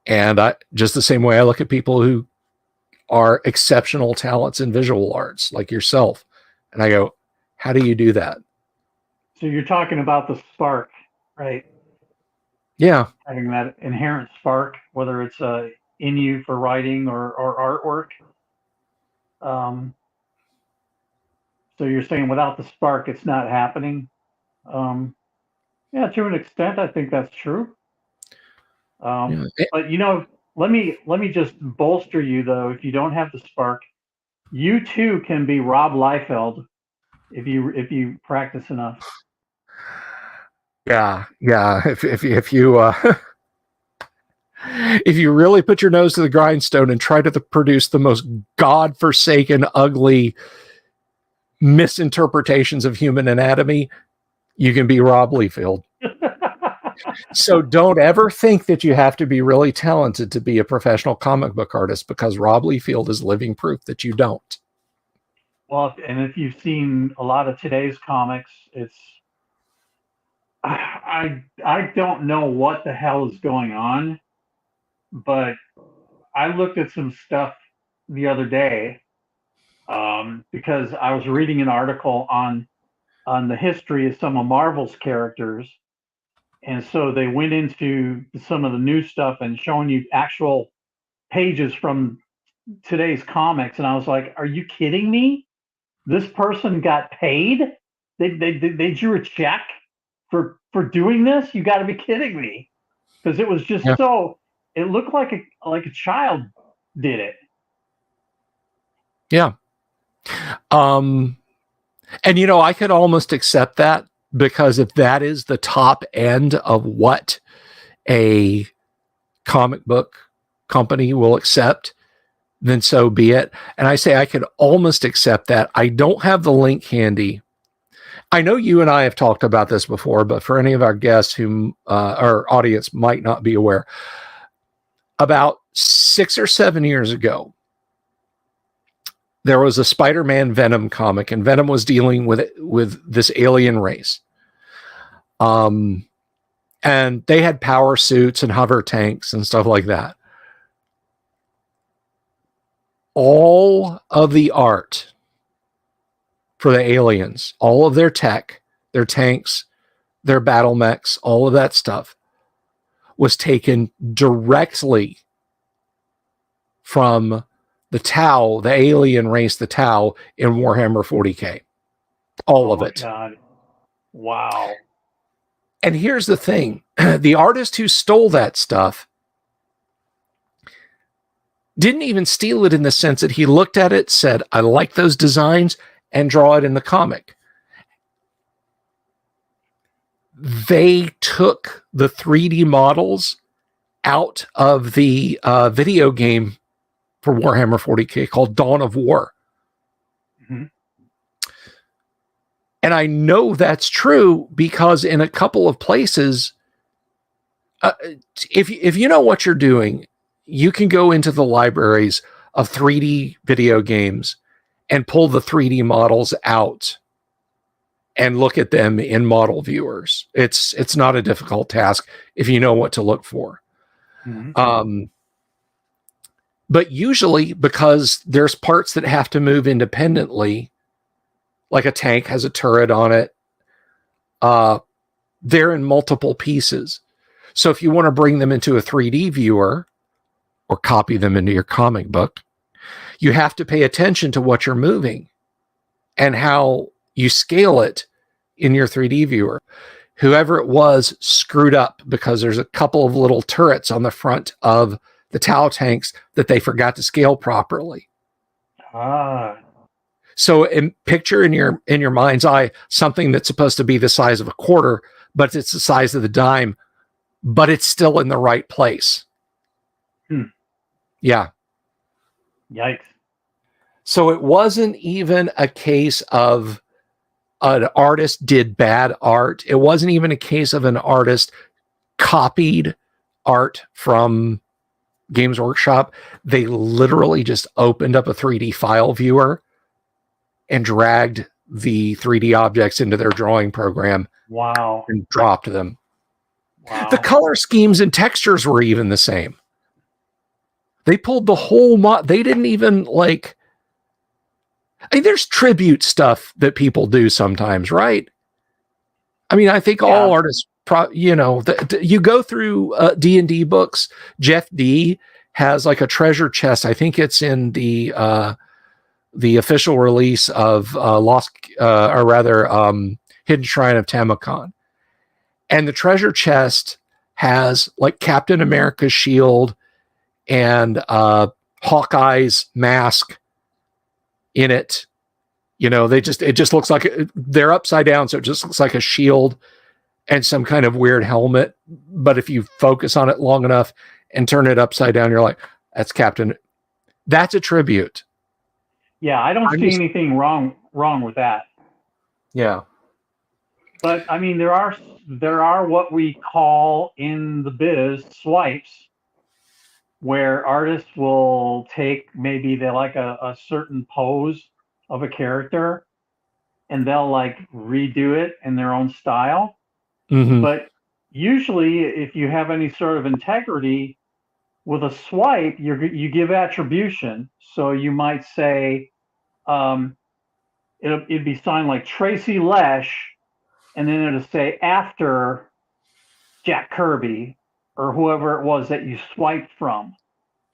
Speaker 1: And just the same way I look at people who are exceptional talents in visual arts, like yourself. And I go, how do you do that?
Speaker 2: So you're talking about the spark, right?
Speaker 1: Yeah.
Speaker 2: Having that inherent spark, whether it's in you for writing or artwork. So you're saying without the spark, it's not happening. Yeah, to an extent, I think that's true.
Speaker 1: Yeah.
Speaker 2: But let me just bolster you though. If you don't have the spark, you too can be Rob Liefeld if you practice enough.
Speaker 1: Yeah. If you if you really put your nose to the grindstone and try to produce the most godforsaken, ugly misinterpretations of human anatomy, you can be Rob Liefeld. So don't ever think that you have to be really talented to be a professional comic book artist, because Rob Liefeld is living proof that you don't.
Speaker 2: Well, and if you've seen a lot of today's comics, I don't know what the hell is going on, but I looked at some stuff the other day because I was reading an article on the history of some of Marvel's characters. And so they went into some of the new stuff and showing you actual pages from today's comics. And I was like, are you kidding me? This person got paid? They drew a check for doing this? You got to be kidding me. Because it was just it looked like a child did it.
Speaker 1: Yeah. And I could almost accept that, because if that is the top end of what a comic book company will accept, then so be it. And I say I could almost accept that. I don't have the link handy. I know you and I have talked about this before, but for any of our guests who our audience might not be aware, about 6 or 7 years ago, there was a Spider-Man Venom comic, and Venom was dealing with this alien race. And they had power suits and hover tanks and stuff like that. All of the art for the aliens, all of their tech, their tanks, their battle mechs, all of that stuff was taken directly from the Tau, the alien race, the Tau in Warhammer 40K. All of it.
Speaker 2: God. Wow.
Speaker 1: And here's the thing. The artist who stole that stuff didn't even steal it in the sense that he looked at it, said, I like those designs, and draw it in the comic. They took the 3D models out of the video game for Warhammer 40K called Dawn of War.
Speaker 2: Mm-hmm.
Speaker 1: And I know that's true because in a couple of places, if you know what you're doing, you can go into the libraries of 3D video games and pull the 3D models out and look at them in model viewers. It's not a difficult task if you know what to look for. Mm-hmm. But usually, because there's parts that have to move independently, like a tank has a turret on it, they're in multiple pieces. So if you want to bring them into a 3D viewer or copy them into your comic book, you have to pay attention to what you're moving and how you scale it in your 3D viewer. Whoever it was screwed up because there's a couple of little turrets on the front of the Tau tanks that they forgot to scale properly. So picture in your mind's eye something that's supposed to be the size of a quarter, but it's the size of the dime, but it's still in the right place. Yeah.
Speaker 2: Yikes.
Speaker 1: So it wasn't even a case of an artist did bad art. It wasn't even a case of an artist copied art from Games Workshop. They literally just opened up a 3D file viewer and dragged the 3D objects into their drawing program.
Speaker 2: Wow.
Speaker 1: And dropped them.
Speaker 2: Wow.
Speaker 1: The color schemes and textures were even the same. They pulled the whole they didn't even like. I mean, there's tribute stuff that people do sometimes, right? I mean, I think all artists, you go through D&D books. Jeff D has like a treasure chest. I think it's in the official release of Hidden Shrine of Tamacon. And the treasure chest has like Captain America's shield and Hawkeye's mask in it. It just looks like they're upside down, so it just looks like a shield and some kind of weird helmet. But if you focus on it long enough and turn it upside down, you're like, that's Captain. That's a tribute.
Speaker 2: Yeah, I don't see anything wrong with that.
Speaker 1: Yeah.
Speaker 2: But I mean, there are what we call in the biz swipes, where artists will take, maybe they like a certain pose of a character and they'll like redo it in their own style.
Speaker 1: Mm-hmm.
Speaker 2: But usually if you have any sort of integrity with a swipe, you give attribution. So you might say, it'd be signed like Tracy Lesch, and then it'll say after Jack Kirby or whoever it was that you swiped from.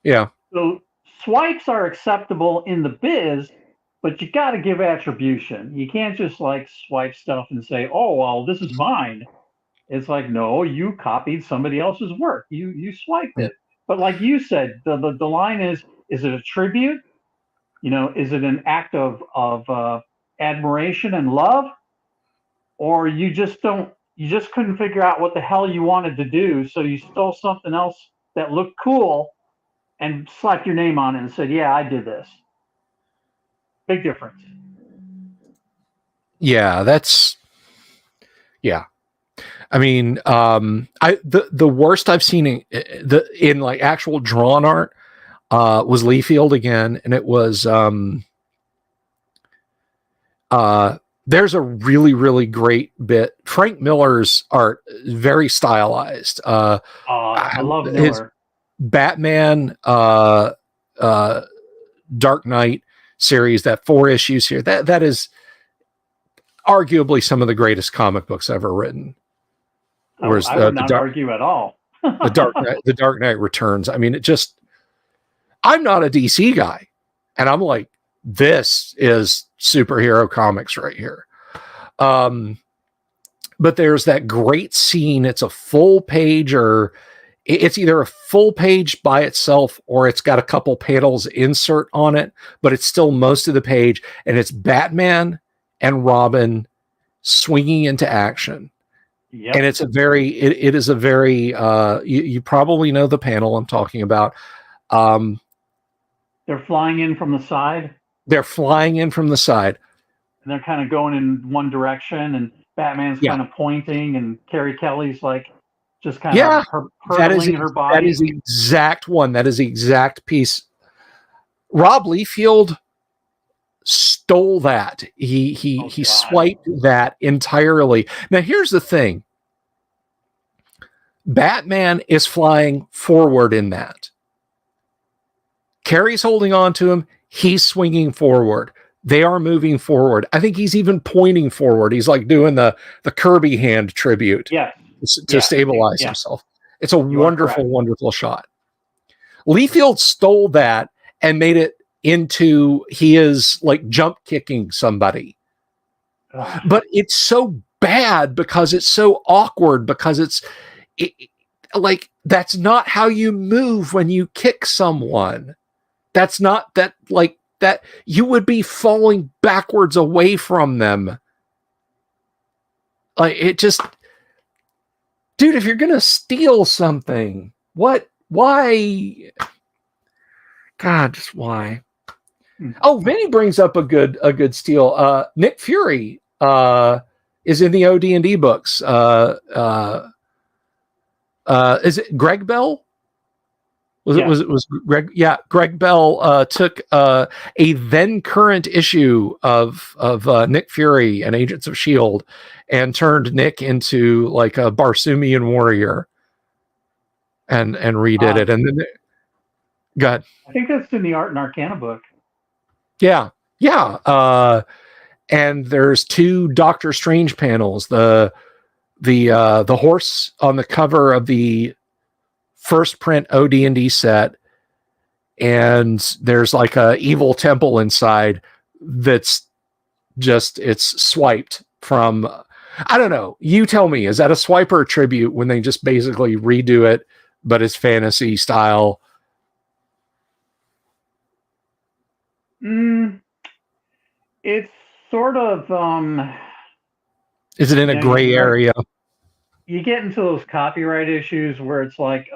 Speaker 1: Yeah.
Speaker 2: So swipes are acceptable in the biz, but you got to give attribution. You can't just like swipe stuff and say, oh, well, this is mine. It's like, no, you copied somebody else's work. You swiped it. But like you said, the line is it a tribute? Is it an act of admiration and love? Or you just couldn't figure out what the hell you wanted to do, so you stole something else that looked cool and slapped your name on it and said, yeah, I did this. Big difference.
Speaker 1: Yeah, I mean, the worst I've seen in like actual drawn art was Leafield again, and it was there's a really, really great bit. Frank Miller's art is very stylized.
Speaker 2: I love Miller. His
Speaker 1: Batman Dark Knight series, that 4 issues here, that is arguably some of the greatest comic books ever written.
Speaker 2: Whereas I would not argue at all.
Speaker 1: the Dark Knight Returns. I mean, I'm not a DC guy, and I'm like, this is superhero comics right here. But there's that great scene. It's a full page, or it's either a full page by itself or it's got a couple panels insert on it, but it's still most of the page. And it's Batman and Robin swinging into action. Yep. And it is a very, you probably know the panel I'm talking about.
Speaker 2: They're flying in from the side.
Speaker 1: They're flying in from the side.
Speaker 2: And they're kind of going in one direction, and Batman's kind of pointing, and Carrie Kelly's like just kind of hurtling her body.
Speaker 1: That is the exact one. That is the exact piece. Rob Liefeld stole that. He swiped that entirely. Now here's the thing. Batman is flying forward in that. Carrie's holding on to him. He's swinging forward. They are moving forward. I think he's even pointing forward. He's like doing the Kirby hand tribute to stabilize himself. It's a wonderful, wonderful shot. Liefeld stole that and made it into, he is like jump kicking somebody. But it's so bad because it's so awkward, because like, that's not how you move when you kick someone. That's not that, like, that you would be falling backwards away from them. Like, it just, dude, if you're going to steal something, why? God, just why? Oh, Vinny brings up a good steal. Nick Fury is in the OD&D books. Is it Greg Bell? Was Greg? Yeah, Greg Bell took a then current issue of Nick Fury and Agents of Shield and turned Nick into like a Barsoomian warrior and redid it. And then go ahead.
Speaker 2: I think that's in the Art and Arcana book.
Speaker 1: Yeah. And there's 2 Doctor Strange panels. The horse on the cover of the first print OD&D set, and there's like a evil temple inside that's just, it's swiped from, I don't know, you tell me, is that a swipe or a tribute when they just basically redo it but it's fantasy style?
Speaker 2: It's sort of
Speaker 1: is it in a gray area?
Speaker 2: You get into those copyright issues where it's like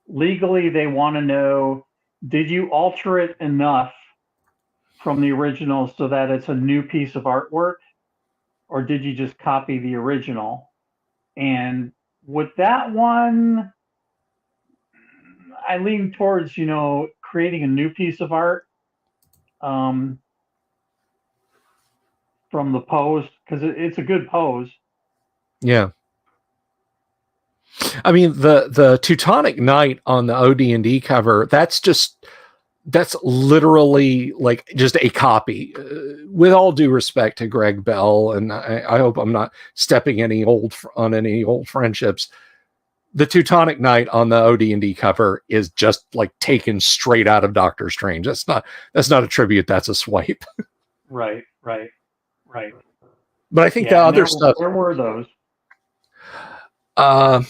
Speaker 2: legally they want to know, did you alter it enough from the original so that it's a new piece of artwork, or did you just copy the original? And with that one, I lean towards, creating a new piece of art from the pose, because it's a good pose.
Speaker 1: Yeah. I mean, the Teutonic Knight on the OD&D cover, that's literally like just a copy. With all due respect to Greg Bell, and I hope I'm not stepping on any old friendships, the Teutonic Knight on the OD&D cover is just like taken straight out of Doctor Strange. That's not a tribute. That's a swipe.
Speaker 2: Right.
Speaker 1: But I think the other stuff.
Speaker 2: Where were those?
Speaker 1: Let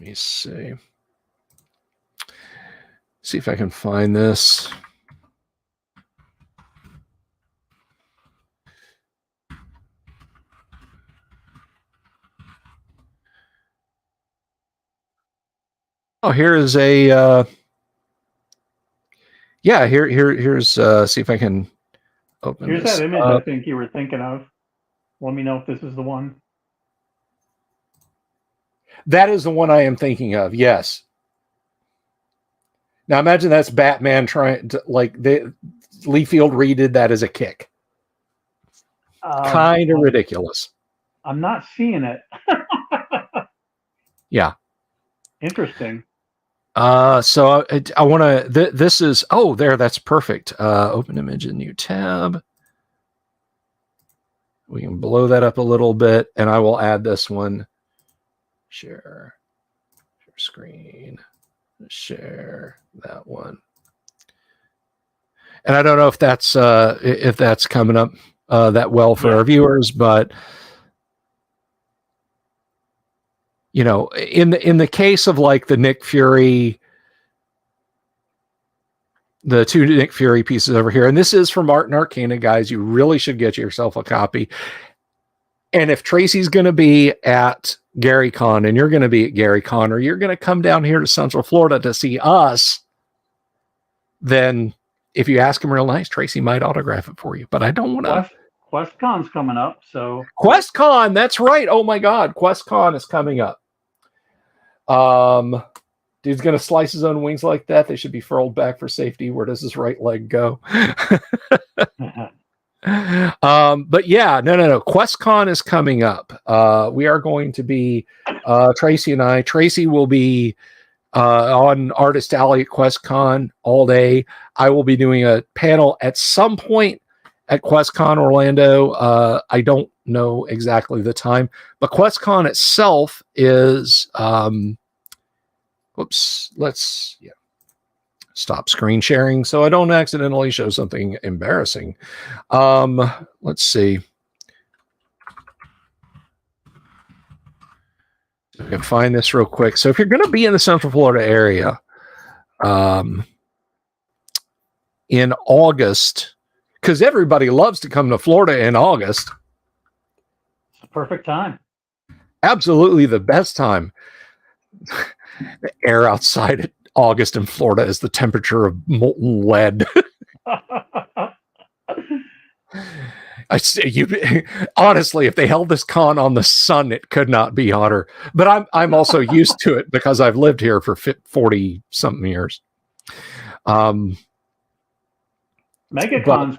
Speaker 1: me see. See if I can find this. Oh, here is a here's see if I can open
Speaker 2: Here's
Speaker 1: this
Speaker 2: that image I think you were thinking of. Let me know if this is the one.
Speaker 1: That is the one I am thinking of, yes. Now imagine that's Batman trying to, like, Lee Field redid that as a kick. Kind of ridiculous.
Speaker 2: I'm not seeing it.
Speaker 1: Yeah.
Speaker 2: Interesting.
Speaker 1: So I want to, this is, there, that's perfect. Open image in new tab. We can blow that up a little bit, and I will add this one. Share screen, share that one. And I don't know if that's coming up that well for our viewers, but in the case of like the Nick Fury, the 2 Nick Fury pieces over here, and this is from Art and Arcana, guys. You really should get yourself a copy. And if Tracy's going to be at GaryCon, and you're going to be at GaryCon, or you're going to come down here to Central Florida to see us, then if you ask him real nice, Tracy might autograph it for you. But I don't want to.
Speaker 2: QuestCon's coming up, so
Speaker 1: QuestCon, that's right. Oh my God, QuestCon is coming up. Dude's gonna slice his own wings like that. They should be furled back for safety. Where does his right leg go? But yeah, no. QuestCon is coming up. We are going to be Tracy and I. Tracy will be on Artist Alley at QuestCon all day. I will be doing a panel at some point at QuestCon Orlando. I don't know exactly the time, but QuestCon itself is let's stop screen sharing so I don't accidentally show something embarrassing. Let's see. I can find this real quick. So if you're going to be in the Central Florida area in August, because everybody loves to come to Florida in August.
Speaker 2: It's a perfect time. Absolutely
Speaker 1: Absolutely the best time. The air outside August in Florida is the temperature of molten lead. Honestly, if they held this con on the sun, it could not be hotter. But I'm also used to it because I've lived here for 40 something years.
Speaker 2: MegaCon's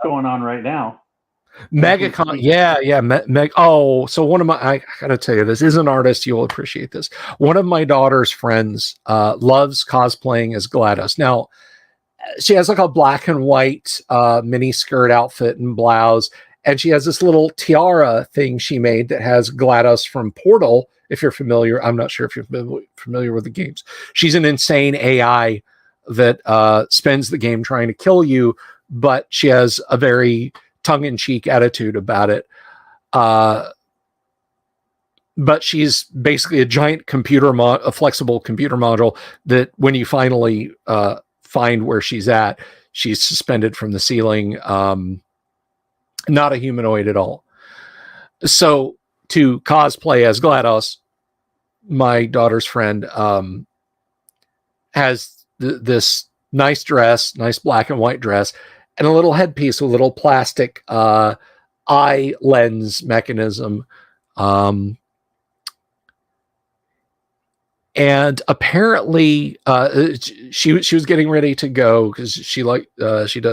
Speaker 2: going on right now.
Speaker 1: MegaCon, yeah. So one of I gotta tell you, this is an artist. You'll appreciate this. One of my daughter's friends loves cosplaying as GLaDOS. Now, she has like a black and white mini skirt outfit and blouse, and she has this little tiara thing she made that has GLaDOS from Portal. If you're familiar, I'm not sure if you're familiar with the games. She's an insane AI that spends the game trying to kill you, but she has a very tongue-in-cheek attitude about it. But she's basically a giant a flexible computer module that when you finally find where she's at, she's suspended from the ceiling. Not a humanoid at all. So to cosplay as GLaDOS, my daughter's friend has this nice dress, nice black and white dress, and a little headpiece with a little plastic eye lens mechanism. And apparently she was getting ready to go because she does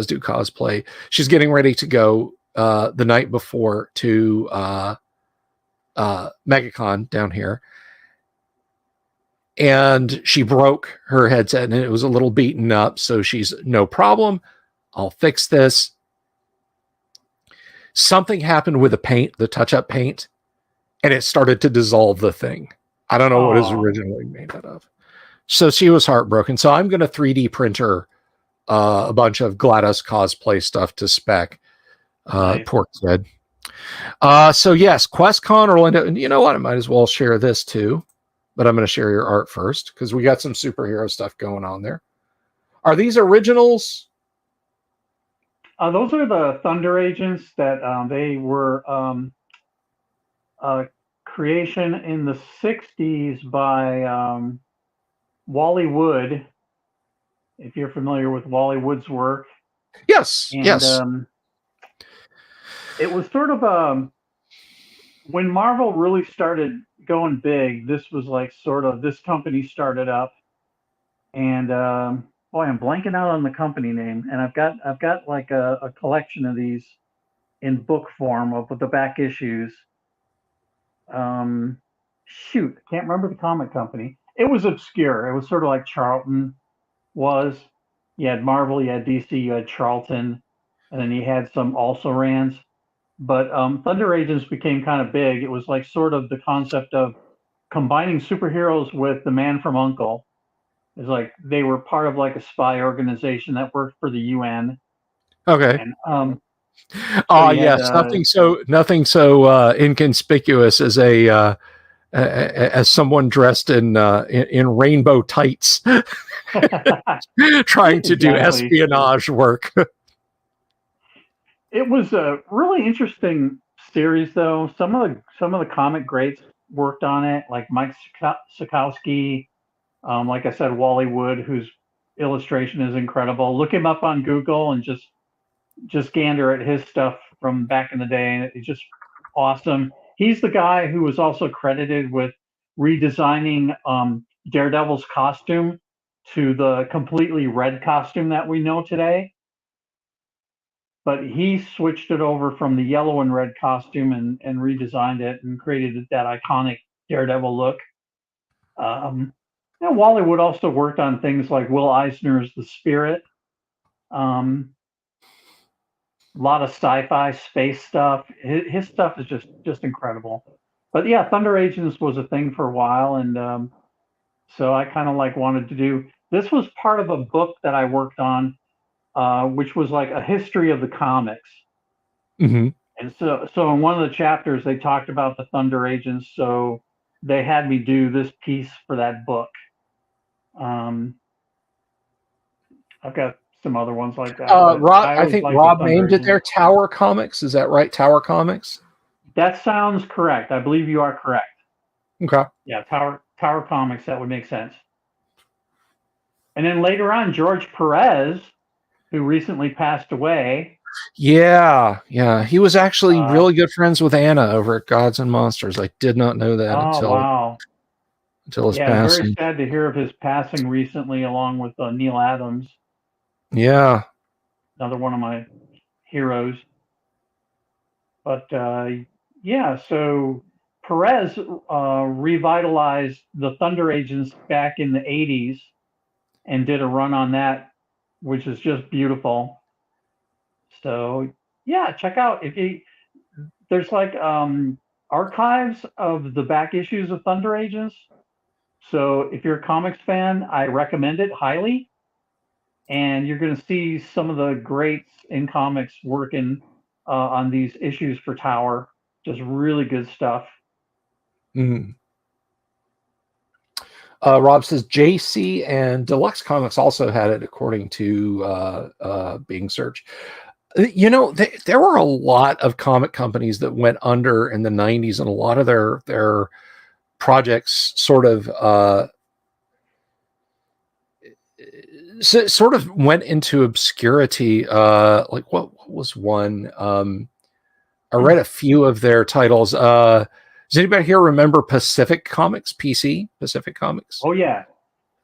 Speaker 1: do cosplay. She's getting ready to go the night before to MegaCon down here. And she broke her headset and it was a little beaten up. So she's, no problem, I'll fix this. Something happened with the touch-up paint, and it started to dissolve the thing. I don't know what it was originally made out of. So she was heartbroken. So I'm going to 3D printer a bunch of GLaDOS cosplay stuff to spec. Nice. Poor kid. So yes, QuestCon Orlando. And you know what? I might as well share this too. But I'm going to share your art first because we got some superhero stuff going on there. Are these originals?
Speaker 2: Those are the Thunder Agents that they were creation in the 60s by Wally Wood. If you're familiar with Wally Wood's work.
Speaker 1: Yes,
Speaker 2: and,
Speaker 1: yes.
Speaker 2: It was sort of when Marvel really started going big, this was like sort of this company started up, and boy, I'm blanking out on the company name, and I've got like a collection of these in book form of the back issues. Shoot, I can't remember the comic company. It was obscure. It was sort of like Charlton was. You had Marvel, you had DC, you had Charlton, and then you had some also rans. But Thunder Agents became kind of big. It was like sort of the concept of combining superheroes with the Man from U.N.C.L.E. It's like they were part of like a spy organization that worked for the UN.
Speaker 1: Okay.
Speaker 2: And,
Speaker 1: yes, nothing so inconspicuous as as someone dressed in rainbow tights, trying to do espionage work.
Speaker 2: It was a really interesting series, though. Some of the comic greats worked on it, like Mike Sikowski, like I said, Wally Wood, whose illustration is incredible. Look him up on Google and just gander at his stuff from back in the day, and it's just awesome. He's the guy who was also credited with redesigning Daredevil's costume to the completely red costume that we know today. But he switched it over from the yellow and red costume and redesigned it and created that iconic Daredevil look. Wally Wood also worked on things like Will Eisner's The Spirit. A lot of sci-fi space stuff. His stuff is just incredible. But yeah, Thunder Agents was a thing for a while, and so I kind of like wanted to do. This was part of a book that I worked on, which was like a history of the comics.
Speaker 1: Mm-hmm.
Speaker 2: And so in one of the chapters they talked about the Thunder Agents, so they had me do this piece for that book. I've got some other ones like that.
Speaker 1: I think Rob named it there. Tower Comics, is that right? Tower Comics.
Speaker 2: That sounds correct. I believe you are correct.
Speaker 1: Okay.
Speaker 2: Yeah, Tower Comics. That would make sense. And then later on, George Perez, who recently passed away.
Speaker 1: Yeah, yeah. He was actually
Speaker 2: Uh,
Speaker 1: really good friends with Anna over at Gods and Monsters. I did not know that
Speaker 2: oh, wow.
Speaker 1: until his
Speaker 2: Yeah, very
Speaker 1: passing.
Speaker 2: sad to hear of his passing recently, along with Neil Adams,
Speaker 1: Yeah.
Speaker 2: another one of my heroes. But yeah, so Perez revitalized the Thunder Agents back in the 80s and did a run on that, which is just beautiful. So yeah, check out if you there's like archives of the back issues of Thunder Agents. So if you're a comics fan, I recommend it highly. And you're going to see some of the greats in comics working on these issues for Tower. Just really good stuff.
Speaker 1: Mm. Rob says JC and Deluxe Comics also had it, according to Bing Search. You know, there were a lot of comic companies that went under in the 90s, and a lot of their projects sort of went into obscurity. Like what was one? I read a few of their titles. Does anybody here remember Pacific Comics? Pacific Comics.
Speaker 2: Oh yeah,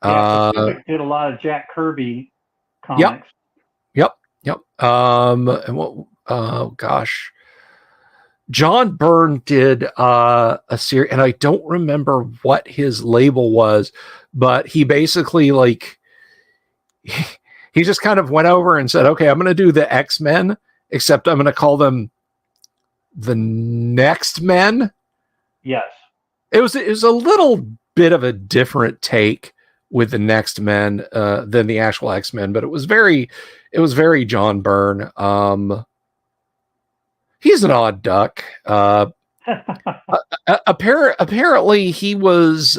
Speaker 2: yeah. Pacific did a lot of Jack Kirby
Speaker 1: Yep,
Speaker 2: comics.
Speaker 1: yep. And what? Oh gosh, John Byrne did a series, and I don't remember what his label was, but he basically like he just kind of went over and said, "Okay, I'm going to do the X-Men, except I'm going to call them the Next Men."
Speaker 2: Yes.
Speaker 1: It was a little bit of a different take with the Next Men than the actual X-Men, but it was very John Byrne. He's an odd duck. Apparently he was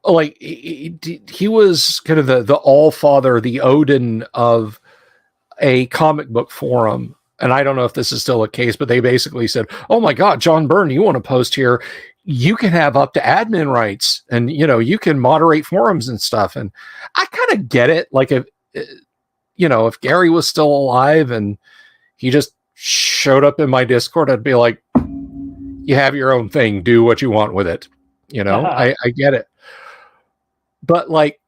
Speaker 1: like he was kind of the all father, the Odin of a comic book forum. And I don't know if this is still a case, but they basically said, "Oh my God, John Byrne, you want to post here? You can have up to admin rights, and you can moderate forums and stuff." And I kind of get it. Like if Gary was still alive and he just showed up in my Discord, I'd be like, "You have your own thing. Do what you want with it." I get it. But like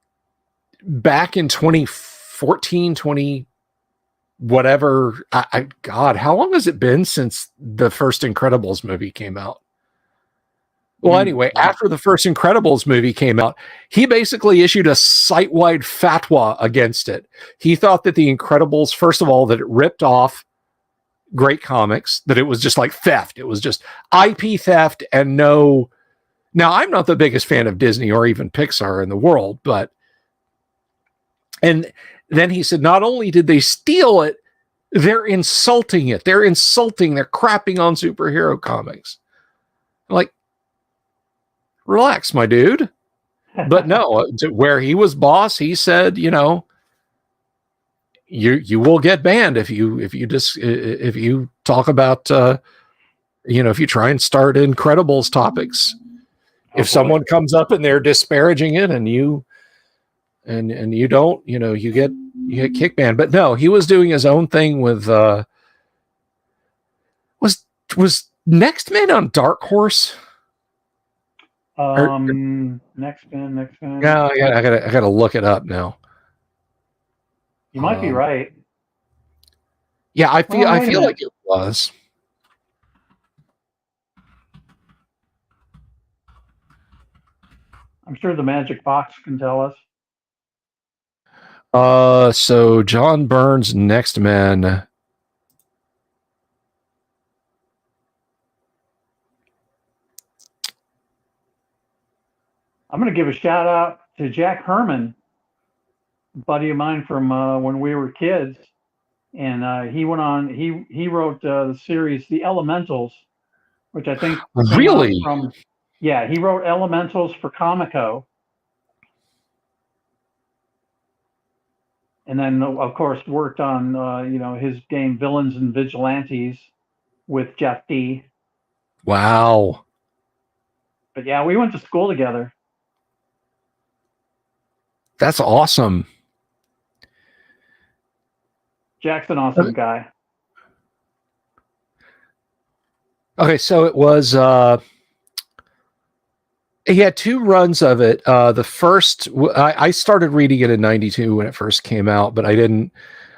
Speaker 1: back in 2014, 20 whatever, God, how long has it been since the first Incredibles movie came out? Well, anyway, after the first Incredibles movie came out, he basically issued a site-wide fatwa against it. He thought that the Incredibles, first of all, that it ripped off great comics, that it was just like theft. It was just IP theft and no. Now, I'm not the biggest fan of Disney or even Pixar in the world, and then he said, not only did they steal it, they're insulting it. They're crapping on superhero comics. I'm like, relax, my dude. But no, where he was boss, he said, you will get banned if you talk about if you try and start Incredibles topics. If someone comes up and they're disparaging it and you don't, you get kick banned. But no, he was doing his own thing with was Next Man on Dark Horse?
Speaker 2: Next Man.
Speaker 1: Yeah, I gotta look it up now.
Speaker 2: You might be right.
Speaker 1: Yeah, I feel like it was.
Speaker 2: I'm sure the Magic Box can tell us.
Speaker 1: So John Byrne's Next Men.
Speaker 2: I'm going to give a shout out to Jack Herman, a buddy of mine from when we were kids, and he went on. He wrote the series The Elementals, which I think
Speaker 1: really
Speaker 2: from. Yeah, he wrote Elementals for Comico. And then, of course, worked on his game Villains and Vigilantes with Jeff D.
Speaker 1: Wow.
Speaker 2: But yeah, we went to school together.
Speaker 1: That's awesome.
Speaker 2: Jack's an awesome guy.
Speaker 1: Okay, so it was he had 2 runs of it. The first I started reading it in 92 when it first came out, but I didn't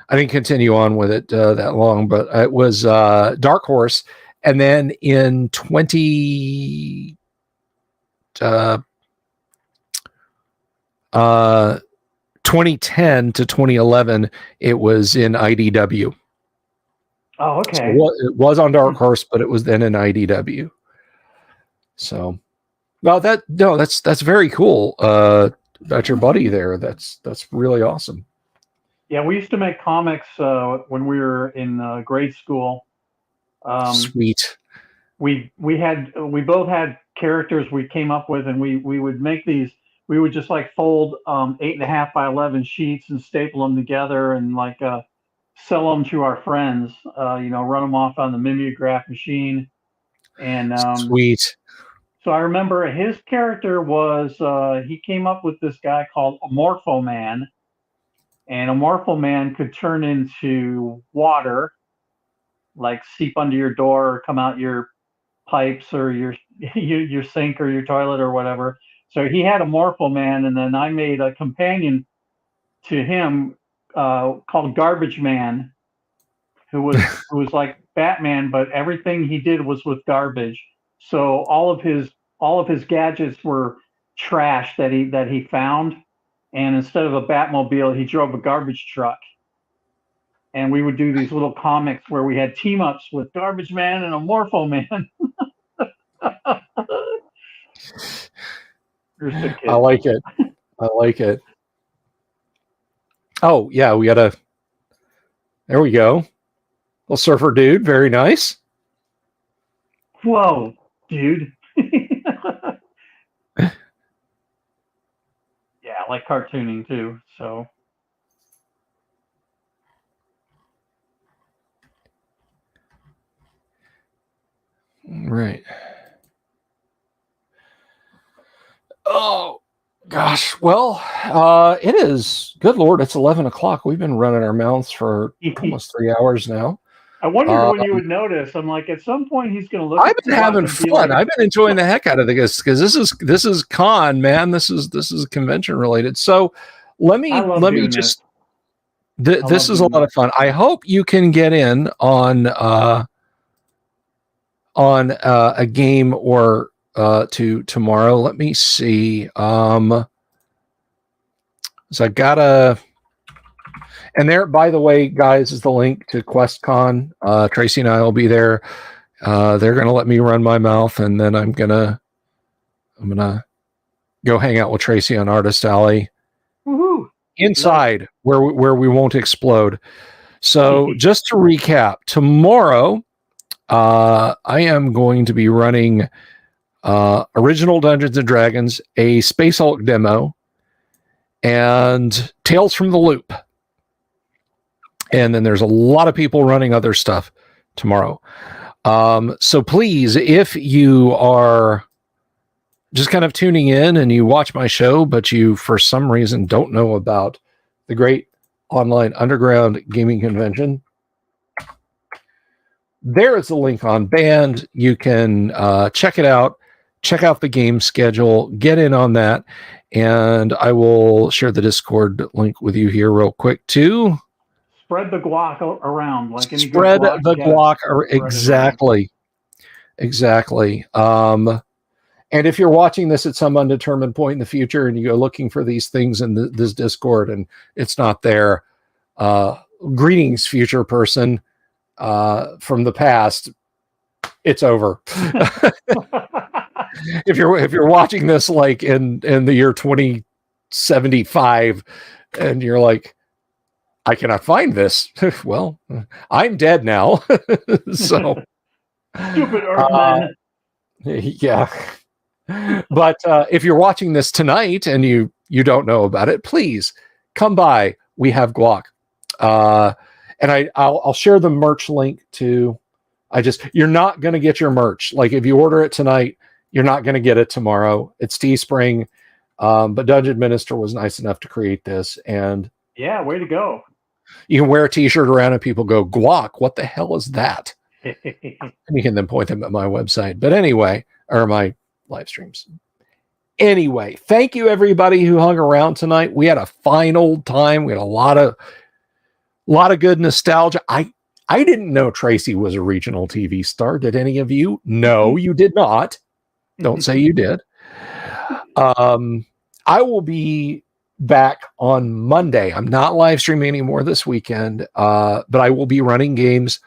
Speaker 1: continue on with it that long, but it was Dark Horse, and then in 2010 to 2011 it was in IDW.
Speaker 2: Oh, okay.
Speaker 1: So it was on Dark Horse, but it was then in IDW. So, well, that's very cool. About your buddy there. That's really awesome.
Speaker 2: Yeah, we used to make comics when we were in grade school.
Speaker 1: Sweet.
Speaker 2: We both had characters we came up with, and we would make these. We would just like fold 8.5 by 11 sheets and staple them together, and like sell them to our friends. Run them off on the mimeograph machine, and
Speaker 1: sweet.
Speaker 2: So I remember his character was he came up with this guy called a Morpho Man, and a Morpho Man could turn into water, like seep under your door or come out your pipes or your your sink or your toilet or whatever. So he had a Morpho Man, and then I made a companion to him called Garbage Man, who was like Batman, but everything he did was with garbage. So all of his gadgets were trash that he found, and instead of a Batmobile, he drove a garbage truck. And we would do these little comics where we had team ups with Garbage Man and a Morpho Man.
Speaker 1: I like it. I like it. Oh yeah, we got a. There we go. Little surfer dude, very nice.
Speaker 2: Whoa, dude. Yeah, I like cartooning too, so.
Speaker 1: Right. Oh gosh. Well, it is. Good Lord, it's 11 o'clock. We've been running our mouths for almost 3 hours now.
Speaker 2: I wondered when you would notice. I'm like, at some point he's going to look.
Speaker 1: I've been having fun. Like, I've been enjoying the heck out of this because this is con, man. This is convention related. So let me just. This is a lot of fun. I hope you can get in on a game or to tomorrow. Let me see. So I gotta. And there, by the way, guys, is the link to QuestCon. Tracy and I will be there. They're going to let me run my mouth, and then I'm gonna go hang out with Tracy on Artist Alley.
Speaker 2: Woohoo!
Speaker 1: Inside, nice. where we won't explode. So just to recap, tomorrow I am going to be running original Dungeons and Dragons, a Space Hulk demo, and Tales from the Loop. And then there's a lot of people running other stuff tomorrow. So please, if you are just kind of tuning in and you watch my show, but you, for some reason, don't know about the great online underground gaming convention, there is a link on Band. You can check it out, check out the game schedule, get in on that. And I will share the Discord link with you here real quick, too.
Speaker 2: Spread the guac around, like any
Speaker 1: spread the guac, exactly. And if you're watching this at some undetermined point in the future, and you go looking for these things in this Discord, and it's not there, greetings, future person from the past. It's over. if you're watching this like in the year 2075, and you're like, I cannot find this. Well, I'm dead now. So
Speaker 2: stupid Earthman.
Speaker 1: Yeah. But if you're watching this tonight and you don't know about it, please come by. We have guac. And I'll share the merch link too. You're not going to get your merch. Like if you order it tonight, You're not going to get it tomorrow. It's Teespring, but Dungeon Minister was nice enough to create this, and
Speaker 2: yeah, way to go.
Speaker 1: You can wear a T-shirt around and people go, "Guac, what the hell is that?" And you can then point them at my website. But anyway, or my live streams. Anyway, thank you everybody who hung around tonight. We had a fine old time. We had a lot of good nostalgia. I didn't know Tracy was a regional TV star. Did any of you? No, you did not. Don't say you did. I will be back on Monday. I'm not live streaming anymore this weekend, but I will be running games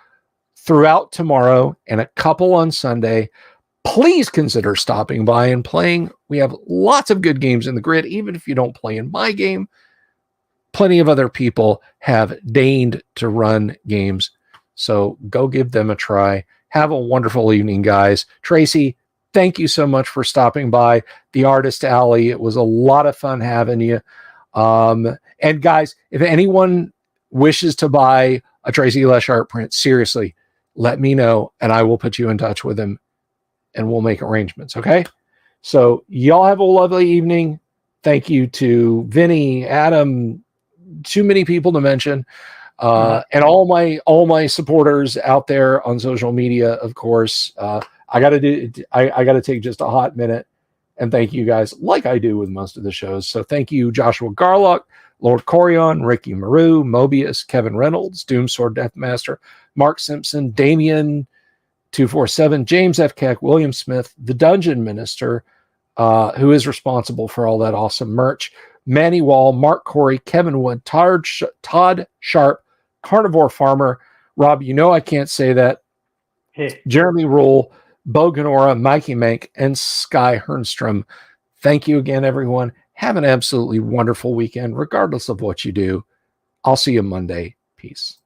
Speaker 1: throughout tomorrow and a couple on Sunday. Please consider stopping by and playing. We have lots of good games in the grid. Even if you don't play in my game, plenty of other people have deigned to run games. So go give them a try. Have a wonderful evening, guys. Tracy, thank you so much for stopping by the Artist Alley. It was a lot of fun having you. And guys, if anyone wishes to buy a Tracy Lesch art print, seriously, let me know and I will put you in touch with him and we'll make arrangements. Okay. So y'all have a lovely evening. Thank you to Vinny, Adam, too many people to mention, and all my supporters out there on social media. Of course, I got to take just a hot minute and thank you guys like I do with most of the shows. So thank you, Joshua Garlock, Lord Corion, Ricky Maru, Mobius, Kevin Reynolds, Doomsword Deathmaster, Mark Simpson, Damien 247, James F. Keck, William Smith, the Dungeon Minister, who is responsible for all that awesome merch, Manny Wall, Mark Corey, Kevin Wood, Todd Sharp, Carnivore Farmer, Rob, you know I can't say that, Jeremy Rule, Bo Ganora, Mikey Mank, and Sky Hernstrom. Thank you again, everyone. Have an absolutely wonderful weekend, regardless of what you do. I'll see you Monday. Peace.